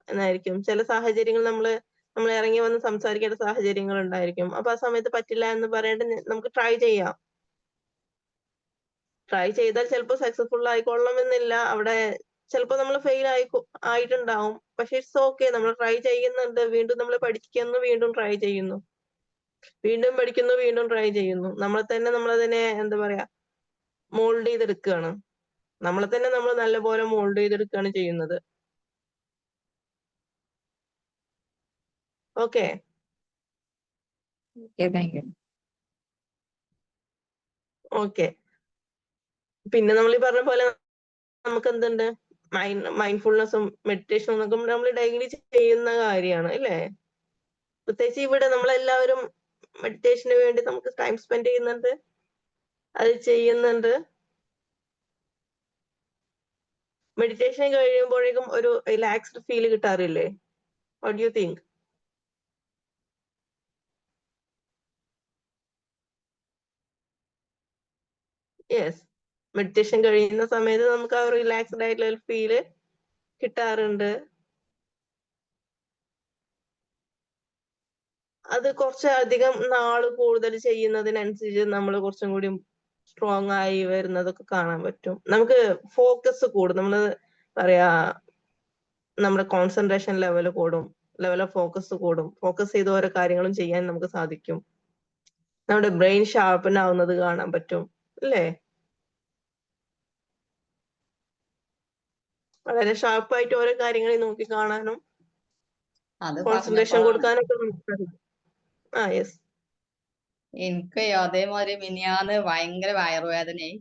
എന്നായിരിക്കും. ചില സാഹചര്യങ്ങൾ നമ്മൾ ഇറങ്ങി വന്ന് സംസാരിക്കേണ്ട സാഹചര്യങ്ങൾ ഉണ്ടായിരിക്കും. അപ്പൊ ആ സമയത്ത് പറ്റില്ല എന്ന് പറയേണ്ട നമുക്ക് ട്രൈ ചെയ്യാം. ട്രൈ ചെയ്താൽ ചിലപ്പോൾ സക്സസ്ഫുൾ ആയിക്കൊള്ളണമെന്നില്ല. അവിടെ ചിലപ്പോൾ നമ്മൾ ഫെയിൽ ആയിട്ടുണ്ടാവും. പക്ഷെ ഇറ്റ്സ് ഓക്കെ. നമ്മൾ ട്രൈ ചെയ്യുന്നുണ്ട്. വീണ്ടും നമ്മൾ പഠിക്കുന്നു, വീണ്ടും ട്രൈ ചെയ്യുന്നു. വീണ്ടും പഠിക്കുന്നു, വീണ്ടും ട്രൈ ചെയ്യുന്നു. നമ്മളതിനെ എന്താ പറയാ മോൾഡ് ചെയ്തെടുക്കുകയാണ്. നമ്മളെ തന്നെ നമ്മൾ നല്ലപോലെ മോൾഡ് ചെയ്തെടുക്കുകയാണ് ചെയ്യുന്നത്. ഓക്കെ. Thank you. ഓക്കെ. പിന്നെ നമ്മൾ ഈ പറഞ്ഞ പോലെ നമുക്ക് എന്തുണ്ട് മൈൻഡ്ഫുൾനെസ്സും മെഡിറ്റേഷനും എന്നൊക്കെ നമ്മൾ ഡെയിലി ചെയ്യുന്ന കാര്യമാണ് അല്ലേ? പ്രത്യേകിച്ച് ഇവിടെ നമ്മളെല്ലാവരും മെഡിറ്റേഷന് വേണ്ടി നമുക്ക് ടൈം സ്പെൻഡ് ചെയ്യുന്നുണ്ട്, അത് ചെയ്യുന്നുണ്ട്. മെഡിറ്റേഷൻ കഴിയുമ്പോഴേക്കും ഒരു റിലാക്സ്ഡ് ഫീൽ കിട്ടാറില്ലേ? What you think? Yes, meditation കഴിയുന്ന സമയത്ത് നമുക്ക് ആ റിലാക്സ്ഡ് ആയിട്ടുള്ള ഒരു ഫീല് കിട്ടാറുണ്ട്. അത് കുറച്ചധികം നാള് കൂടുതൽ ചെയ്യുന്നതിനനുസരിച്ച് നമ്മൾ കുറച്ചും കൂടി സ്ട്രോങ് ആയി വരുന്നതൊക്കെ കാണാൻ പറ്റും. നമുക്ക് ഫോക്കസ് കൂടും. പറയാ നമ്മുടെ കോൺസെൻട്രേഷൻ ലെവൽ കൂടും, ലെവൽ ഓഫ് ഫോക്കസ് കൂടും. ഫോക്കസ് ചെയ്ത് ഓരോ കാര്യങ്ങളും ചെയ്യാൻ നമുക്ക് സാധിക്കും. നമ്മുടെ ബ്രെയിൻ ഷാർപ്പൻ ആവുന്നത് കാണാൻ പറ്റും അല്ലേ? വളരെ ഷാർപ്പായിട്ട് ഓരോ കാര്യങ്ങളിൽ നോക്കി കാണാനും അത് കോൺസെൻട്രേഷൻ പറഞ്ഞപ്പോഴാണ് കൊടുക്കാനൊക്കെ നമുക്ക് സാധിക്കും. യെസ്. എനിക്ക് അതേമാതിരി മിനിയാന്ന് ഭയങ്കര വയറുവേദനയായി.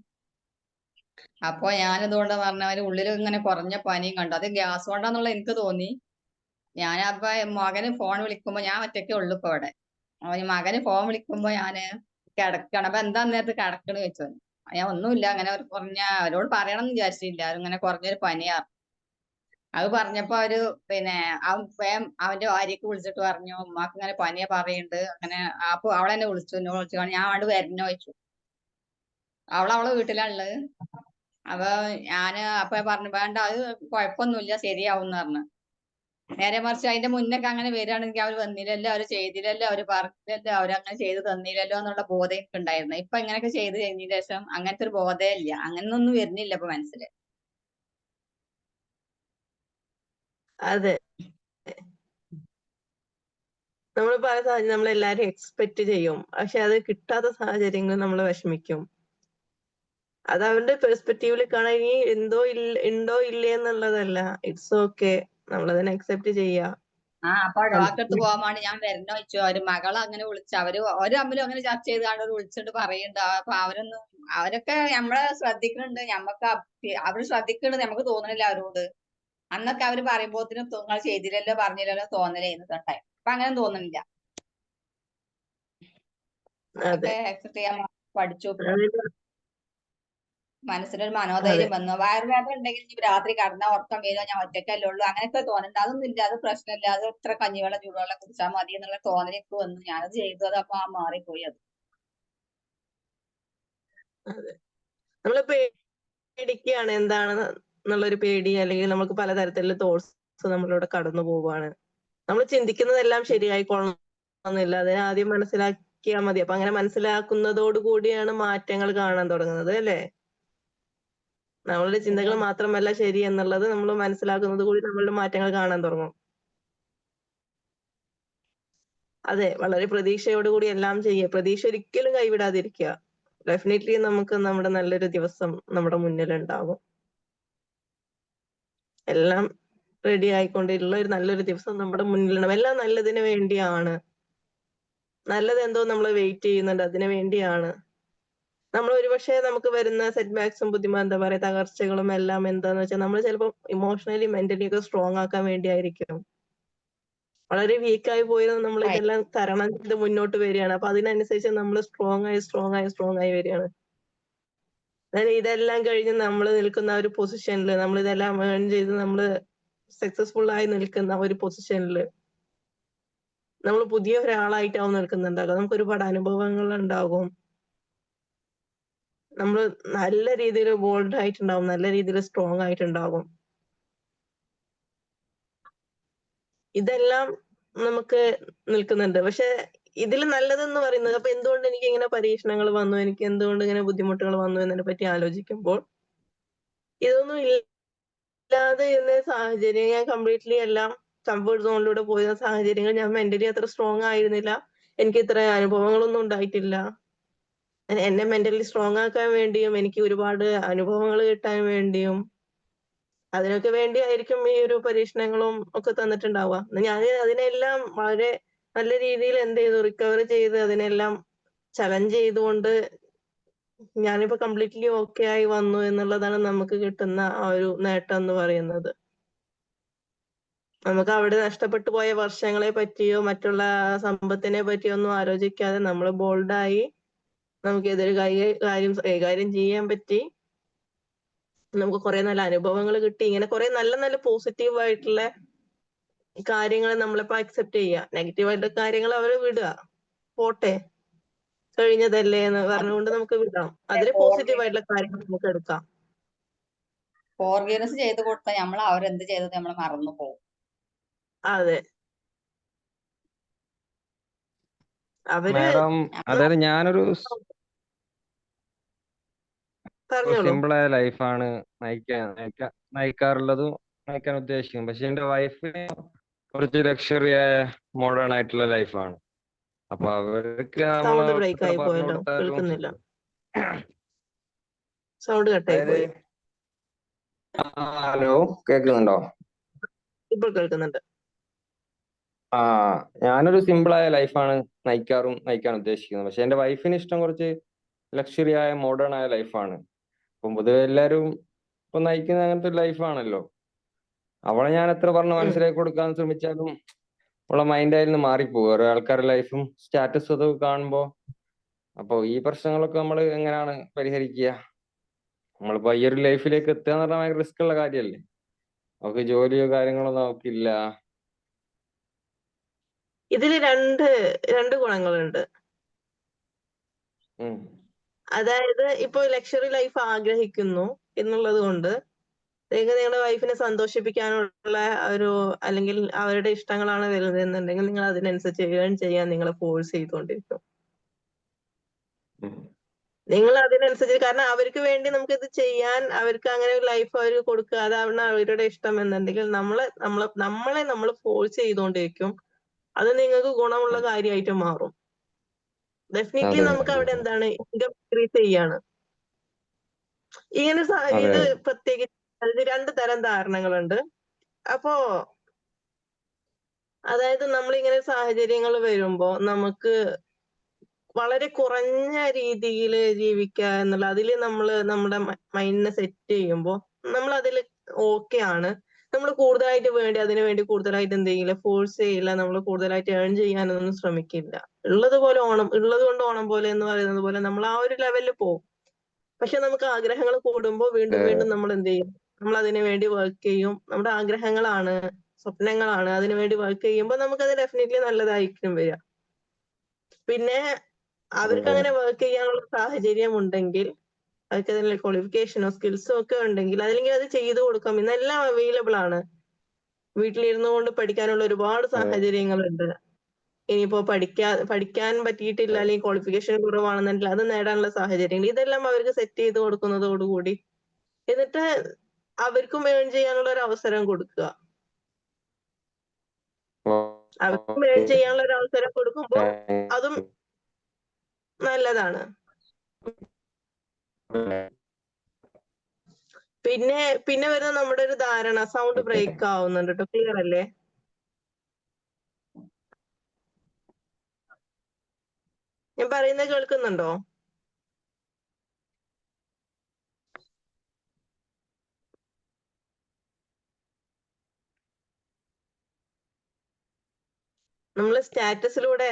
അപ്പൊ ഞാനിതുകൊണ്ട് പറഞ്ഞ ഉള്ളിൽ ഇങ്ങനെ കുറഞ്ഞ പനിയും കണ്ടു. അത് ഗ്യാസ് കൊണ്ടാന്നുള്ള എനിക്ക് തോന്നി. ഞാനപ്പൊ മകന് ഫോൺ വിളിക്കുമ്പോ ഞാൻ ഒറ്റയ്ക്കേ ഉള്ളു ഇപ്പൊ ഇവിടെ. അപ്പൊ മകന് ഫോൺ വിളിക്കുമ്പോ ഞാന് കിടക്കണം. അപ്പൊ എന്താ നേരത്ത് കിടക്കണ് വെച്ചോ. ഞാൻ ഒന്നുമില്ല, അങ്ങനെ ഒരു അവരോട് പറയണം എന്ന് വിചാരിച്ചില്ല. അതിങ്ങനെ കുറഞ്ഞൊരു പനിയാ. അത് പറഞ്ഞപ്പോ പിന്നെ അവന്റെ ഭാര്യക്ക് വിളിച്ചിട്ട് പറഞ്ഞു, ഉമ്മാക്ക് ഇങ്ങനെ പനിയെ പറയുന്നുണ്ട്. അങ്ങനെ അപ്പൊ അവളെന്നെ എന്നോട് വിളിച്ചു ഞാൻ അവിടെ വരണോ ചോദിച്ചു. അവളെ വീട്ടിലാണുള്ളത്. അപ്പൊ അപ്പൊ പറഞ്ഞു വേണ്ട, അത് കുഴപ്പമൊന്നുമില്ല, ശരിയാവും എന്ന് പറഞ്ഞു. നേരെ മറിച്ച് അതിന്റെ മുന്നൊക്കെ അങ്ങനെ വരികയാണെങ്കിൽ അവർ വന്നില്ലല്ലോ, അവർ ചെയ്തില്ലല്ലോ, അവർ പറഞ്ഞില്ലല്ലോ, അവരങ്ങനെ ചെയ്ത് തന്നില്ലല്ലോ എന്നുള്ള ബോധം എനിക്ക് ഉണ്ടായിരുന്നു. ഇപ്പൊ ഇങ്ങനെയൊക്കെ ചെയ്ത് കഴിഞ്ഞ ശേഷം അങ്ങനത്തെ ഒരു ബോധേ ഇല്ല. അങ്ങനൊന്നും വരുന്നില്ല ഇപ്പൊ മനസ്സില്. അതെ, നമ്മൾ പല സാഹചര്യം നമ്മളെല്ലാരും എക്സ്പെക്ട് ചെയ്യും. പക്ഷെ അത് കിട്ടാത്ത സാഹചര്യങ്ങൾ നമ്മൾ വിഷമിക്കും. അത് അവരുടെ പെർസ്പെക്റ്റീവിൽ കാണാൻ ഇനി ഉണ്ടോ ഇല്ലേ എന്നുള്ളതല്ല. It's okay. നമ്മളതിനെ അക്സെപ്റ്റ് ചെയ്യാ. അപ്പൊ ഡോക്ടർക്ക് പോകാൻ വേണ്ടി ഞാൻ വരണോ ചോദിച്ചു. അവര് മകളെ അങ്ങനെ വിളിച്ചു. അവര് തമ്മിലും അങ്ങനെ ചർച്ച ചെയ്താണ് വിളിച്ചിട്ട് പറയുന്നുണ്ട്. അപ്പൊ അവരൊക്കെ നമ്മളെ ശ്രദ്ധിക്കുന്നുണ്ട്. അവര് ശ്രദ്ധിക്കുന്നുണ്ട് നമുക്ക് തോന്നണില്ല അവരോട്. അന്നൊക്കെ അവര് പറയുമ്പോത്തിനും നിങ്ങൾ ചെയ്തില്ലല്ലോ പറഞ്ഞില്ലല്ലോ തോന്നലായിരുന്നു തൊട്ടായി. അപ്പൊ അങ്ങനെ തോന്നുന്നില്ല. അതൊക്കെ അക്സെപ്റ്റ് ചെയ്യാൻ പഠിച്ചു. മനസ്സിനൊരു മനോധൈര്യം വന്നു. വയറുവേദന ഉണ്ടെങ്കിൽ ഇനി രാത്രി കടന്നാൽ ഉറക്കം വീഴോ, ഞാൻ ഒറ്റക്കല്ലേ ഉള്ളൂ, അങ്ങനെയൊക്കെ തോന്നുന്നുണ്ട്. അതൊന്നും ഇല്ല, അത് പ്രശ്നമില്ല, അത് ഇത്ര കഞ്ഞിവെള്ളം ചൂടുവെള്ളം കുടിച്ചാൽ മതി എന്നുള്ള തോന്നലേക്ക് വന്നു. ഞാനത് ചെയ്തു. അത് അപ്പൊ മാറിപ്പോയി. അത് നമ്മള് പേടിക്കുകയാണ് എന്താണ് എന്നുള്ളൊരു പേടി, അല്ലെങ്കിൽ നമുക്ക് പലതരത്തിലുള്ള തോട്ട്സ് നമ്മളിവിടെ കടന്നു പോവുകയാണ്. നമ്മൾ ചിന്തിക്കുന്നതെല്ലാം ശരിയായിക്കൊള്ളണമെന്നില്ല. അതിനെ ആദ്യം മനസ്സിലാക്കിയാൽ മതി. അപ്പൊ അങ്ങനെ മനസ്സിലാക്കുന്നതോട് കൂടിയാണ് മാറ്റങ്ങൾ കാണാൻ തുടങ്ങുന്നത് അല്ലേ? നമ്മളുടെ ചിന്തകൾ മാത്രമല്ല ശരി എന്നുള്ളത് നമ്മൾ മനസ്സിലാക്കുന്നത് കൂടി നമ്മളുടെ മാറ്റങ്ങൾ കാണാൻ തുടങ്ങും. അതെ, വളരെ പ്രതീക്ഷയോടുകൂടി എല്ലാം ചെയ്യുക. പ്രതീക്ഷ ഒരിക്കലും കൈവിടാതിരിക്കുക. ഡെഫിനറ്റ്ലി നമുക്ക് നമ്മുടെ നല്ലൊരു ദിവസം നമ്മുടെ മുന്നിലുണ്ടാകും. എല്ലാം റെഡി ആയിക്കൊണ്ടുള്ള ഒരു നല്ലൊരു ദിവസം നമ്മുടെ മുന്നിലുണ്ടാവും. എല്ലാം നല്ലതിന് വേണ്ടിയാണ്. നല്ലത് എന്തോ നമ്മൾ വെയിറ്റ് ചെയ്യുന്നുണ്ട്, അതിനു വേണ്ടിയാണ്. നമ്മൾ ഒരുപക്ഷെ നമുക്ക് വരുന്ന സെറ്റ് ബാക്സും എന്താ പറയാ തകർച്ചകളും എല്ലാം എന്താന്ന് വെച്ചാൽ നമ്മൾ ചിലപ്പോൾ ഇമോഷണലി മെന്റലി ഒക്കെ സ്ട്രോങ് ആക്കാൻ വേണ്ടിയായിരിക്കും. വളരെ വീക്കായി പോയത് നമ്മൾ ഇതെല്ലാം തരണം ചെയ്ത് മുന്നോട്ട് വരികയാണ്. അപ്പൊ അതിനനുസരിച്ച് നമ്മൾ സ്ട്രോങ് ആയി വരികയാണ്. ഇതെല്ലാം കഴിഞ്ഞ് നമ്മൾ നിൽക്കുന്ന ഒരു പൊസിഷനിൽ, നമ്മൾ ഇതെല്ലാം ഏൺ ചെയ്ത് നമ്മൾ സക്സസ്ഫുൾ ആയി നിൽക്കുന്ന ഒരു പൊസിഷനിൽ നമ്മൾ പുതിയ ഒരാളായിട്ടാവും നിൽക്കുന്നുണ്ടാകും. നമുക്ക് ഒരുപാട് അനുഭവങ്ങൾ ഉണ്ടാകും. നമ്മൾ നല്ല രീതിയിൽ ബോൾഡ് ആയിട്ടുണ്ടാവും, നല്ല രീതിയിൽ സ്ട്രോങ് ആയിട്ടുണ്ടാകും. ഇതെല്ലാം നമുക്ക് നിൽക്കുന്നുണ്ട്. പക്ഷെ ഇതിൽ നല്ലതെന്ന് പറയുന്നത് അപ്പൊ എന്തുകൊണ്ട് എനിക്ക് ഇങ്ങനെ പരീക്ഷണങ്ങൾ വന്നു, എനിക്ക് എന്തുകൊണ്ട് ഇങ്ങനെ ബുദ്ധിമുട്ടുകൾ വന്നു എന്നതിനെ പറ്റി ആലോചിക്കുമ്പോൾ ഇതൊന്നും ഇല്ലാതെ ഇരുന്ന സാഹചര്യം, ഞാൻ കംപ്ലീറ്റ്ലി എല്ലാം കംഫർട്ട് സോണിലൂടെ പോയ സാഹചര്യങ്ങൾ, ഞാൻ മെന്റലി അത്ര സ്ട്രോങ് ആയിരുന്നില്ല, എനിക്ക് ഇത്ര അനുഭവങ്ങളൊന്നും ഉണ്ടായിട്ടില്ല. എന്നെ മെന്റലി സ്ട്രോങ് ആക്കാൻ വേണ്ടിയും എനിക്ക് ഒരുപാട് അനുഭവങ്ങൾ കിട്ടാൻ വേണ്ടിയും അതിനൊക്കെ വേണ്ടിയായിരിക്കും ഈ ഒരു പരീക്ഷണങ്ങളും ഒക്കെ തന്നിട്ടുണ്ടാവുക. ഞാൻ അതിനെല്ലാം വളരെ നല്ല രീതിയിൽ എന്ത് ചെയ്തു, റിക്കവർ ചെയ്ത് അതിനെല്ലാം ചലഞ്ച് ചെയ്തുകൊണ്ട് ഞാനിപ്പോ കംപ്ലീറ്റ്ലി ഓക്കെ ആയി വന്നു എന്നുള്ളതാണ് നമുക്ക് കിട്ടുന്ന ആ ഒരു നേട്ടം എന്ന് പറയുന്നത്. നമുക്ക് അവിടെ നഷ്ടപ്പെട്ടു പോയ വർഷങ്ങളെ പറ്റിയോ മറ്റുള്ള സമ്പത്തിനെ പറ്റിയോ ഒന്നും ആലോചിക്കാതെ നമ്മൾ ബോൾഡായി നമുക്ക് ഏതൊരു കാര്യം കൈകാര്യം ചെയ്യാൻ പറ്റി. നമുക്ക് കുറെ നല്ല അനുഭവങ്ങൾ കിട്ടി. ഇങ്ങനെ കുറെ നല്ല നല്ല പോസിറ്റീവ് ആയിട്ടുള്ള കാര്യങ്ങൾ നമ്മളിപ്പോ അക്സെപ്റ്റ് ചെയ്യുക. നെഗറ്റീവ് ആയിട്ടുള്ള കാര്യങ്ങൾ അവരെ വിടുക, പോട്ടെ കഴിഞ്ഞതല്ലേ എന്ന് പറഞ്ഞുകൊണ്ട് നമുക്ക് വിടാം. അതിൽ പോസിറ്റീവ് ആയിട്ടുള്ള കാര്യങ്ങൾ നമുക്ക് എടുക്കാം. ഫോർഗീവ്നെസ് ചെയ്ത് കൊടുത്താൽ നമ്മൾ അവരെന്ത് ചെയ്തത് നമ്മൾ മറന്നു പോകും. അതെ, അവര് മാഡം, അതായത് ഞാനൊരു പറഞ്ഞോളൂ. സിമ്പിളായ ലൈഫാണ് നയിക്കാറുള്ളതും നയിക്കാൻ ഉദ്ദേശിക്കും. പക്ഷെ എന്റെ വൈഫിന് കുറച്ച് ലക്ഷറിയായ മോഡേൺ ആയിട്ടുള്ള ലൈഫാണ്. അപ്പൊ അവർക്ക് നമ്മൾ സൗണ്ട് ബ്രേക്ക് എത്ര ആയി പറഞ്ഞു പോയല്ലോ, കൊടുത്താലും കേൾക്കുന്നില്ല. സൗണ്ട് കട്ടായി അതായത് പോയി. ഹലോ, കേൾക്കുന്നുണ്ടോ? ഇപ്പോൾ കേൾക്കുന്നുണ്ട്. ആ, ഞാനൊരു സിമ്പിളായ ലൈഫാണ് നയിക്കാൻ ഉദ്ദേശിക്കുന്നത്. പക്ഷെ എന്റെ വൈഫിന് ഇഷ്ടം കുറച്ച് ലക്ഷറി ആയ മോഡേൺ ആയ ലൈഫാണ്. അപ്പം പൊതുവെ എല്ലാവരും ഇപ്പൊ നയിക്കുന്ന അങ്ങനത്തെ ഒരു ലൈഫാണല്ലോ. അവളെ ഞാൻ എത്ര പറഞ്ഞ് മനസ്സിലാക്കി കൊടുക്കാൻ ശ്രമിച്ചാലും അവളെ മൈൻഡ് അതിൽ നിന്ന് മാറിപ്പോകും, ഓരോ ആൾക്കാരുടെ ലൈഫും സ്റ്റാറ്റസും അതൊക്കെ കാണുമ്പോ. അപ്പൊ ഈ പ്രശ്നങ്ങളൊക്കെ നമ്മൾ എങ്ങനെയാണ് പരിഹരിക്കുക? നമ്മളിപ്പോ ഈ ഒരു ലൈഫിലേക്ക് എത്തുക എന്ന് പറഞ്ഞാൽ ഭയങ്കര റിസ്ക് ഉള്ള കാര്യമല്ലേ. അവർക്ക് ജോലിയോ കാര്യങ്ങളൊന്നും അവൾക്കില്ല. ഇതില് രണ്ട് ഗുണങ്ങളുണ്ട്. അതായത് ഇപ്പൊ ലക്ഷറി ലൈഫ് ആഗ്രഹിക്കുന്നു എന്നുള്ളത് കൊണ്ട് നിങ്ങൾക്ക് നിങ്ങളുടെ വൈഫിനെ സന്തോഷിപ്പിക്കാനുള്ള ഒരു, അല്ലെങ്കിൽ അവരുടെ ഇഷ്ടങ്ങളാണ് വരുന്നത് എന്നുണ്ടെങ്കിൽ നിങ്ങൾ അതിനനുസരിച്ച് ഏൺ ചെയ്യാൻ നിങ്ങളെ ഫോഴ്സ് ചെയ്തുകൊണ്ടിരിക്കും. നിങ്ങൾ അതിനനുസരിച്ച്, കാരണം അവർക്ക് വേണ്ടി നമുക്ക് ഇത് ചെയ്യാൻ, അവർക്ക് അങ്ങനെ ഒരു ലൈഫ് അവർ കൊടുക്കുക, അതാണ് അവരുടെ ഇഷ്ടം എന്നുണ്ടെങ്കിൽ നമ്മളെ നമ്മൾ ഫോഴ്സ് ചെയ്തുകൊണ്ടിരിക്കും. അത് നിങ്ങൾക്ക് ഗുണമുള്ള കാര്യമായിട്ട് മാറും. ഡെഫിനറ്റ്ലി നമുക്ക് അവിടെ എന്താണ്, ഇൻകം ഇൻക്രീസ് ചെയ്യാണ്. ഇങ്ങനെ ഇത് പ്രത്യേകിച്ച് അതിന് രണ്ട് തരം ധാരണകളുണ്ട്. അപ്പോ അതായത് നമ്മളിങ്ങനെ സാഹചര്യങ്ങൾ വരുമ്പോ നമുക്ക് വളരെ കുറഞ്ഞ രീതിയിൽ ജീവിക്കുക എന്നുള്ള, അതിൽ നമ്മൾ നമ്മുടെ മൈൻഡിനെ സെറ്റ് ചെയ്യുമ്പോൾ നമ്മൾ അതിൽ ഓക്കെ ആണ്. നമ്മൾ കൂടുതലായിട്ട് അതിനു വേണ്ടി കൂടുതലായിട്ട് എന്തെങ്കിലും ഫോഴ്സ് ചെയ്യില്ല, നമ്മൾ കൂടുതലായിട്ട് ഏൺ ചെയ്യാനൊന്നും ശ്രമിക്കില്ല. ഉള്ളത് കൊണ്ട് ഓണം പോലെ എന്ന് പറയുന്നത് പോലെ നമ്മൾ ആ ഒരു ലെവലിൽ പോകും. പക്ഷെ നമുക്ക് ആഗ്രഹങ്ങൾ കൂടുമ്പോൾ വീണ്ടും വീണ്ടും നമ്മൾ എന്ത് ചെയ്യും, നമ്മൾ അതിനു വേണ്ടി വർക്ക് ചെയ്യും. നമ്മുടെ ആഗ്രഹങ്ങളാണ്, സ്വപ്നങ്ങളാണ്, അതിനു വേണ്ടി വർക്ക് ചെയ്യുമ്പോൾ നമുക്കത് ഡെഫിനറ്റ്ലി നല്ലതായിരിക്കും വരിക. പിന്നെ അവർക്ക് അങ്ങനെ വർക്ക് ചെയ്യാനുള്ള സാഹചര്യം ഉണ്ടെങ്കിൽ, അവർക്ക് അതിനുള്ള ക്വാളിഫിക്കേഷനോ സ്കിൽസോ ഒക്കെ ഉണ്ടെങ്കിൽ അല്ലെങ്കിൽ അത് ചെയ്തു കൊടുക്കാം. ഇന്നെല്ലാം അവൈലബിൾ ആണ്. വീട്ടിലിരുന്നു കൊണ്ട് പഠിക്കാനുള്ള ഒരുപാട് സാഹചര്യങ്ങളുണ്ട്. ഇനിയിപ്പോ പഠിക്കാൻ പറ്റിയിട്ടില്ല, അല്ലെങ്കിൽ ക്വാളിഫിക്കേഷൻ കുറവാണെന്നുണ്ടെങ്കിൽ അത് നേടാനുള്ള സാഹചര്യങ്ങൾ, ഇതെല്ലാം അവർക്ക് സെറ്റ് ചെയ്ത് കൊടുക്കുന്നതോടുകൂടി എന്നിട്ട് അവർക്കും ഏൺ ചെയ്യാനുള്ള ഒരു അവസരം കൊടുക്കുക. അവർക്കും ഏൺ ചെയ്യാനുള്ള ഒരു അവസരം കൊടുക്കുമ്പോൾ അതും നല്ലതാണ്. പിന്നെ വരുന്ന നമ്മുടെ ഒരു ധാരണ, സൗണ്ട് ബ്രേക്ക് ആവുന്നുണ്ട് കേട്ടോ, ക്ലിയർ അല്ലേ? ഞാൻ പറയുന്നത് കേൾക്കുന്നുണ്ടോ? നമ്മൾ സ്റ്റാറ്റസിലൂടെ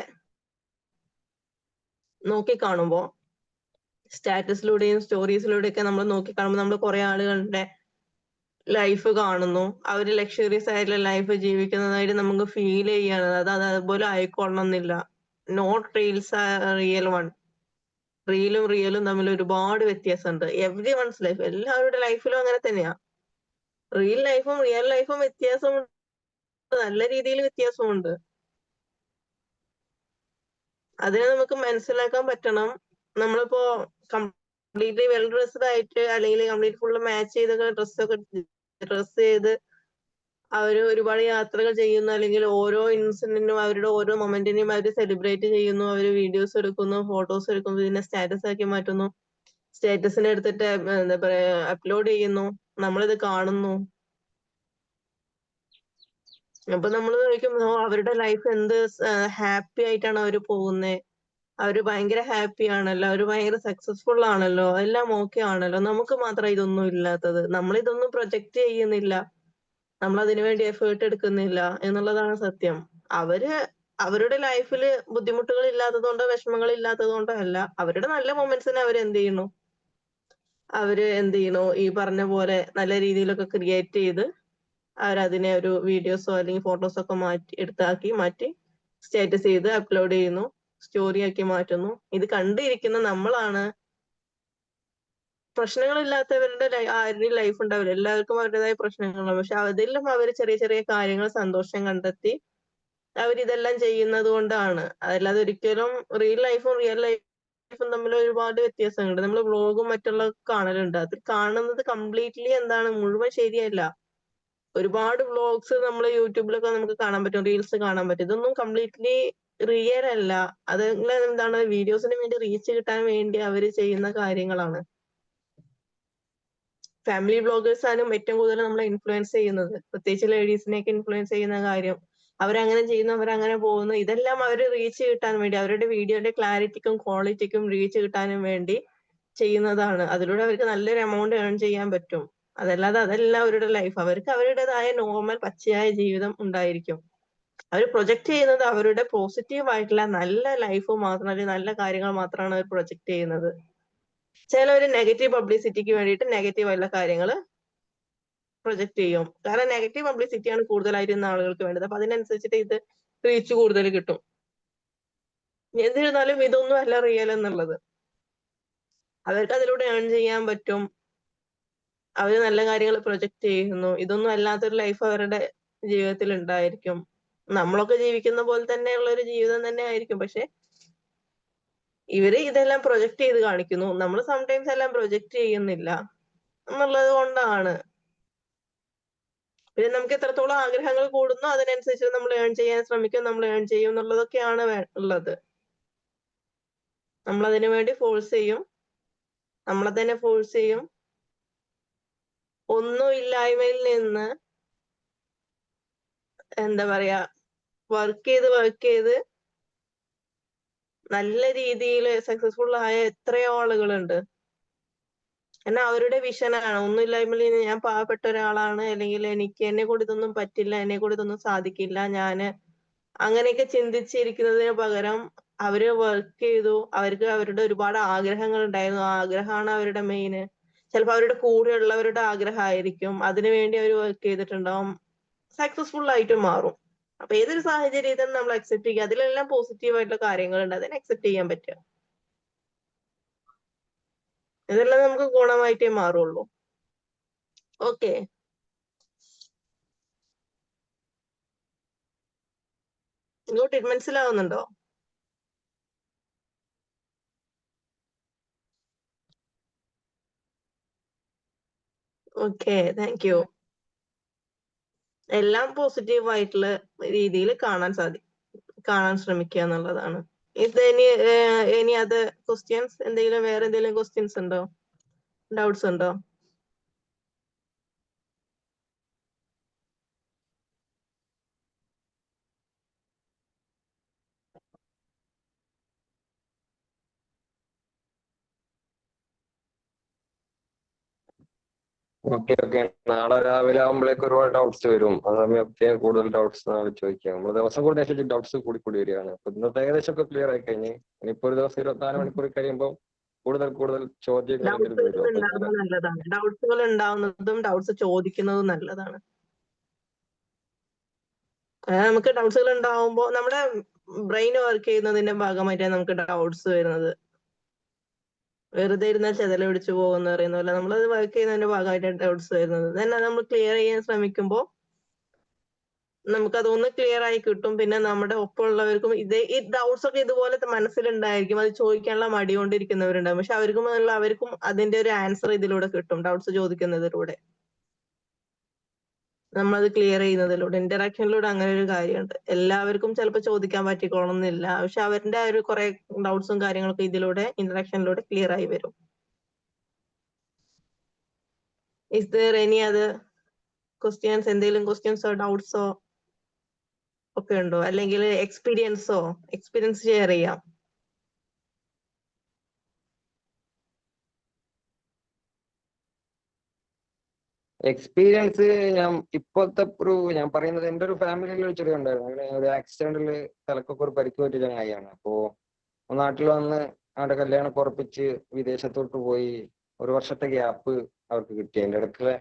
നോക്കിക്കാണുമ്പോ, സ്റ്റാറ്റസിലൂടെയും സ്റ്റോറീസിലൂടെയൊക്കെ നമ്മൾ നോക്കിക്കാണുമ്പോൾ നമ്മൾ കുറെ ആളുകളുടെ ലൈഫ് കാണുന്നു. അവര് ലക്ഷറീസ് ആയിട്ടുള്ള ലൈഫ് ജീവിക്കുന്നതായിട്ട് നമുക്ക് ഫീൽ ചെയ്യാണ്. അത് അതുപോലെ ആയിക്കൊള്ളണം എന്നില്ല. Not reels real one. റിയലും തമ്മിൽ ഒരുപാട് വ്യത്യാസമുണ്ട്. എവ്രി വൺസ് ലൈഫ്, എല്ലാവരുടെ ലൈഫിലും അങ്ങനെ തന്നെയാ. റിയൽ ലൈഫും വ്യത്യാസമുണ്ട്, നല്ല രീതിയിൽ വ്യത്യാസമുണ്ട്. അതിനെ നമുക്ക് മനസ്സിലാക്കാൻ പറ്റണം. നമ്മളിപ്പോ കംപ്ലീറ്റ്ലി വെൽ ഡ്രസ്ഡ് ആയിട്ട് അല്ലെങ്കിൽ കംപ്ലീറ്റ് ഫുള്ള് മാച്ച് ചെയ്തൊക്കെ ഡ്രസ് ചെയ്ത് അവര് ഒരുപാട് യാത്രകൾ ചെയ്യുന്നു, അല്ലെങ്കിൽ ഓരോ ഇൻസിഡന്റിനും അവരുടെ ഓരോ മൊമെന്റിനെയും അവർ സെലിബ്രേറ്റ് ചെയ്യുന്നു, അവര് വീഡിയോസ് എടുക്കുന്നു, ഫോട്ടോസ് എടുക്കുന്നു, പിന്നെ സ്റ്റാറ്റസ് ആക്കി മാറ്റുന്നു, സ്റ്റാറ്റസിനെ എടുത്തിട്ട് എന്താ പറയാ അപ്ലോഡ് ചെയ്യുന്നു, നമ്മളിത് കാണുന്നു. അപ്പൊ നമ്മൾ ചോദിക്കും അവരുടെ ലൈഫ് എന്ത് ഹാപ്പി ആയിട്ടാണ് അവര് പോകുന്നത്, അവര് ഭയങ്കര ഹാപ്പി ആണല്ലോ, അവര് ഭയങ്കര സക്സസ്ഫുൾ ആണല്ലോ, എല്ലാം ഓക്കെ ആണല്ലോ, നമുക്ക് മാത്രം ഇതൊന്നും ഇല്ലാത്തത്, നമ്മൾ ഇതൊന്നും പ്രൊജക്ട് ചെയ്യുന്നില്ല, നമ്മൾ അതിനു വേണ്ടി എഫേർട്ട് എടുക്കുന്നില്ല എന്നുള്ളതാണ് സത്യം. അവരുടെ ലൈഫിൽ ബുദ്ധിമുട്ടുകൾ ഇല്ലാത്തതുകൊണ്ടോ വിഷമങ്ങൾ ഇല്ലാത്തതുകൊണ്ടോ അല്ല, അവരുടെ നല്ല മൊമെന്റ്സിനെ അവരെന്ത് ചെയ്യുന്നു, ഈ പറഞ്ഞ പോലെ നല്ല രീതിയിലൊക്കെ ക്രിയേറ്റ് ചെയ്ത് അവരതിനെ ഒരു വീഡിയോസോ അല്ലെങ്കിൽ ഫോട്ടോസോ ഒക്കെ മാറ്റി സ്റ്റാറ്റസ് ചെയ്ത് അപ്ലോഡ് ചെയ്യുന്നു, സ്റ്റോറി ആക്കി മാറ്റുന്നു. ഇത് കണ്ടിരിക്കുന്ന നമ്മളാണ് പ്രശ്നങ്ങളില്ലാത്തവരുടെ ആരുടെയും ലൈഫ് ഉണ്ടാവില്ല, എല്ലാവർക്കും അവരുടേതായ പ്രശ്നങ്ങളുണ്ടാവും. പക്ഷെ അതിലും അവർ ചെറിയ ചെറിയ കാര്യങ്ങൾ സന്തോഷം കണ്ടെത്തി അവരിതെല്ലാം ചെയ്യുന്നത് കൊണ്ടാണ്. അതല്ലാതെ ഒരിക്കലും റിയൽ ലൈഫും തമ്മിൽ ഒരുപാട് വ്യത്യാസങ്ങളുണ്ട്. നമ്മൾ വ്ളോഗും മറ്റുള്ള കാണലുണ്ട്, അതിൽ കാണുന്നത് കംപ്ലീറ്റ്ലി എന്താണ് മുഴുവൻ ശരിയല്ല. ഒരുപാട് വ്ളോഗ്സ് നമ്മൾ യൂട്യൂബിലൊക്കെ നമുക്ക് കാണാൻ പറ്റും, റീൽസ് കാണാൻ പറ്റും, ഇതൊന്നും കംപ്ലീറ്റ്ലി റിയൽ അല്ല. അതെല്ലാം എന്താണ് വീഡിയോസിന് വേണ്ടി റീച്ച് കിട്ടാൻ വേണ്ടി അവര് ചെയ്യുന്ന കാര്യങ്ങളാണ്. ഫാമിലി വ്ളോഗേഴ്സ് ആണ് ഏറ്റവും കൂടുതൽ നമ്മളെ ഇൻഫ്ലുവൻസ് ചെയ്യുന്നത്, പ്രത്യേകിച്ച് ലേഡീസിനെയൊക്കെ ഇൻഫ്ലുവൻസ് ചെയ്യുന്ന കാര്യം. അവരങ്ങനെ ചെയ്യുന്നു, അവരങ്ങനെ പോകുന്നു, ഇതെല്ലാം അവര് റീച്ച് കിട്ടാൻ വേണ്ടി, അവരുടെ വീഡിയോയുടെ ക്ലാരിറ്റിക്കും ക്വാളിറ്റിക്കും റീച്ച് കിട്ടാനും വേണ്ടി ചെയ്യുന്നതാണ്. അതിലൂടെ അവർക്ക് നല്ലൊരു എമൗണ്ട് ഏൺ ചെയ്യാൻ പറ്റും. അതല്ലാതെ അതല്ല അവരുടെ ലൈഫ്. അവർക്ക് അവരുടേതായ നോർമൽ പച്ചയായ ജീവിതം ഉണ്ടായിരിക്കും. അവർ പ്രൊജക്ട് ചെയ്യുന്നത് അവരുടെ പോസിറ്റീവ് ആയിട്ടുള്ള നല്ല ലൈഫ് മാത്രം, അല്ലെങ്കിൽ നല്ല കാര്യങ്ങൾ മാത്രമാണ് അവർ പ്രൊജക്ട് ചെയ്യുന്നത്. ചിലവര് നെഗറ്റീവ് പബ്ലിസിറ്റിക്ക് വേണ്ടിയിട്ട് നെഗറ്റീവ് ആയിട്ടുള്ള കാര്യങ്ങൾ പ്രൊജക്ട് ചെയ്യും. കാരണം നെഗറ്റീവ് പബ്ലിസിറ്റിയാണ് കൂടുതലായിട്ട് ഇന്ന് ആളുകൾക്ക് വേണ്ടത്. അപ്പൊ അതിനനുസരിച്ചിട്ട് ഇത് റീച്ച് കൂടുതൽ കിട്ടും. എന്നിരുന്നാലും ഇതൊന്നും അല്ല റിയൽ എന്നുള്ളത്. അവർക്ക് അതിലൂടെ ഏൺ ചെയ്യാൻ പറ്റും, അവര് നല്ല കാര്യങ്ങൾ പ്രൊജക്ട് ചെയ്യുന്നു, ഇതൊന്നും അല്ലാത്തൊരു ലൈഫ് അവരുടെ ജീവിതത്തിൽ ഉണ്ടായിരിക്കും. നമ്മളൊക്കെ ജീവിക്കുന്ന പോലെ തന്നെയുള്ള ഒരു ജീവിതം തന്നെ ആയിരിക്കും. പക്ഷെ ഇവര് ഇതെല്ലാം പ്രൊജക്ട് ചെയ്ത് കാണിക്കുന്നു, നമ്മൾ സംടൈംസ് എല്ലാം പ്രൊജക്ട് ചെയ്യുന്നില്ല എന്നുള്ളത് കൊണ്ടാണ്. പിന്നെ നമുക്ക് എത്രത്തോളം ആഗ്രഹങ്ങൾ കൂടുന്നോ അതിനനുസരിച്ച് നമ്മൾ ഏൺ ചെയ്യാൻ ശ്രമിക്കും, നമ്മൾ ഏൺ ചെയ്യും എന്നുള്ളതൊക്കെയാണ് ഉള്ളത്. നമ്മൾ അതിനു വേണ്ടി ഫോഴ്സ് ചെയ്യും, നമ്മളെ തന്നെ ഫോഴ്സ് ചെയ്യും. ഒന്നും ഇല്ലായ്മയിൽ നിന്ന് എന്താ പറയാ വർക്ക് ചെയ്ത് നല്ല രീതിയിൽ സക്സസ്ഫുൾ ആയ എത്രയോ ആളുകളുണ്ട്. എന്നാൽ അവരുടെ വിഷനാണ്, ഒന്നുമില്ലായ്മയിൽ നിന്ന് ഞാൻ പാവപ്പെട്ട ഒരാളാണ്, അല്ലെങ്കിൽ എന്നെ കൊണ്ട് ഇതൊന്നും പറ്റില്ല, എന്നെ കൊണ്ട് ഇതൊന്നും സാധിക്കില്ല, ഞാന് അങ്ങനെയൊക്കെ ചിന്തിച്ചിരിക്കുന്നതിന് പകരം അവര് വർക്ക് ചെയ്തു, അവർക്ക് അവരുടെ ഒരുപാട് ആഗ്രഹങ്ങൾ ഉണ്ടായിരുന്നു, ആ ആഗ്രഹമാണ് അവരുടെ മെയിൻ. ചിലപ്പോൾ അവരുടെ കൂടെയുള്ളവരുടെ ആഗ്രഹമായിരിക്കും, അതിനുവേണ്ടി അവർ വർക്ക് ചെയ്തിട്ടുണ്ടാവും, സക്സസ്ഫുൾ ആയിട്ട് മാറും. അപ്പൊ ഏതൊരു സാഹചര്യത്തിൽ നമ്മൾ അക്സെപ്റ്റ് ചെയ്യുക, അതിലെല്ലാം പോസിറ്റീവ് ആയിട്ടുള്ള കാര്യങ്ങളുണ്ട്, അതിനെ അക്സെപ്റ്റ് ചെയ്യാൻ പറ്റുക. ഇതെല്ലാം നമുക്ക് ഗുണമായിട്ടേ മാറുള്ളൂ. ഓക്കെ, ഇങ്ങോട്ട് മനസ്സിലാവുന്നുണ്ടോ? Okay, thank you. എല്ലാം പോസിറ്റീവ് ആയിട്ടുള്ള രീതിയിൽ കാണാൻ ശ്രമിക്കുക എന്നുള്ളതാണ്. ഇത് ഇനി അത് ക്വസ്റ്റ്യൻസ് എന്തെങ്കിലും, വേറെ എന്തെങ്കിലും ക്വസ്റ്റ്യൻസ് ഉണ്ടോ, ഡൗട്ട്സ് ഉണ്ടോ? ഓക്കെ ഓക്കെ, നാളെ രാവിലെ ആകുമ്പോഴേക്ക് ഒരുപാട് ഡൗട്ട്സ് വരും. ആ സമയത്ത് കൂടുതൽ ഡൗട്ട്സ് നാളെ ചോദിക്കാം. നമ്മൾ ദിവസം കൂടി ഡൗട്ട്സ് കൂടി വരികയാണ്. അപ്പൊ ഇന്നത്തെ ഏകദേശം ഒക്കെ ക്ലിയർ ആയി കഴിഞ്ഞ് ഇനിയിപ്പോ ഒരു ദിവസം 24 മണിക്കൂർ കഴിയുമ്പോൾ കൂടുതൽ ചോദ്യങ്ങൾ എന്തെങ്കിലും വരും. അപ്പൊ ഉണ്ടാവുന്നത് നല്ലതാണ്, ഡൗട്ട്സുകൾ ഉണ്ടാവുന്നതും ഡൗട്ട്സ് ചോദിക്കുന്നതും നല്ലതാണ്. നമുക്ക് ഡൗട്ട്സുകൾ ഉണ്ടാവുമ്പോൾ നമ്മുടെ ബ്രെയിൻ വർക്ക് ചെയ്യുന്നതിന്റെ ഭാഗമായിട്ടാണ് നമുക്ക് ഡൗട്ട്സ് വരുന്നത്. വെറുതെ ഇരുന്നാൽ ചെതല പിടിച്ചു പോകുമെന്ന് പറയുന്ന പോലെ നമ്മളത് വർക്ക് ചെയ്യുന്നതിന്റെ ഭാഗമായിട്ടാണ് ഡൗട്ട്സ് വരുന്നത്. തന്നെ നമ്മൾ ക്ലിയർ ചെയ്യാൻ ശ്രമിക്കുമ്പോൾ നമുക്കതൊന്ന് ക്ലിയർ ആയി കിട്ടും. പിന്നെ നമ്മുടെ ഒപ്പമുള്ളവർക്കും ഈ ഡൗട്ട്സ് ഒക്കെ ഇതുപോലെ മനസ്സിലുണ്ടായിരിക്കും. അത് ചോദിക്കാനുള്ള മടി കൊണ്ടിരിക്കുന്നവരുണ്ടാവും. പക്ഷെ അവർക്കും അതിന്റെ ഒരു ആൻസർ ഇതിലൂടെ കിട്ടും. ഡൗട്ട്സ് ചോദിക്കുന്നതിലൂടെ. നമ്മളത് ക്ലിയർ ചെയ്യുന്നതിലൂടെ, ഇന്ററാക്ഷനിലൂടെ അങ്ങനെ ഒരു കാര്യമുണ്ട്. എല്ലാവർക്കും ചിലപ്പോൾ ചോദിക്കാൻ പറ്റിക്കോളണമെന്നില്ല. പക്ഷെ അവരുടെ ഒരു കുറെ ഡൗട്ട്സും കാര്യങ്ങളൊക്കെ ഇതിലൂടെ ഇന്ററാക്ഷനിലൂടെ ക്ലിയർ ആയി വരും. Is there any other questions? എന്തെങ്കിലും ക്വസ്റ്റ്യൻസോ ഡൗട്ട്സോ ഒക്കെ ഉണ്ടോ? അല്ലെങ്കിൽ എക്സ്പീരിയൻസ് ഷെയർ ചെയ്യാം. എക്സ്പീരിയൻസ് ഇപ്പോഴത്തെ ഞാൻ പറയുന്നത് എന്റെ ഒരു ഫാമിലിയിൽ ഒരു ചെറിയ ഉണ്ടായിരുന്നു. അങ്ങനെ ഒരു ആക്സിഡന്റിൽ തലക്കൊക്കെ ഒരു പരിക്ക് പറ്റിയ ചങ്ങായിയാണ്. അപ്പോ നാട്ടിൽ വന്ന് അവന്റെ കല്യാണം ഉറപ്പിച്ച് വിദേശത്തോട്ട് പോയി. 1 വർഷത്തെ ഗ്യാപ്പ് അവർക്ക് കിട്ടി. അതിന്റെ ഇടയ്ക്ക്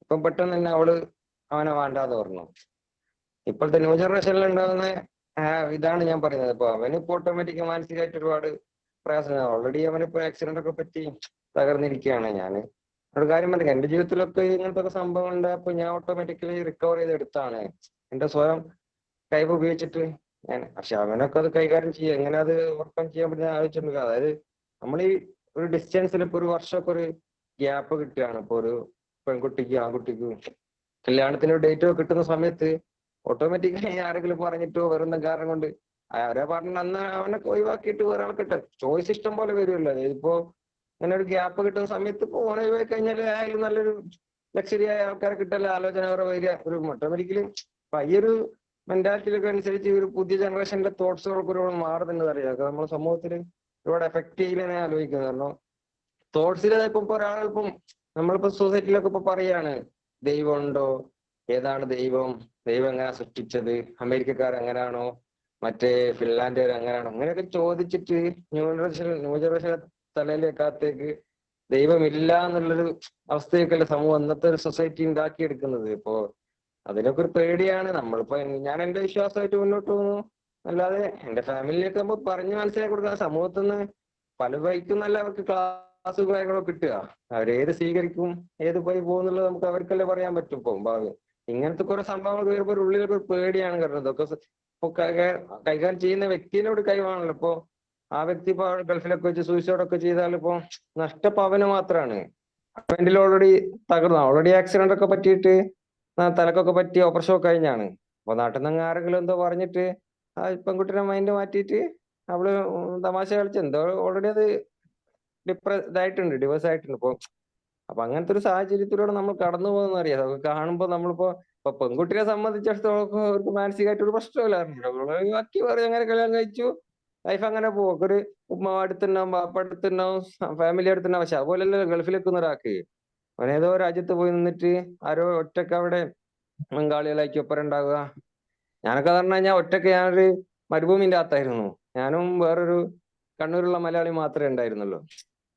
ഇപ്പം പെട്ടെന്ന് തന്നെ അവനെ വേണ്ടാതെ പറഞ്ഞു. ഇപ്പോഴത്തെ ന്യൂ ജനറേഷനിൽ ഉണ്ടാകുന്ന ഇതാണ് ഞാൻ പറയുന്നത്. ഇപ്പൊ അവനിപ്പോ ഓട്ടോമാറ്റിക് മാനസികമായിട്ട് ഒരുപാട് പ്രയാസം. ഓൾറെഡി അവനിപ്പോ ആക്സിഡന്റ് ഒക്കെ പറ്റി തകർന്നിരിക്കുകയാണ്. ഞാൻ ഒരു കാര്യം പറഞ്ഞു, എന്റെ ജീവിതത്തിലൊക്കെ ഇങ്ങനത്തെ ഒക്കെ സംഭവം ഉണ്ടായപ്പോ ഞാൻ ഓട്ടോമാറ്റിക്കലി റിക്കവർ ചെയ്തെടുത്താണ്. എന്റെ സ്വയം കഴിവ് ഉപയോഗിച്ചിട്ട് ഞാൻ. പക്ഷെ അവനൊക്കെ അത് കൈകാര്യം ചെയ്യുക, എങ്ങനെ അത് ഓവർകം ചെയ്യാൻ പറ്റുന്ന ആലോചിച്ചിട്ടുണ്ട്. അതായത് നമ്മൾ ഈ ഒരു ഡിസ്റ്റൻസിൽ ഇപ്പൊ 1 വർഷമൊക്കെ ഒരു ഗ്യാപ്പ് കിട്ടുകയാണ്. ഇപ്പൊ ഒരു പെൺകുട്ടിക്കും ആൺകുട്ടിക്കും കല്യാണത്തിന് ഡേറ്റ് ഒക്കെ കിട്ടുന്ന സമയത്ത് ഓട്ടോമാറ്റിക്കലി ആരെങ്കിലും പറഞ്ഞിട്ടോ വരുന്ന കാരണം കൊണ്ട് അവരെ പറഞ്ഞ അന്ന് അവനെ ഒഴിവാക്കിയിട്ട് വേറെ ആളെ കിട്ടും. ചോയ്സ് ഇഷ്ടം പോലെ വരുമല്ലോ. ഇതിപ്പോ അങ്ങനെ ഒരു ഗ്യാപ്പ് കിട്ടുന്ന സമയത്ത് ഇപ്പൊ ഓനെ ഒഴിവാക്കി കഴിഞ്ഞാൽ ആയാലും നല്ലൊരു ലക്ഷറി ആയ ആൾക്കാരെ കിട്ടല്ല ആലോചന വരിക. ഒരു ഓട്ടോമാറ്റിക്കലി ഈ ഒരു മെന്റാലിറ്റിയിലൊക്കെ അനുസരിച്ച് ഒരു പുതിയ ജനറേഷന്റെ തോട്ട്സുകൾക്ക് ഒരുപാട് മാറുന്നുണ്ട് അറിയാം. അതൊക്കെ നമ്മുടെ സമൂഹത്തിൽ ഒരുപാട് എഫക്ട് ചെയ്യില്ലെന്ന് ആലോചിക്കുന്നത്. കാരണം തോട്ട്സിൽ ഇപ്പം ഒരാളിപ്പം നമ്മളിപ്പോ സൊസൈറ്റിയിലൊക്കെ ഇപ്പൊ പറയാണ് ദൈവം ഉണ്ടോ, ഏതാണ് ദൈവം, ദൈവം എങ്ങനെ സൃഷ്ടിച്ചത്, അമേരിക്കക്കാർ എങ്ങനെയാണോ, മറ്റേ ഫിൻലാൻഡുകാർ എങ്ങനെയാണോ, അങ്ങനെയൊക്കെ ചോദിച്ചിട്ട് ന്യൂ ജനറേഷൻ തലയിലേക്കകത്തേക്ക് ദൈവമില്ല എന്നുള്ളൊരു അവസ്ഥയൊക്കെയല്ലേ സമൂഹം ഇന്നത്തെ ഒരു സൊസൈറ്റി ഉണ്ടാക്കിയെടുക്കുന്നത്. ഇപ്പോ അതിനൊക്കെ ഒരു പേടിയാണ്. നമ്മളിപ്പോ ഞാൻ എന്റെ വിശ്വാസമായിട്ട് മുന്നോട്ട് പോകുന്നു. അല്ലാതെ എന്റെ ഫാമിലിയിലേക്ക് നമ്മൾ പറഞ്ഞ് മനസ്സിലാക്കി കൊടുക്കാൻ സമൂഹത്തിൽ നിന്ന് പല വഴിക്കും നല്ല അവർക്ക് ക്ലാസ് കാര്യങ്ങളൊക്കെ കിട്ടുക. അവരേത് സ്വീകരിക്കും ഏത് പോയി പോകുന്നുള്ളത് നമുക്ക് അവർക്കല്ലേ പറയാൻ പറ്റും. ഇപ്പൊ ഭാവി ഇങ്ങനത്തെ കുറെ സംഭവങ്ങൾ വരുമ്പോൾ ഉള്ളിലൊക്കെ ഒരു പേടിയാണ്. കാരണം ഇതൊക്കെ ഇപ്പൊ കൈകാര്യം ചെയ്യുന്ന വ്യക്തിയോട് കഴിവാണല്ലോ. ഇപ്പൊ ആ വ്യക്തി ഇപ്പൊ ഗൾഫിലൊക്കെ വെച്ച് സൂയിസൈഡൊക്കെ ചെയ്താൽ ഇപ്പൊ നഷ്ടം അവന് മാത്രമാണ്. ഹസ്ബൻഡിൽ ഓൾറെഡി തകർന്നു, ഓൾറെഡി ആക്സിഡന്റ് ഒക്കെ പറ്റിയിട്ട് തലക്കൊക്കെ പറ്റി ഓപ്പറേഷൻ ഒക്കെ കഴിഞ്ഞാണ്. അപ്പൊ നാട്ടിൽ നിന്ന് ആരെങ്കിലും എന്തോ പറഞ്ഞിട്ട് ആ പെൺകുട്ടിയുടെ മൈൻഡ് മാറ്റിയിട്ട് അവള് തമാശ കളിച്ച് എന്തോ ഓൾറെഡി അത് ഡിവേഴ്സ് ആയിട്ടുണ്ട്. അപ്പൊ അങ്ങനത്തെ ഒരു സാഹചര്യത്തിലൂടെ നമ്മൾ കടന്നു പോകുന്ന അറിയാം. അതൊക്കെ കാണുമ്പോൾ നമ്മളിപ്പോ പെൺകുട്ടിയെ സംബന്ധിച്ചിടത്തോളം അവർക്ക് മാനസികമായിട്ട് ഒരു പ്രശ്നമില്ലായിരുന്നു. ബാക്കി പറയും അങ്ങനെ കല്യാണം കഴിച്ചു, ലൈഫ് അങ്ങനെ പോകും. ഒരു ഉമ്മ അടുത്തുണ്ടാവും, ബാപ്പ അടുത്തുണ്ടാവും, ഫാമിലി അടുത്തുണ്ടാവും. പക്ഷെ അതുപോലെയല്ല ഗൾഫിൽ നിൽക്കുന്ന ഒരാൾക്ക്. അവനേതോ രാജ്യത്ത് പോയി നിന്നിട്ട് ആരോ ഒറ്റക്ക് അവിടെ ബംഗാളികളായിരിക്കും ഒപ്പരം ഉണ്ടാവുക. ഞാനൊക്കെ പറഞ്ഞു കഴിഞ്ഞാൽ ഒറ്റക്ക് ഞാനൊരു മരുഭൂമിന്റെ അകത്തായിരുന്നു. ഞാനും വേറൊരു കണ്ണൂരുള്ള മലയാളി മാത്രമേ ഉണ്ടായിരുന്നുള്ളൂ.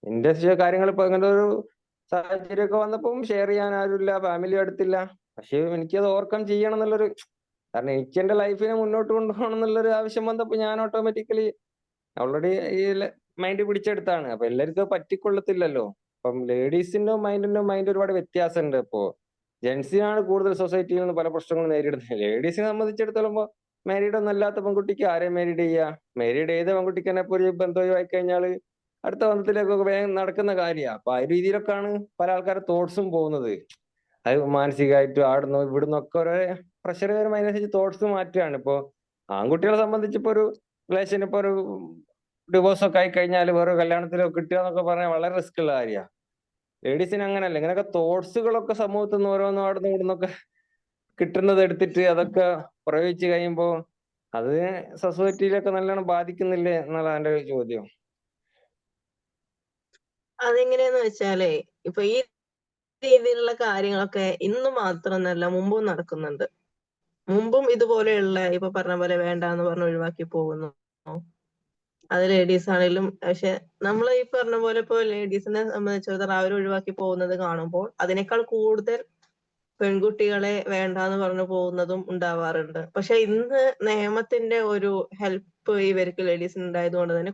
എന്റെ കാര്യങ്ങൾ ഇപ്പൊ അങ്ങനത്തെ ഒരു സാഹചര്യമൊക്കെ വന്നപ്പം ഷെയർ ചെയ്യാൻ ആരുമില്ല, ഫാമിലി അടുത്തില്ല. പക്ഷെ എനിക്കത് ഓവർകം ചെയ്യണം എന്നുള്ളൊരു, കാരണം എനിക്ക് എന്റെ ലൈഫിനെ മുന്നോട്ട് കൊണ്ടുപോകണം എന്നുള്ളൊരു ആവശ്യം വന്നപ്പോൾ ഞാൻ ഓട്ടോമാറ്റിക്കലി ഓൾറെഡി ഈ മൈൻഡ് പിടിച്ചെടുത്താണ്. അപ്പൊ എല്ലാവർക്കും പറ്റിക്കൊള്ളത്തില്ലല്ലോ. അപ്പം ലേഡീസിന്റെ മൈൻഡ് ഒരുപാട് വ്യത്യാസമുണ്ട്. ഇപ്പോ ജെൻസിനാണ് കൂടുതൽ സൊസൈറ്റിയിൽ നിന്ന് പല പ്രശ്നങ്ങളും നേരിടുന്നത്. ലേഡീസിനെ സംബന്ധിച്ചിടത്തോളം മാരീഡ് ഒന്നും അല്ലാത്ത പെൺകുട്ടിക്ക് ആരെയും മാരീഡ് ചെയ്യുക, മാരീഡ് ചെയ്ത പെൺകുട്ടിക്ക് തന്നെ ഇപ്പൊ ഒരു ബന്ധം ഒഴിവാക്കി കഴിഞ്ഞാൽ അടുത്ത ബന്ധത്തിലേക്കൊക്കെ വേഗം നടക്കുന്ന കാര്യമാണ്. അപ്പൊ ആ രീതിയിലൊക്കെയാണ് പല ആൾക്കാരുടെ തോട്ട്സും പോകുന്നത്. അത് മാനസികമായിട്ടും ആടുന്നു ഇവിടുന്ന് ഒക്കെ ഓരോ പ്രഷർ വരും. അതിനനുസരിച്ച് തോട്ട്സ് മാറ്റുകയാണ്. ഇപ്പൊ ആൺകുട്ടികളെ സംബന്ധിച്ച് ഇപ്പൊ ഒരു റിലേഷൻ ഇപ്പൊ ഒരു ഡിവോഴ്സ് ഒക്കെ ആയി കഴിഞ്ഞാൽ വേറെ കല്യാണത്തിലോ കിട്ടുക എന്നൊക്കെ പറഞ്ഞാൽ വളരെ റിസ്ക് ഉള്ള കാര്യമാണ്. ലേഡീസിന് അങ്ങനെയല്ല. ഇങ്ങനെയൊക്കെ തോട്ട്സുകളൊക്കെ സമൂഹത്തിൽ നിന്ന് ഓരോന്നും ആടുന്നു ഇവിടുന്നൊക്കെ കിട്ടുന്നത് എടുത്തിട്ട് അതൊക്കെ പ്രയോഗിച്ച് കഴിയുമ്പോൾ അത് സൊസൈറ്റിയിലൊക്കെ നല്ലോണം ബാധിക്കുന്നില്ലേ എന്നുള്ളതാണ് എന്റെ ചോദ്യം. അതെങ്ങനെയാന്ന് വെച്ചാലേ, ഇപ്പൊ ഈ രീതിയിലുള്ള കാര്യങ്ങളൊക്കെ ഇന്ന് മാത്രമൊന്നല്ല മുമ്പും നടക്കുന്നുണ്ട്. മുമ്പും ഇതുപോലെയുള്ള ഇപ്പൊ പറഞ്ഞ പോലെ വേണ്ട എന്ന് പറഞ്ഞ് ഒഴിവാക്കി പോകുന്നു. അത് ലേഡീസ് ആണെങ്കിലും. പക്ഷെ നമ്മൾ ഈ പറഞ്ഞ പോലെ ഇപ്പൊ ലേഡീസിനെ സംബന്ധിച്ചിടത്തോളം അവർ ഒഴിവാക്കി പോകുന്നത് കാണുമ്പോൾ അതിനേക്കാൾ കൂടുതൽ പെൺകുട്ടികളെ വേണ്ട എന്ന് പറഞ്ഞു പോകുന്നതും ഉണ്ടാവാറുണ്ട്. പക്ഷെ ഇന്ന് നിയമത്തിന്റെ ഒരു ഹെൽപ്പ് ഇവർക്ക് ലേഡീസിന് ഉണ്ടായത് കൊണ്ട് തന്നെ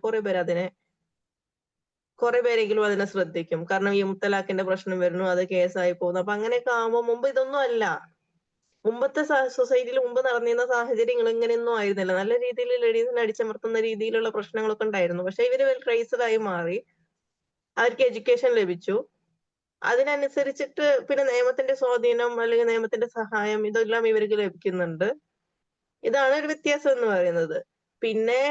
കുറെ പേരെങ്കിലും അതിനെ ശ്രദ്ധിക്കും. കാരണം ഈ മുത്തലാഖിന്റെ പ്രശ്നം വരുന്നു, അത് കേസായി പോകുന്നു. അപ്പൊ അങ്ങനെയൊക്കെ ആകുമ്പോൾ മുമ്പ് ഇതൊന്നും അല്ല. മുമ്പത്തെ സൊസൈറ്റിയിൽ മുമ്പ് നടന്നിരുന്ന സാഹചര്യങ്ങൾ ഇങ്ങനെയൊന്നും ആയിരുന്നില്ല. നല്ല രീതിയിൽ ലേഡീസിനെ അടിച്ചമർത്തുന്ന രീതിയിലുള്ള പ്രശ്നങ്ങളൊക്കെ ഉണ്ടായിരുന്നു. പക്ഷെ ഇവര് വെൽ റൈസ്ഡ് ആയി മാറി. അവർക്ക് എഡ്യൂക്കേഷൻ ലഭിച്ചു. അതിനനുസരിച്ചിട്ട് പിന്നെ നിയമത്തിന്റെ സ്വാധീനം അല്ലെങ്കിൽ നിയമത്തിന്റെ സഹായം ഇതെല്ലാം ഇവർക്ക് ലഭിക്കുന്നുണ്ട്. ഇതാണ് ഒരു വ്യത്യാസം എന്ന് പറയുന്നത്. പിന്നെ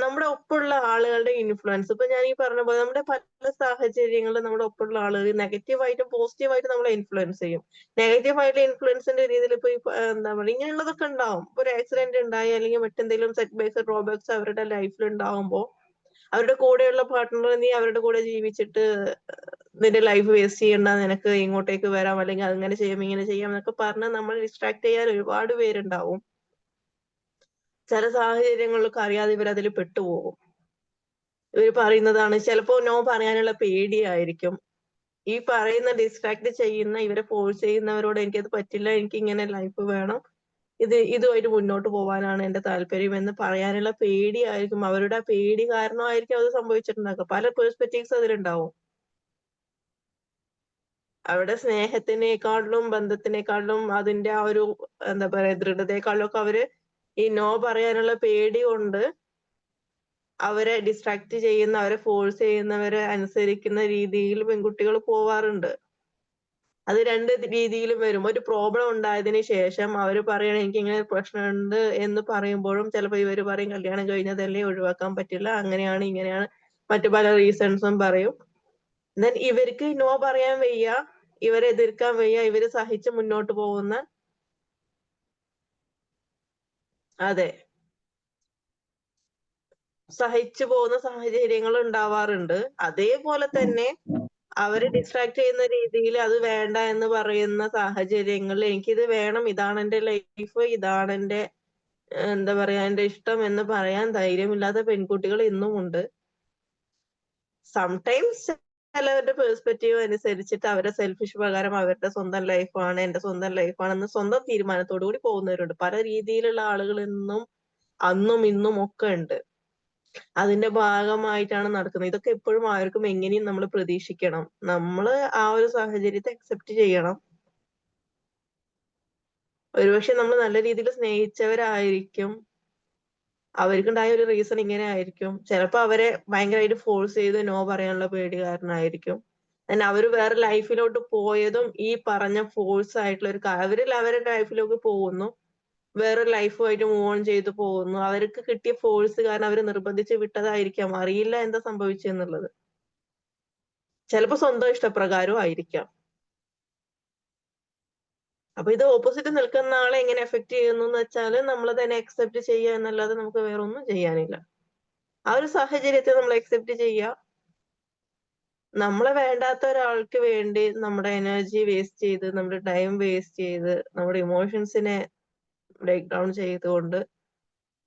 നമ്മുടെ ഒപ്പമുള്ള ആളുകളുടെ ഇൻഫ്ലുവൻസ്. ഇപ്പൊ ഞാൻ ഈ പറഞ്ഞ പോലെ നമ്മുടെ പല സാഹചര്യങ്ങളിലും നമ്മുടെ ഒപ്പമുള്ള ആളുകൾ നെഗറ്റീവായിട്ടും പോസിറ്റീവായിട്ടും നമ്മളെ ഇൻഫ്ലുവൻസ് ചെയ്യും. നെഗറ്റീവായിട്ടുള്ള ഇൻഫ്ലുവൻസിന്റെ രീതിയിൽ ഇപ്പൊ എന്താ പറയുക ഇങ്ങനെയുള്ളതൊക്കെ ഉണ്ടാവും. ഇപ്പൊ ഒരു ആക്സിഡന്റ് ഉണ്ടായി അല്ലെങ്കിൽ മറ്റെന്തെങ്കിലും സെറ്റ് ബാക്സ് ഡ്രോബാക്സ് അവരുടെ ലൈഫിൽ ഉണ്ടാവുമ്പോൾ അവരുടെ കൂടെയുള്ള പാർട്ട്ണർ നീ അവരുടെ കൂടെ ജീവിച്ചിട്ട് നിന്റെ ലൈഫ് വേസ്റ്റ് ചെയ്യണ്ട, നിനക്ക് ഇങ്ങോട്ടേക്ക് വരാം അല്ലെങ്കിൽ അങ്ങനെ ചെയ്യാം ഇങ്ങനെ ചെയ്യാം എന്നൊക്കെ പറഞ്ഞ് നമ്മൾ ഡിസ്ട്രാക്ട് ചെയ്യാൻ ഒരുപാട് പേരുണ്ടാവും. ചില സാഹചര്യങ്ങളിലൊക്കെ അറിയാതെ ഇവർ അതിൽ പെട്ടുപോകും. ഇവർ പറയുന്നതാണ് ചിലപ്പോ നോ പറയാനുള്ള പേടിയായിരിക്കും. ഈ പറയുന്ന ഡിസ്ട്രാക്ട് ചെയ്യുന്ന ഇവരെ ഫോഴ്സ് ചെയ്യുന്നവരോട് എനിക്കത് പറ്റില്ല, എനിക്ക് ഇങ്ങനെ ലൈഫ് വേണം, ഇതുമായിട്ട് മുന്നോട്ട് പോകാനാണ് എന്റെ താല്പര്യം എന്ന് പറയാനുള്ള പേടിയായിരിക്കും. അവരുടെ ആ പേടി കാരണമായിരിക്കും അത് സംഭവിച്ചിട്ടുണ്ടാക്കുക. പല പെർസ്പെക്റ്റീവ്സ് അതിലുണ്ടാവും. അവിടെ സ്നേഹത്തിനേക്കാളിലും ബന്ധത്തിനേക്കാളിലും അതിന്റെ ആ ഒരു എന്താ പറയാ ദൃഢതയെക്കാളിലും ഒക്കെ അവര് ഈ നോ പറയാനുള്ള പേടി കൊണ്ട് അവരെ ഡിസ്ട്രാക്ട് ചെയ്യുന്ന, അവരെ ഫോഴ്സ് ചെയ്യുന്നവരെ അനുസരിക്കുന്ന രീതിയിൽ പെൺകുട്ടികൾ പോവാറുണ്ട്. അത് രണ്ട് രീതിയിലും വരും. ഒരു പ്രോബ്ലം ഉണ്ടായതിന് ശേഷം അവര് പറയണം എനിക്ക് ഇങ്ങനെ പ്രശ്നമുണ്ട് എന്ന് പറയുമ്പോഴും ചിലപ്പോ ഇവര് പറയും കല്യാണം കഴിഞ്ഞതല്ലേ ഒഴിവാക്കാൻ പറ്റില്ല, അങ്ങനെയാണ് ഇങ്ങനെയാണ് മറ്റു പല റീസൺസും പറയും. ദെൻ ഇവർക്ക് നോ പറയാൻ വയ്യ, ഇവരെ എതിർക്കാൻ വയ്യ, ഇവര് സഹിച്ച് മുന്നോട്ട് പോകുന്ന അതെ സഹിച്ചു പോകുന്ന സാഹചര്യങ്ങൾ ഉണ്ടാവാറുണ്ട്. അതേപോലെ തന്നെ അവരെ ഡിസ്ട്രാക്ട് ചെയ്യുന്ന രീതിയിൽ അത് വേണ്ട എന്ന് പറയുന്ന സാഹചര്യങ്ങളിൽ എനിക്കിത് വേണം, ഇതാണ് എന്റെ ലൈഫ്, ഇതാണ് എന്റെ എന്താ പറയാ എന്റെ ഇഷ്ടം എന്ന് പറയാൻ ധൈര്യമില്ലാത്ത പെൺകുട്ടികൾ ഇന്നും ഉണ്ട്. സംടൈംസ് ചിലവരുടെ പെർസ്പെക്റ്റീവ് അനുസരിച്ചിട്ട് അവരുടെ സെൽഫിഷ് പ്രകാരം അവരുടെ സ്വന്തം ലൈഫാണ് എന്റെ സ്വന്തം ലൈഫാണെന്ന് സ്വന്തം തീരുമാനത്തോടു കൂടി പോകുന്നവരുണ്ട്. പല രീതിയിലുള്ള ആളുകൾ ഇന്നും അന്നും ഇന്നും ഒക്കെ ഉണ്ട്. അതിന്റെ ഭാഗമായിട്ടാണ് നടക്കുന്നത്. ഇതൊക്കെ എപ്പോഴും ആർക്കും എങ്ങനെയും നമ്മൾ പ്രതീക്ഷിക്കണം. നമ്മള് ആ ഒരു സാഹചര്യത്തെ അക്സെപ്റ്റ് ചെയ്യണം. ഒരുപക്ഷെ നമ്മൾ നല്ല രീതിയിൽ സ്നേഹിച്ചവരായിരിക്കും. അവർക്കുണ്ടായ ഒരു റീസൺ ഇങ്ങനെ ആയിരിക്കും. ചിലപ്പോ അവരെ ഭയങ്കരമായിട്ട് ഫോഴ്സ് ചെയ്ത് നോ പറയാനുള്ള പേടി കാരണമായിരിക്കും. അവര് വേറെ ലൈഫിലോട്ട് പോയതും ഈ പറഞ്ഞ ഫോഴ്സ് ആയിട്ടുള്ള ഒരു അവരുടെ ലൈഫിലേക്ക് പോകുന്നു, വേറൊരു ലൈഫുമായിട്ട് മൂവ് ഓൺ ചെയ്തു പോകുന്നു. അവർക്ക് കിട്ടിയ ഫോഴ്സ് കാരണം അവര് നിർബന്ധിച്ച് വിട്ടതായിരിക്കാം. അറിയില്ല എന്താ സംഭവിച്ചെന്നുള്ളത്. ചിലപ്പോ സ്വന്തം ഇഷ്ടപ്രകാരവും ആയിരിക്കാം. അപ്പൊ ഇത് ഓപ്പോസിറ്റ് നിൽക്കുന്ന ആളെ എങ്ങനെ എഫക്ട് ചെയ്യുന്നു എന്ന് വെച്ചാല് നമ്മൾ തന്നെ അക്സെപ്റ്റ് ചെയ്യുക എന്നല്ലാതെ നമുക്ക് വേറെ ഒന്നും ചെയ്യാനില്ല. ആ ഒരു സാഹചര്യത്തെ നമ്മൾ അക്സെപ്റ്റ് ചെയ്യുക. നമ്മളെ വേണ്ടാത്ത ഒരാൾക്ക് വേണ്ടി നമ്മുടെ എനർജി വേസ്റ്റ് ചെയ്ത്, നമ്മുടെ ടൈം വേസ്റ്റ് ചെയ്ത്, നമ്മുടെ ഇമോഷൻസിനെ ബ്രേക്ക് ഡൗൺ ചെയ്തുകൊണ്ട്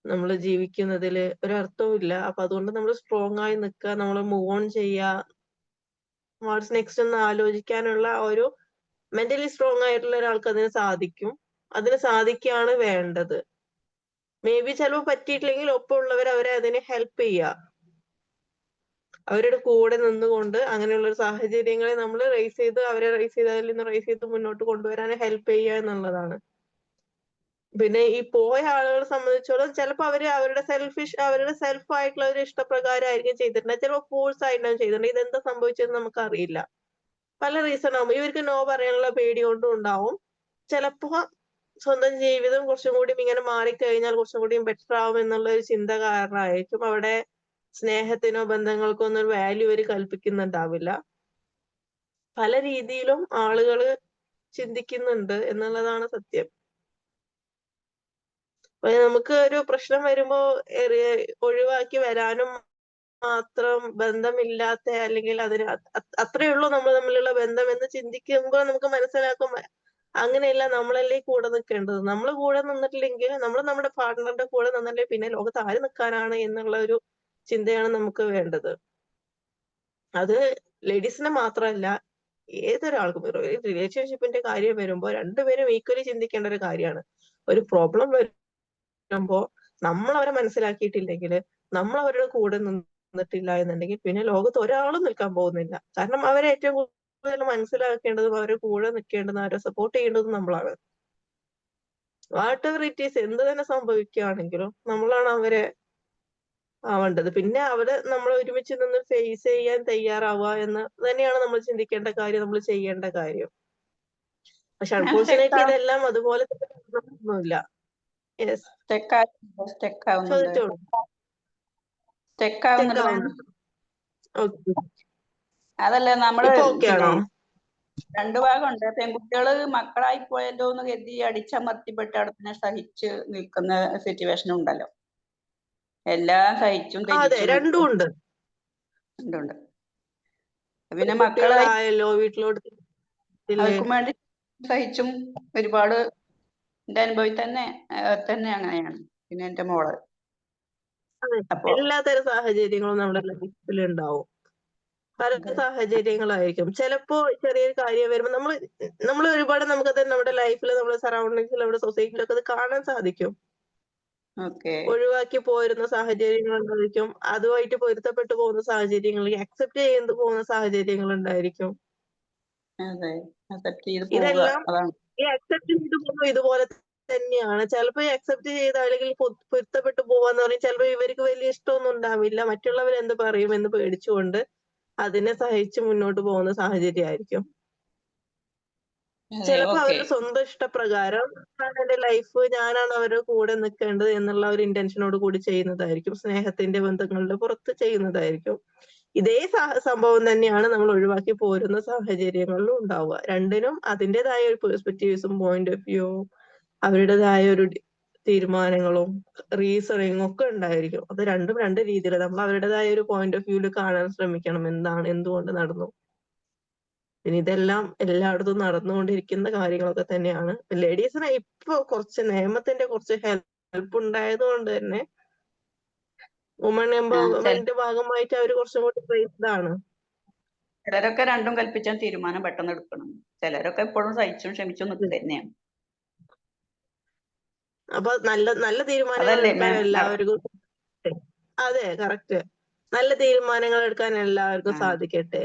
നമ്മൾ ജീവിക്കുന്നതിൽ ഒരർത്ഥവും ഇല്ല. അപ്പൊ അതുകൊണ്ട് നമ്മൾ സ്ട്രോങ് ആയി നിൽക്കുക, നമ്മൾ മൂവ് ഓൺ ചെയ്യുക, വാട്ട്സ് നെക്സ്റ്റ് എന്ന് ആലോചിക്കാനുള്ള ഒരു മെന്റലി സ്ട്രോങ് ആയിട്ടുള്ള ഒരാൾക്ക് അതിന് സാധിക്കും. അതിന് സാധിക്കുകയാണ് വേണ്ടത്. മേ ബി ചിലപ്പോൾ പറ്റിയിട്ടില്ലെങ്കിൽ ഒപ്പമുള്ളവർ അവരെ അതിനെ ഹെൽപ്പ് ചെയ്യുക. അവരുടെ കൂടെ നിന്നുകൊണ്ട് അങ്ങനെയുള്ള ഒരു സാഹചര്യങ്ങളെ നമ്മൾ റേസ് ചെയ്ത് അവരെ റേസ് ചെയ്ത് അതിൽ നിന്ന് റേസ് ചെയ്ത് മുന്നോട്ട് കൊണ്ടുവരാൻ ഹെൽപ്പ് ചെയ്യുക എന്നുള്ളതാണ്. പിന്നെ ഈ പോയ ആളുകളെ സംബന്ധിച്ചോളം ചിലപ്പോൾ അവരുടെ സെൽഫ് ആയിട്ടുള്ള ഒരു ഇഷ്ടപ്രകാരം ആയിരിക്കും ചെയ്തിട്ടുണ്ട്. ചിലപ്പോൾ ഫോഴ്സ് ആയിട്ടാണ് ചെയ്തിട്ടുണ്ട്. ഇതെന്താ സംഭവിച്ചതെന്ന് നമുക്ക് അറിയില്ല. പല റീസൺ ആവും. ഇവർക്ക് നോ പറയാനുള്ള പേടി കൊണ്ടും ഉണ്ടാവും. ചിലപ്പോ സ്വന്തം ജീവിതം കുറച്ചും കൂടി ഇങ്ങനെ മാറിക്കഴിഞ്ഞാൽ കുറച്ചും കൂടി ബെറ്റർ ആവും എന്നുള്ള ഒരു ചിന്ത കാരണമായിരിക്കും അവിടെ സ്നേഹത്തിനോ ബന്ധങ്ങൾക്കോ ഒന്നും ഒരു വാല്യൂ ഇവര് കൽപ്പിക്കുന്നുണ്ടാവില്ല. പല രീതിയിലും ആളുകള് ചിന്തിക്കുന്നുണ്ട് എന്നുള്ളതാണ് സത്യം. നമുക്ക് ഒരു പ്രശ്നം വരുമ്പോ ഒഴിവാക്കി വരാനും മാത്രം ബന്ധമില്ലാത്ത അല്ലെങ്കിൽ അതിന് അത്രയേ ഉള്ളൂ നമ്മൾ തമ്മിലുള്ള ബന്ധം എന്ന് ചിന്തിക്കുമ്പോൾ നമുക്ക് മനസ്സിലാക്കും അങ്ങനെയല്ല, നമ്മളല്ലേ കൂടെ നിൽക്കേണ്ടത്. നമ്മൾ കൂടെ നിന്നിട്ടില്ലെങ്കിൽ, നമ്മൾ നമ്മുടെ പാർട്ട്ണറുടെ കൂടെ നിന്നല്ലേ പിന്നെ ലോകത്ത് ആര് നിൽക്കാനാണ് എന്നുള്ള ഒരു ചിന്തയാണ് നമുക്ക് വേണ്ടത്. അത് ലേഡീസിനെ മാത്രമല്ല ഏതൊരാൾക്കും റിലേഷൻഷിപ്പിന്റെ കാര്യം വരുമ്പോ രണ്ടുപേരും ഈക്വലി ചിന്തിക്കേണ്ട ഒരു കാര്യമാണ്. ഒരു പ്രോബ്ലം വരുമ്പോ നമ്മൾ അവരെ മനസ്സിലാക്കിയിട്ടില്ലെങ്കിൽ, നമ്മൾ അവരുടെ കൂടെ നിന്നിട്ടില്ല എന്നുണ്ടെങ്കിൽ പിന്നെ ലോകത്ത് ഒരാളും നിൽക്കാൻ പോകുന്നില്ല. കാരണം അവരെ ഏറ്റവും കൂടുതൽ മനസ്സിലാക്കേണ്ടതും അവരെ കൂടെ നിൽക്കേണ്ടതും അവരെ സപ്പോർട്ട് ചെയ്യേണ്ടതും നമ്മളാണ്. വാട്ട് എവർ ഇറ്റ് ഈസ്, എന്ത് തന്നെ സംഭവിക്കുകയാണെങ്കിലും നമ്മളാണ് അവരെ ആവേണ്ടത്. പിന്നെ അവര് നമ്മൾ ഒരുമിച്ച് നിന്ന് ഫേസ് ചെയ്യാൻ തയ്യാറാവുക എന്ന് തന്നെയാണ് നമ്മൾ ചിന്തിക്കേണ്ട കാര്യം, നമ്മൾ ചെയ്യേണ്ട കാര്യം. പക്ഷെ ഞാൻ അൺഫോർച്ചുനേറ്റ്ലി ഇതെല്ലാം അതുപോലെ തന്നെ നടന്നൊന്നുമില്ല. യെസ്, സ്റ്റെക്ക് ആവുന്നുണ്ട്. ചോദിച്ചോളൂ. സ്റ്റെക്ക് ആവുന്നുണ്ട് മാം. ഓക്കെ, അതല്ല നമ്മള് ഇപ്പൊ ഓക്കെ പിന്നെ ആണോ? രണ്ടു ഭാഗമുണ്ട്. പെൺകുട്ടികള് മക്കളായി പോയല്ലോ എന്ന് കരുതി അടിച്ചമർത്തിപ്പെട്ട് അവിടെ തന്നെ സഹിച്ച് നിൽക്കുന്ന സിറ്റുവേഷൻ ഉണ്ടല്ലോ. എല്ലാം സഹിച്ചും അതെ, ത്യജിച്ചും രണ്ടും ഉണ്ട്. ഉണ്ട്. പിന്നെ മക്കളായി കുട്ടികളായല്ലോ, വീട്ടിലോട്ട് ഇല്ലേ? അവർക്കും വേണ്ടി സഹിച്ചും ഒരുപാട് എന്റെ അനുഭവത്തിൽ തന്നെ അങ്ങനെയാണ്. പിന്നെ എന്റെ മോള് അതെ, അപ്പൊ എല്ലാത്തരം സാഹചര്യങ്ങളും നമ്മുടെ ലൈഫിൽ ഉണ്ടാവും. പല സാഹചര്യങ്ങളായിരിക്കും. ചിലപ്പോ ചെറിയൊരു കാര്യം വരുമ്പോൾ നമ്മൾ ഒരുപാട് നമുക്കത് നമ്മുടെ ലൈഫിൽ, നമ്മുടെ സറൗണ്ടിങ്സിൽ, നമ്മുടെ സൊസൈറ്റിയിലൊക്കെ അത് കാണാൻ സാധിക്കും. ഓക്കെ. ഒഴിവാക്കി പോരുന്ന സാഹചര്യങ്ങൾ ഉണ്ടായിരിക്കും, അതുമായിട്ട് പൊരുത്തപ്പെട്ടു പോകുന്ന സാഹചര്യങ്ങൾ, അക്സെപ്റ്റ് ചെയ്ത് പോകുന്ന സാഹചര്യങ്ങൾ ഉണ്ടായിരിക്കും. അതെ, അക്സെപ്റ്റ് ചെയ്ത് പോവുക, ഇതെല്ലാം അതാണ്. ഈ അക്സെപ്റ്റ് ചെയ്ത് പോകുന്നത് ഇതുപോലെ തന്നെയാണ്. ചിലപ്പോ ഈ അക്സെപ്റ്റ് ചെയ്ത് അല്ലെങ്കിൽ പൊരുത്തപ്പെട്ടു പോവാന്ന് പറയും, ചിലപ്പോ ഇവർക്ക് വലിയ ഇഷ്ടമൊന്നും ഉണ്ടാവില്ല, മറ്റുള്ളവർ എന്ത് പറയും എന്ന് പേടിച്ചുകൊണ്ട് അതിനെ സഹിച്ച് മുന്നോട്ട് പോകുന്ന സാഹചര്യമായിരിക്കും. അതെ, ചിലപ്പോ ഓക്കെ. അവരുടെ സ്വന്തം ഇഷ്ടപ്രകാരം എന്റെ ലൈഫ്, ഞാനാണ് അവരുടെ കൂടെ നിൽക്കേണ്ടത് എന്നുള്ള ഒരു ഇന്റൻഷനോട് കൂടി ചെയ്യുന്നതായിരിക്കും. സ്നേഹത്തിന്റെ ബന്ധങ്ങളുടെ പുറത്ത് ചെയ്യുന്നതായിരിക്കും. ഇതേ സംഭവം തന്നെയാണ് നമ്മൾ ഒഴിവാക്കി പോരുന്ന സാഹചര്യങ്ങളിലും ഉണ്ടാവുക. രണ്ടിനും അതിൻ്റെതായ ഒരു പെർസ്പെക്റ്റീവ്സും പോയിന്റ് ഓഫ് വ്യൂ, അവരുടേതായ ഒരു തീരുമാനങ്ങളും റീസണിങ്ങും ഒക്കെ ഉണ്ടായിരിക്കും. അത് രണ്ടും രണ്ട് രീതിയിൽ നമ്മൾ അവരുടേതായ ഒരു പോയിന്റ് ഓഫ് വ്യൂവിൽ കാണാൻ ശ്രമിക്കണം, എന്താണ്, എന്തുകൊണ്ട് നടന്നു. പിന്നെ ഇതെല്ലാം എല്ലായിടത്തും നടന്നുകൊണ്ടിരിക്കുന്ന കാര്യങ്ങളൊക്കെ തന്നെയാണ്. ലേഡീസിനെ ഇപ്പൊ കുറച്ച് നിയമത്തിന്റെ കുറച്ച് ഹെൽപ്പ് ഉണ്ടായത് കൊണ്ട് തന്നെ വുമൺ എംപവർമെന്റിന്റെ ഭാഗമായിട്ട് അവർ കുറച്ചും കൂടി റേസ്ഡ് ആണ്. ചിലരൊക്കെ രണ്ടും കൽപ്പിച്ചാൽ തീരുമാനം പെട്ടെന്ന് എടുക്കണം. ചിലരൊക്കെ എപ്പോഴും സഹിച്ചും ക്ഷമിച്ചും നിൽക്കുക തന്നെയാണ്. അപ്പൊ നല്ല നല്ല തീരുമാനങ്ങൾ അതല്ലേ എടുക്കാൻ മാം? എല്ലാവർക്കും, അതെ കറക്റ്റ്, നല്ല തീരുമാനങ്ങൾ എടുക്കാൻ എല്ലാവർക്കും സാധിക്കട്ടെ.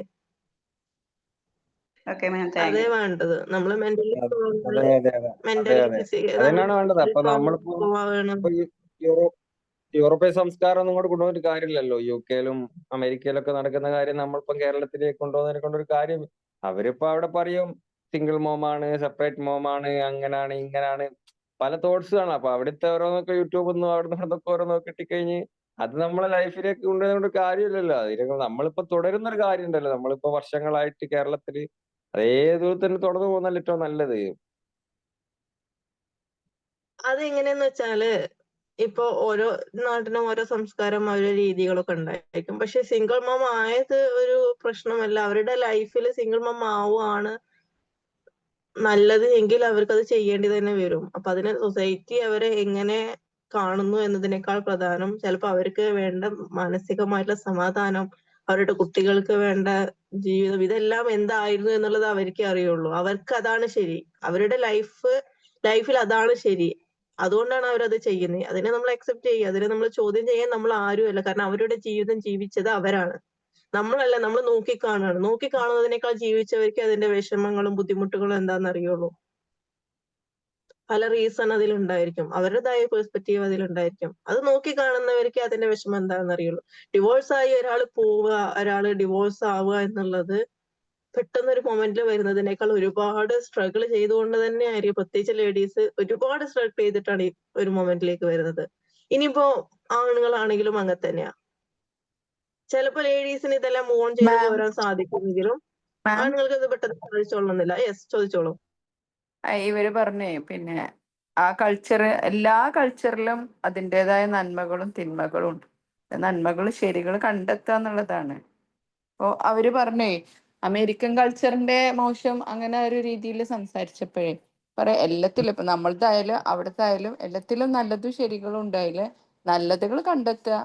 ഓക്കെ മാം, താങ്ക് അതേ യു. വേണ്ടത്. നമ്മൾ മെന്റലി അതെ സ്ട്രോങ്, അതെ അതെ അതെ മെന്റലി അതെ ഫിസിക്കൽ, അതന്നെയാണ് വേണ്ടത്. അപ്പൊ നമ്മളിപ്പോ വേണം. ഇപ്പൊ ഈ യൂറോപ്യൻ സംസ്കാരം ഒന്നും കൂടെ കൊണ്ടുപോയിട്ട് കാര്യമില്ലല്ലോ. യുകെയിലും അമേരിക്കയിലൊക്കെ നടക്കുന്ന കാര്യം നമ്മളിപ്പം കേരളത്തിലേക്ക് കൊണ്ടുപോകുന്നതിനെ കൊണ്ടൊരു കാര്യം. അവരിപ്പോ അവിടെ പറയും സിംഗിൾ മോമാണ്, സെപ്പറേറ്റ് മോമാണ്, അങ്ങനാണ് ഇങ്ങനാണ്, പല തോട്ട്സ് ആണ്. അപ്പൊ അവിടുത്തെ ഓരോന്നൊക്കെ യൂട്യൂബിൽ നിന്നും അവിടെ നിന്നൊക്കെ ഓരോന്നൊക്കെ കിട്ടിക്കഴിഞ്ഞ് അത് നമ്മളെ ലൈഫിലേക്ക് കൊണ്ടുവരുന്ന കാര്യമില്ലല്ലോ. അതിലേക്ക് നമ്മളിപ്പോ തുടരുന്ന ഒരു കാര്യം ഉണ്ടല്ലോ. നമ്മളിപ്പോ വർഷങ്ങളായിട്ട് കേരളത്തില് അതേ ദൂരത്തിൽ തന്നെ തുടർന്നു പോകുന്നല്ലോ ഏറ്റവും നല്ലത്. അതെങ്ങനെയാന്ന് വെച്ചാല്, ഇപ്പൊ ഓരോ നാട്ടിനും ഓരോ സംസ്കാരം, ഓരോ രീതികളൊക്കെ ഉണ്ടായിരിക്കും. പക്ഷെ സിംഗിൾ മം ആയത് ഒരു പ്രശ്നമല്ല. അവരുടെ ലൈഫിൽ സിംഗിൾ മം ആവുകയാണ് നല്ലത് എങ്കിൽ അവർക്കത് ചെയ്യേണ്ടി തന്നെ വരും. അപ്പൊ അതിന് സൊസൈറ്റി അവരെ എങ്ങനെ കാണുന്നു എന്നതിനേക്കാൾ പ്രധാനം ചിലപ്പോ അവർക്ക് വേണ്ട മാനസികമായിട്ടുള്ള സമാധാനം, അവരുടെ കുട്ടികൾക്ക് വേണ്ട ജീവിതം, ഇതെല്ലാം എന്തായിരുന്നു എന്നുള്ളത് അവർക്കേ അറിയുള്ളൂ. അവർക്ക് അതാണ് ശരി, അവരുടെ ലൈഫിൽ അതാണ് ശരി. അതുകൊണ്ടാണ് അവരത് ചെയ്യുന്നത്. അതിനെ നമ്മൾ അക്സെപ്റ്റ് ചെയ്യുക, അതിനെ നമ്മൾ ചോദ്യം ചെയ്യാൻ നമ്മൾ ആരുമല്ല. കാരണം അവരുടെ ജീവിതം ജീവിച്ചത് അവരാണ്, നമ്മളല്ല. നമ്മൾ നോക്കിക്കാണുകയാണ്. നോക്കിക്കാണുന്നതിനേക്കാൾ ജീവിച്ചവർക്ക് അതിന്റെ വിഷമങ്ങളും ബുദ്ധിമുട്ടുകളും എന്താണെന്ന് അറിയുള്ളൂ. പല റീസൺ അതിലുണ്ടായിരിക്കും, അവരുടേതായ പെർസ്പെക്റ്റീവ് അതിലുണ്ടായിരിക്കും. അത് നോക്കിക്കാണുന്നവർക്ക് അതിന്റെ വിഷമം എന്താണെന്ന് അറിയുള്ളൂ. ഡിവോഴ്സ് ആയി ഒരാൾ പോവുക, ഒരാള് ഡിവോഴ്സ് ആവുക എന്നുള്ളത് പെട്ടെന്ന് ഒരു മൊമെന്റിൽ വരുന്നതിനേക്കാൾ ഒരുപാട് സ്ട്രഗിൾ ചെയ്തുകൊണ്ട് തന്നെ ആയിരിക്കും. പ്രത്യേകിച്ച് ലേഡീസ് ഒരുപാട് സ്ട്രഗിൾ ചെയ്തിട്ടാണ് ഈ ഒരു മൊമെന്റിലേക്ക് വരുന്നത്. ഇനിയിപ്പോ ആണുങ്ങളാണെങ്കിലും അങ്ങനെ തന്നെയാ. ചിലപ്പോ ലേഡീസിന് ഇതെല്ലാം മൂവ് ഓൺ ചെയ്ത് പോരാൻ സാധിക്കുമെങ്കിലും ആണുങ്ങൾക്ക് ഇത് പെട്ടെന്ന് സാധിച്ചോളണമെന്നില്ല. യെസ്, ചോദിച്ചോളൂ. ഇവര് പറഞ്ഞേ പിന്നെ ആ എല്ലാ കൾച്ചറിലും അതിൻ്റെതായ നന്മകളും തിന്മകളും ഉണ്ട്. നന്മകളും ശരികളും കണ്ടെത്തുക എന്നുള്ളതാണ്. അപ്പോൾ അവര് പറഞ്ഞേ അമേരിക്കൻ കൾച്ചറിന്റെ മോശം അങ്ങനെ ഒരു രീതിയിൽ സംസാരിച്ചപ്പോഴേ എല്ലാത്തിലും ഇപ്പൊ നമ്മളതായാലും അവിടുത്തെ ആയാലും എല്ലാത്തിലും നല്ലതും ശരികളും ഉണ്ടായില്ലേ, നല്ലതുകൾ കണ്ടെത്തുക.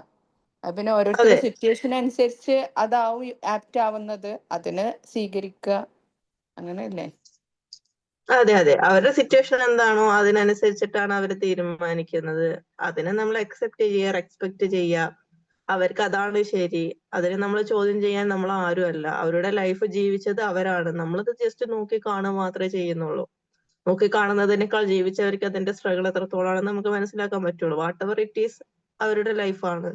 പിന്നെ ഓരോരുത്തരുടെ അതെ സിറ്റുവേഷൻ അനുസരിച്ച് അതാവും ആപ്റ്റ് ആവുന്നത്, അതിനെ സ്വീകരിക്കുക, അങ്ങനെയല്ലേ? അതെ അതെ, അവരുടെ സിറ്റുവേഷൻ എന്താണോ അതിനനുസരിച്ചിട്ടാണ് അവർ തീരുമാനിക്കുന്നത്. അതിനെ നമ്മൾ അക്സെപ്റ്റ് ചെയ്യുക, റെസ്പെക്ട് ചെയ്യുക. അവർക്ക് അതാണ് ശരി, അതിനെ നമ്മൾ ചോദ്യം ചെയ്യാൻ നമ്മൾ ആരുമല്ല. അവരുടെ ലൈഫ് ജീവിച്ചത് അവരാണ്, നമ്മളത് ജസ്റ്റ് നോക്കി കാണുക മാത്രമേ ചെയ്യുന്നുള്ളൂ. നോക്കി കാണുന്നതിനേക്കാൾ ജീവിച്ചവർക്ക് അതിന്റെ സ്ട്രഗിൾ എത്രത്തോളാണെന്ന് നമുക്ക് മനസ്സിലാക്കാൻ പറ്റുള്ളൂ. വാട്ട് എവർ ഇറ്റ് ഈസ് അവരുടെ ലൈഫാണ്.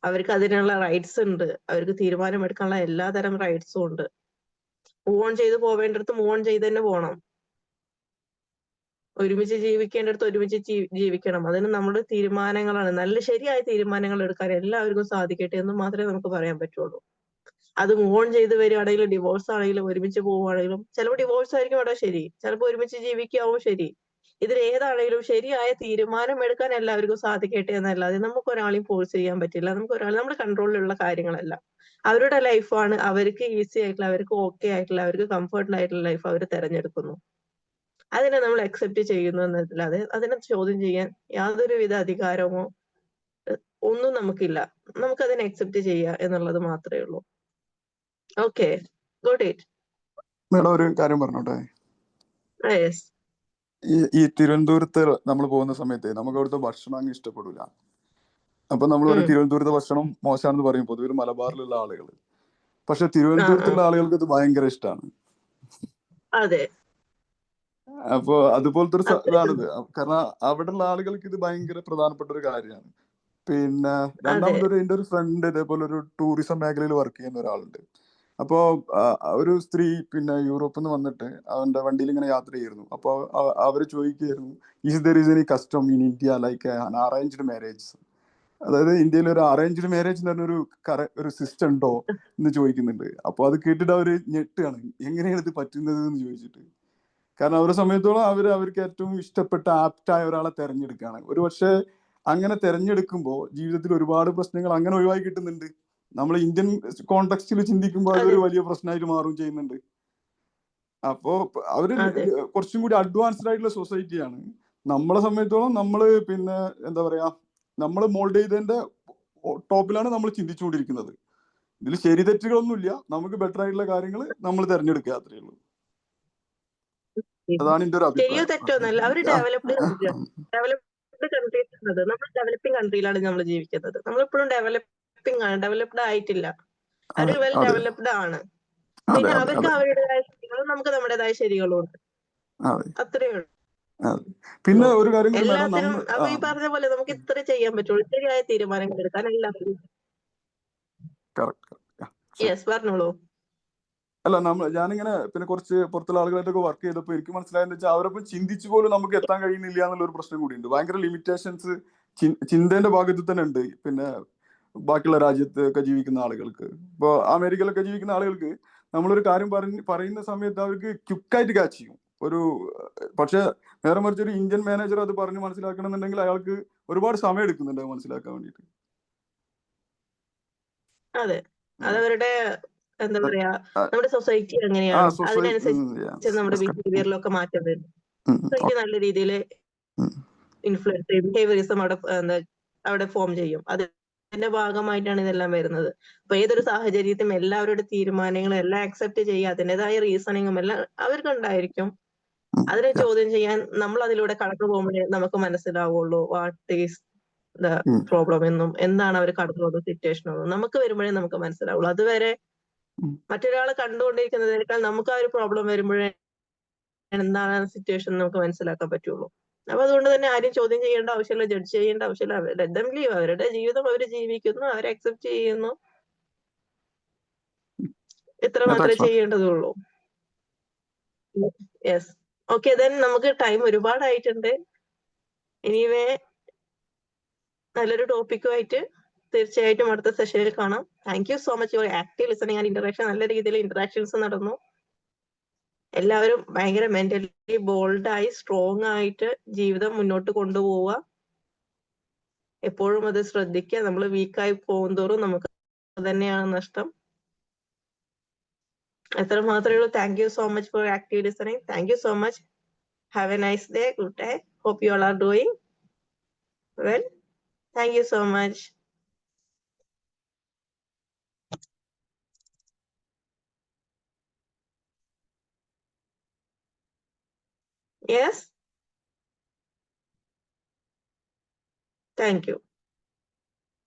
അവർക്ക് അതിനുള്ള റൈറ്റ്സ് ഉണ്ട്. അവർക്ക് തീരുമാനമെടുക്കാനുള്ള എല്ലാതരം റൈറ്റ്സും ഉണ്ട്. മൂവ് ഓൺ ചെയ്ത് പോവേണ്ടടുത്ത് മൂവ് ഓൺ ചെയ്ത് തന്നെ പോകണം. ഒരുമിച്ച് ജീവിക്കേണ്ടടുത്ത് ഒരുമിച്ച് ജീവിക്കണം. അതിന് നമ്മുടെ തീരുമാനങ്ങളാണ്. നല്ല ശരിയായ തീരുമാനങ്ങൾ എടുക്കാൻ എല്ലാവർക്കും സാധിക്കട്ടെ എന്ന് മാത്രമേ നമുക്ക് പറയാൻ പറ്റുള്ളൂ. അത് മൂവ് ഓൺ ചെയ്ത് വരികയാണെങ്കിലും ഡിവോഴ്സ് ആണെങ്കിലും ഒരുമിച്ച് പോവുകയാണെങ്കിലും ചിലപ്പോൾ ഡിവോഴ്സ് ആയിരിക്കും അവിടെ ശരി, ചിലപ്പോൾ ഒരുമിച്ച് ജീവിക്കാവും ശരി. ഇതിൽ ഏതാണെങ്കിലും ശരിയായ തീരുമാനം എടുക്കാൻ എല്ലാവർക്കും സാധിക്കട്ടെ എന്നല്ലാതെ നമുക്ക് ഒരാളെയും ഫോഴ്സ് ചെയ്യാൻ പറ്റില്ല. നമുക്ക് ഒരാൾ നമ്മുടെ കൺട്രോളിലുള്ള കാര്യങ്ങളല്ല. അവരുടെ ലൈഫാണ്. അവർക്ക് ഈസി ആയിട്ടുള്ള, അവർക്ക് ഓക്കെ ആയിട്ടുള്ള, അവർക്ക് കംഫർട്ടബിൾ ആയിട്ടുള്ള ലൈഫ് അവർ തെരഞ്ഞെടുക്കുന്നു. അതിനെ നമ്മൾ അക്സെപ്റ്റ് ചെയ്യുന്നു എന്നല്ലാതെ അതിനെ ചോദ്യം ചെയ്യാൻ യാതൊരുവിധ അധികാരമോ ഒന്നും നമുക്കില്ല. നമുക്കതിനെ അക്സെപ്റ്റ് ചെയ്യുക എന്നുള്ളത് മാത്രമേ ഉള്ളൂ. Okay, got it. മേഡം ഒരു കാര്യം പറഞ്ഞോട്ടെ. യെസ്. ഈ തിരുവനന്തപുരത്ത് നമ്മൾ പോകുന്ന സമയത്ത് നമുക്ക് അവിടുത്തെ ഭക്ഷണം അങ്ങ് ഇഷ്ടപ്പെടില്ല. അപ്പൊ നമ്മൾ പറയും തിരുവനന്തപുരത്തെ ഭക്ഷണം മോശമാണെന്ന് പറയും പൊതുവെ മലബാറിലുള്ള ആളുകൾ. പക്ഷെ തിരുവനന്തപുരത്തുള്ള ആളുകൾക്ക് ഇത് ഭയങ്കര ഇഷ്ടമാണ്. അതെ. അപ്പൊ അതുപോലത്തെ ഒരു ഇതാണിത്. കാരണം അവിടെയുള്ള ആളുകൾക്ക് ഇത് ഭയങ്കര പ്രധാനപ്പെട്ട ഒരു കാര്യമാണ്. പിന്നെ രണ്ടാമതൊരു എന്റെ ഒരു ഫ്രണ്ട് ഇതേപോലെ ഒരു ടൂറിസം മേഖലയിൽ വർക്ക് ചെയ്യുന്ന ഒരാളുണ്ട്. അപ്പോ ഒരു സ്ത്രീ പിന്നെ യൂറോപ്പിൽ നിന്ന് വന്നിട്ട് അവന്റെ വണ്ടിയിൽ ഇങ്ങനെ യാത്ര ചെയ്യുന്നു. അപ്പൊ അവര് ചോദിക്കുകയായിരുന്നു, is there is any custom in India like an arranged marriage. അതായത് ഇന്ത്യയിൽ ഒരു അറേഞ്ച്ഡ് മാരേജ് എന്ന് പറഞ്ഞൊരു ഒരു സിസ്റ്റം ഉണ്ടോ എന്ന് ചോദിക്കുന്നുണ്ട്. അപ്പൊ അത് കേട്ടിട്ട് അവര് ഞെട്ടുകയാണ്, എങ്ങനെയാണ് ഇത് പറ്റുന്നത് എന്ന് ചോദിച്ചിട്ട്. കാരണം അവരെ സമയത്തോളം അവർക്ക് ഏറ്റവും ഇഷ്ടപ്പെട്ട ആപ്റ്റായ ഒരാളെ തെരഞ്ഞെടുക്കുകയാണ്. ഒരു പക്ഷേ അങ്ങനെ തെരഞ്ഞെടുക്കുമ്പോൾ ജീവിതത്തിൽ ഒരുപാട് പ്രശ്നങ്ങൾ അങ്ങനെ ഒഴിവായി കിട്ടുന്നുണ്ട്. നമ്മൾ ഇന്ത്യൻ കോണ്ടെക്സ്റ്റിൽ ചിന്തിക്കുമ്പോൾ അതൊരു വലിയ പ്രശ്നമായിട്ട് മാറുകയും ചെയ്യുന്നുണ്ട്. അപ്പോ അവര് കുറച്ചും കൂടി അഡ്വാൻസ്ഡ് ആയിട്ടുള്ള സൊസൈറ്റിയാണ്. നമ്മളെ സമയത്തോളം നമ്മള് പിന്നെ എന്താ പറയാ, നമ്മൾ മോൾഡ് ചെയ്തതിന്റെ ടോപ്പിലാണ് നമ്മൾ ചിന്തിച്ചുകൊണ്ടിരിക്കുന്നത്. ഇതിൽ ശരി തെറ്റുകളൊന്നുമില്ല. നമുക്ക് ബെറ്റർ ആയിട്ടുള്ള കാര്യങ്ങൾ നമ്മൾ തെരഞ്ഞെടുക്കുക, അത്രയേ ഉള്ളൂ. അതാണ് എന്റെ ഒരു ശരിയോ അഭിപ്രായം. തെറ്റോ എന്നല്ല. അവര് ഡെവലപ്ഡ് കൺട്രീസ് ആണ്. നമ്മൾ ഡെവലപ്പിംഗ് കൺട്രിയിലാണ് നമ്മൾ ജീവിക്കുന്നത്. നമ്മളിപ്പോഴും ഡെവലപ്ഡ് ആയിട്ടില്ല. അവര് വെൽ ഡെവലപ്ഡ് ആണ്. പിന്നെ അവർക്ക് അവരുടേതായ ശരികളും നമുക്ക് നമ്മുടേതായ ശരികളും ഉണ്ട്. അത്രയേ ഉള്ളൂ. പിന്നെ ഒരു കാര്യം എല്ലാത്തിനും അപ്പൊ ഈ പറഞ്ഞ പോലെ നമുക്ക് ഇത്ര ചെയ്യാൻ പറ്റുള്ളൂ. ശരിയായ തീരുമാനങ്ങൾ എടുക്കാൻ എല്ലാവരും. യെസ്, പറഞ്ഞോളൂ. അല്ല, ഞാനിങ്ങനെ പിന്നെ കുറച്ച് പുറത്തുള്ള ആളുകളായിട്ടൊക്കെ വർക്ക് ചെയ്തപ്പോൾ എനിക്ക് മനസ്സിലായെന്ന് വെച്ചാൽ അവരൊപ്പം ചിന്തിച്ചു പോലും നമുക്ക് എത്താൻ കഴിയുന്നില്ല എന്നുള്ള ഒരു പ്രശ്നം കൂടിയുണ്ട്. ഭയങ്കര ലിമിറ്റേഷൻസ് ചിന്തേന്റെ ഭാഗത്ത് തന്നെ ഉണ്ട്. പിന്നെ ബാക്കിയുള്ള രാജ്യത്ത് ഒക്കെ ജീവിക്കുന്ന ആളുകൾക്ക്, ഇപ്പോൾ അമേരിക്കയിലൊക്കെ ജീവിക്കുന്ന ആളുകൾക്ക് നമ്മളൊരു കാര്യം പറയുന്ന സമയത്ത് അവർക്ക് ക്വിക്കായിട്ട് ക്യാച്ച് ചെയ്യും. പക്ഷെ നേരെ മറിച്ച് ഒരു ഇന്ത്യൻ മാനേജർ അത് പറഞ്ഞ് മനസ്സിലാക്കണമെന്നുണ്ടെങ്കിൽ അയാൾക്ക് ഒരുപാട് സമയം എടുക്കുന്നുണ്ട് മനസ്സിലാക്കാൻ വേണ്ടിയിട്ട്. അതെ, അതവരുടെ എന്താ പറയാ, നമ്മുടെ സൊസൈറ്റി അങ്ങനെയാണ്. അതിനനുസരിച്ച് നമ്മുടെ ബിഹേവിയറിലൊക്കെ മാറ്റം വരും. സൊസൈറ്റി നല്ല രീതിയിൽ ഇൻഫ്ലുവൻസ് ചെയ്യും. ബിഹേവിയറിസം അവിടെ ഫോം ചെയ്യും. അതിന്റെ ഭാഗമായിട്ടാണ് ഇതെല്ലാം വരുന്നത്. അപ്പൊ ഏതൊരു സാഹചര്യത്തിലും എല്ലാവരുടെ തീരുമാനങ്ങളും എല്ലാം അക്സെപ്റ്റ് ചെയ്യുക, അതിൻ്റെതായ റീസണിങ്ങും എല്ലാം അവർക്കുണ്ടായിരിക്കും. അതിനെ ചോദ്യം ചെയ്യാൻ നമ്മൾ അതിലൂടെ കടന്നു പോകുമ്പോഴേ നമുക്ക് മനസ്സിലാവുള്ളൂ വാട്ട് ഈസ് ദ പ്രോബ്ലം എന്നും എന്താണ് അവർ കടന്നു പോകുന്ന സിറ്റുവേഷൻ എന്നും നമുക്ക് വരുമ്പോഴേ നമുക്ക് മനസ്സിലാവുള്ളൂ. അതുവരെ മറ്റൊരാളെ കണ്ടുകൊണ്ടിരിക്കുന്നതിനേക്കാൾ നമുക്ക് ആ ഒരു പ്രോബ്ലം വരുമ്പോഴേ എന്താണ് സിറ്റുവേഷൻ നമുക്ക് മനസ്സിലാക്കാൻ പറ്റുള്ളൂ. അപ്പൊ അതുകൊണ്ട് തന്നെ ആരും ചോദ്യം ചെയ്യേണ്ട ആവശ്യമില്ല, ജഡ്ജ് ചെയ്യേണ്ട ആവശ്യമില്ല. അവരുടെ ജീവിതം അവർ ജീവിക്കുന്നു, അവരെ അക്സെപ്റ്റ് ചെയ്യുന്നു, ഇത്ര മാത്രമേ ചെയ്യേണ്ടതുള്ളൂ. Yes, okay. ദെൻ നമുക്ക് ടൈം ഒരുപാടായിട്ടുണ്ട്. എനിവേ നല്ലൊരു ടോപ്പിക്കുമായിട്ട് തീർച്ചയായിട്ടും അടുത്ത സെഷനിൽ കാണാം. Thank you so much your active listening and interaction. നല്ല രീതിയിൽ ഇന്ററാക്ഷൻസ് നടന്നു. എല്ലാവരും ഭയങ്കര മെന്റലി ബോൾഡായി സ്ട്രോങ് ആയിട്ട് ജീവിതം മുന്നോട്ട് കൊണ്ടുപോവുക. എപ്പോഴും അത് ശ്രദ്ധിക്കുക. നമ്മൾ വീക്കായി പോകുന്തോറും നമുക്ക് തന്നെയാണ് നഷ്ടം. എത്ര മാത്രമേ ഉള്ളൂ. Thank you so much for active listening. Thank you so much. Have a nice day. Good day. Hope you all are doing well. Thank you so much. Yes. Thank you.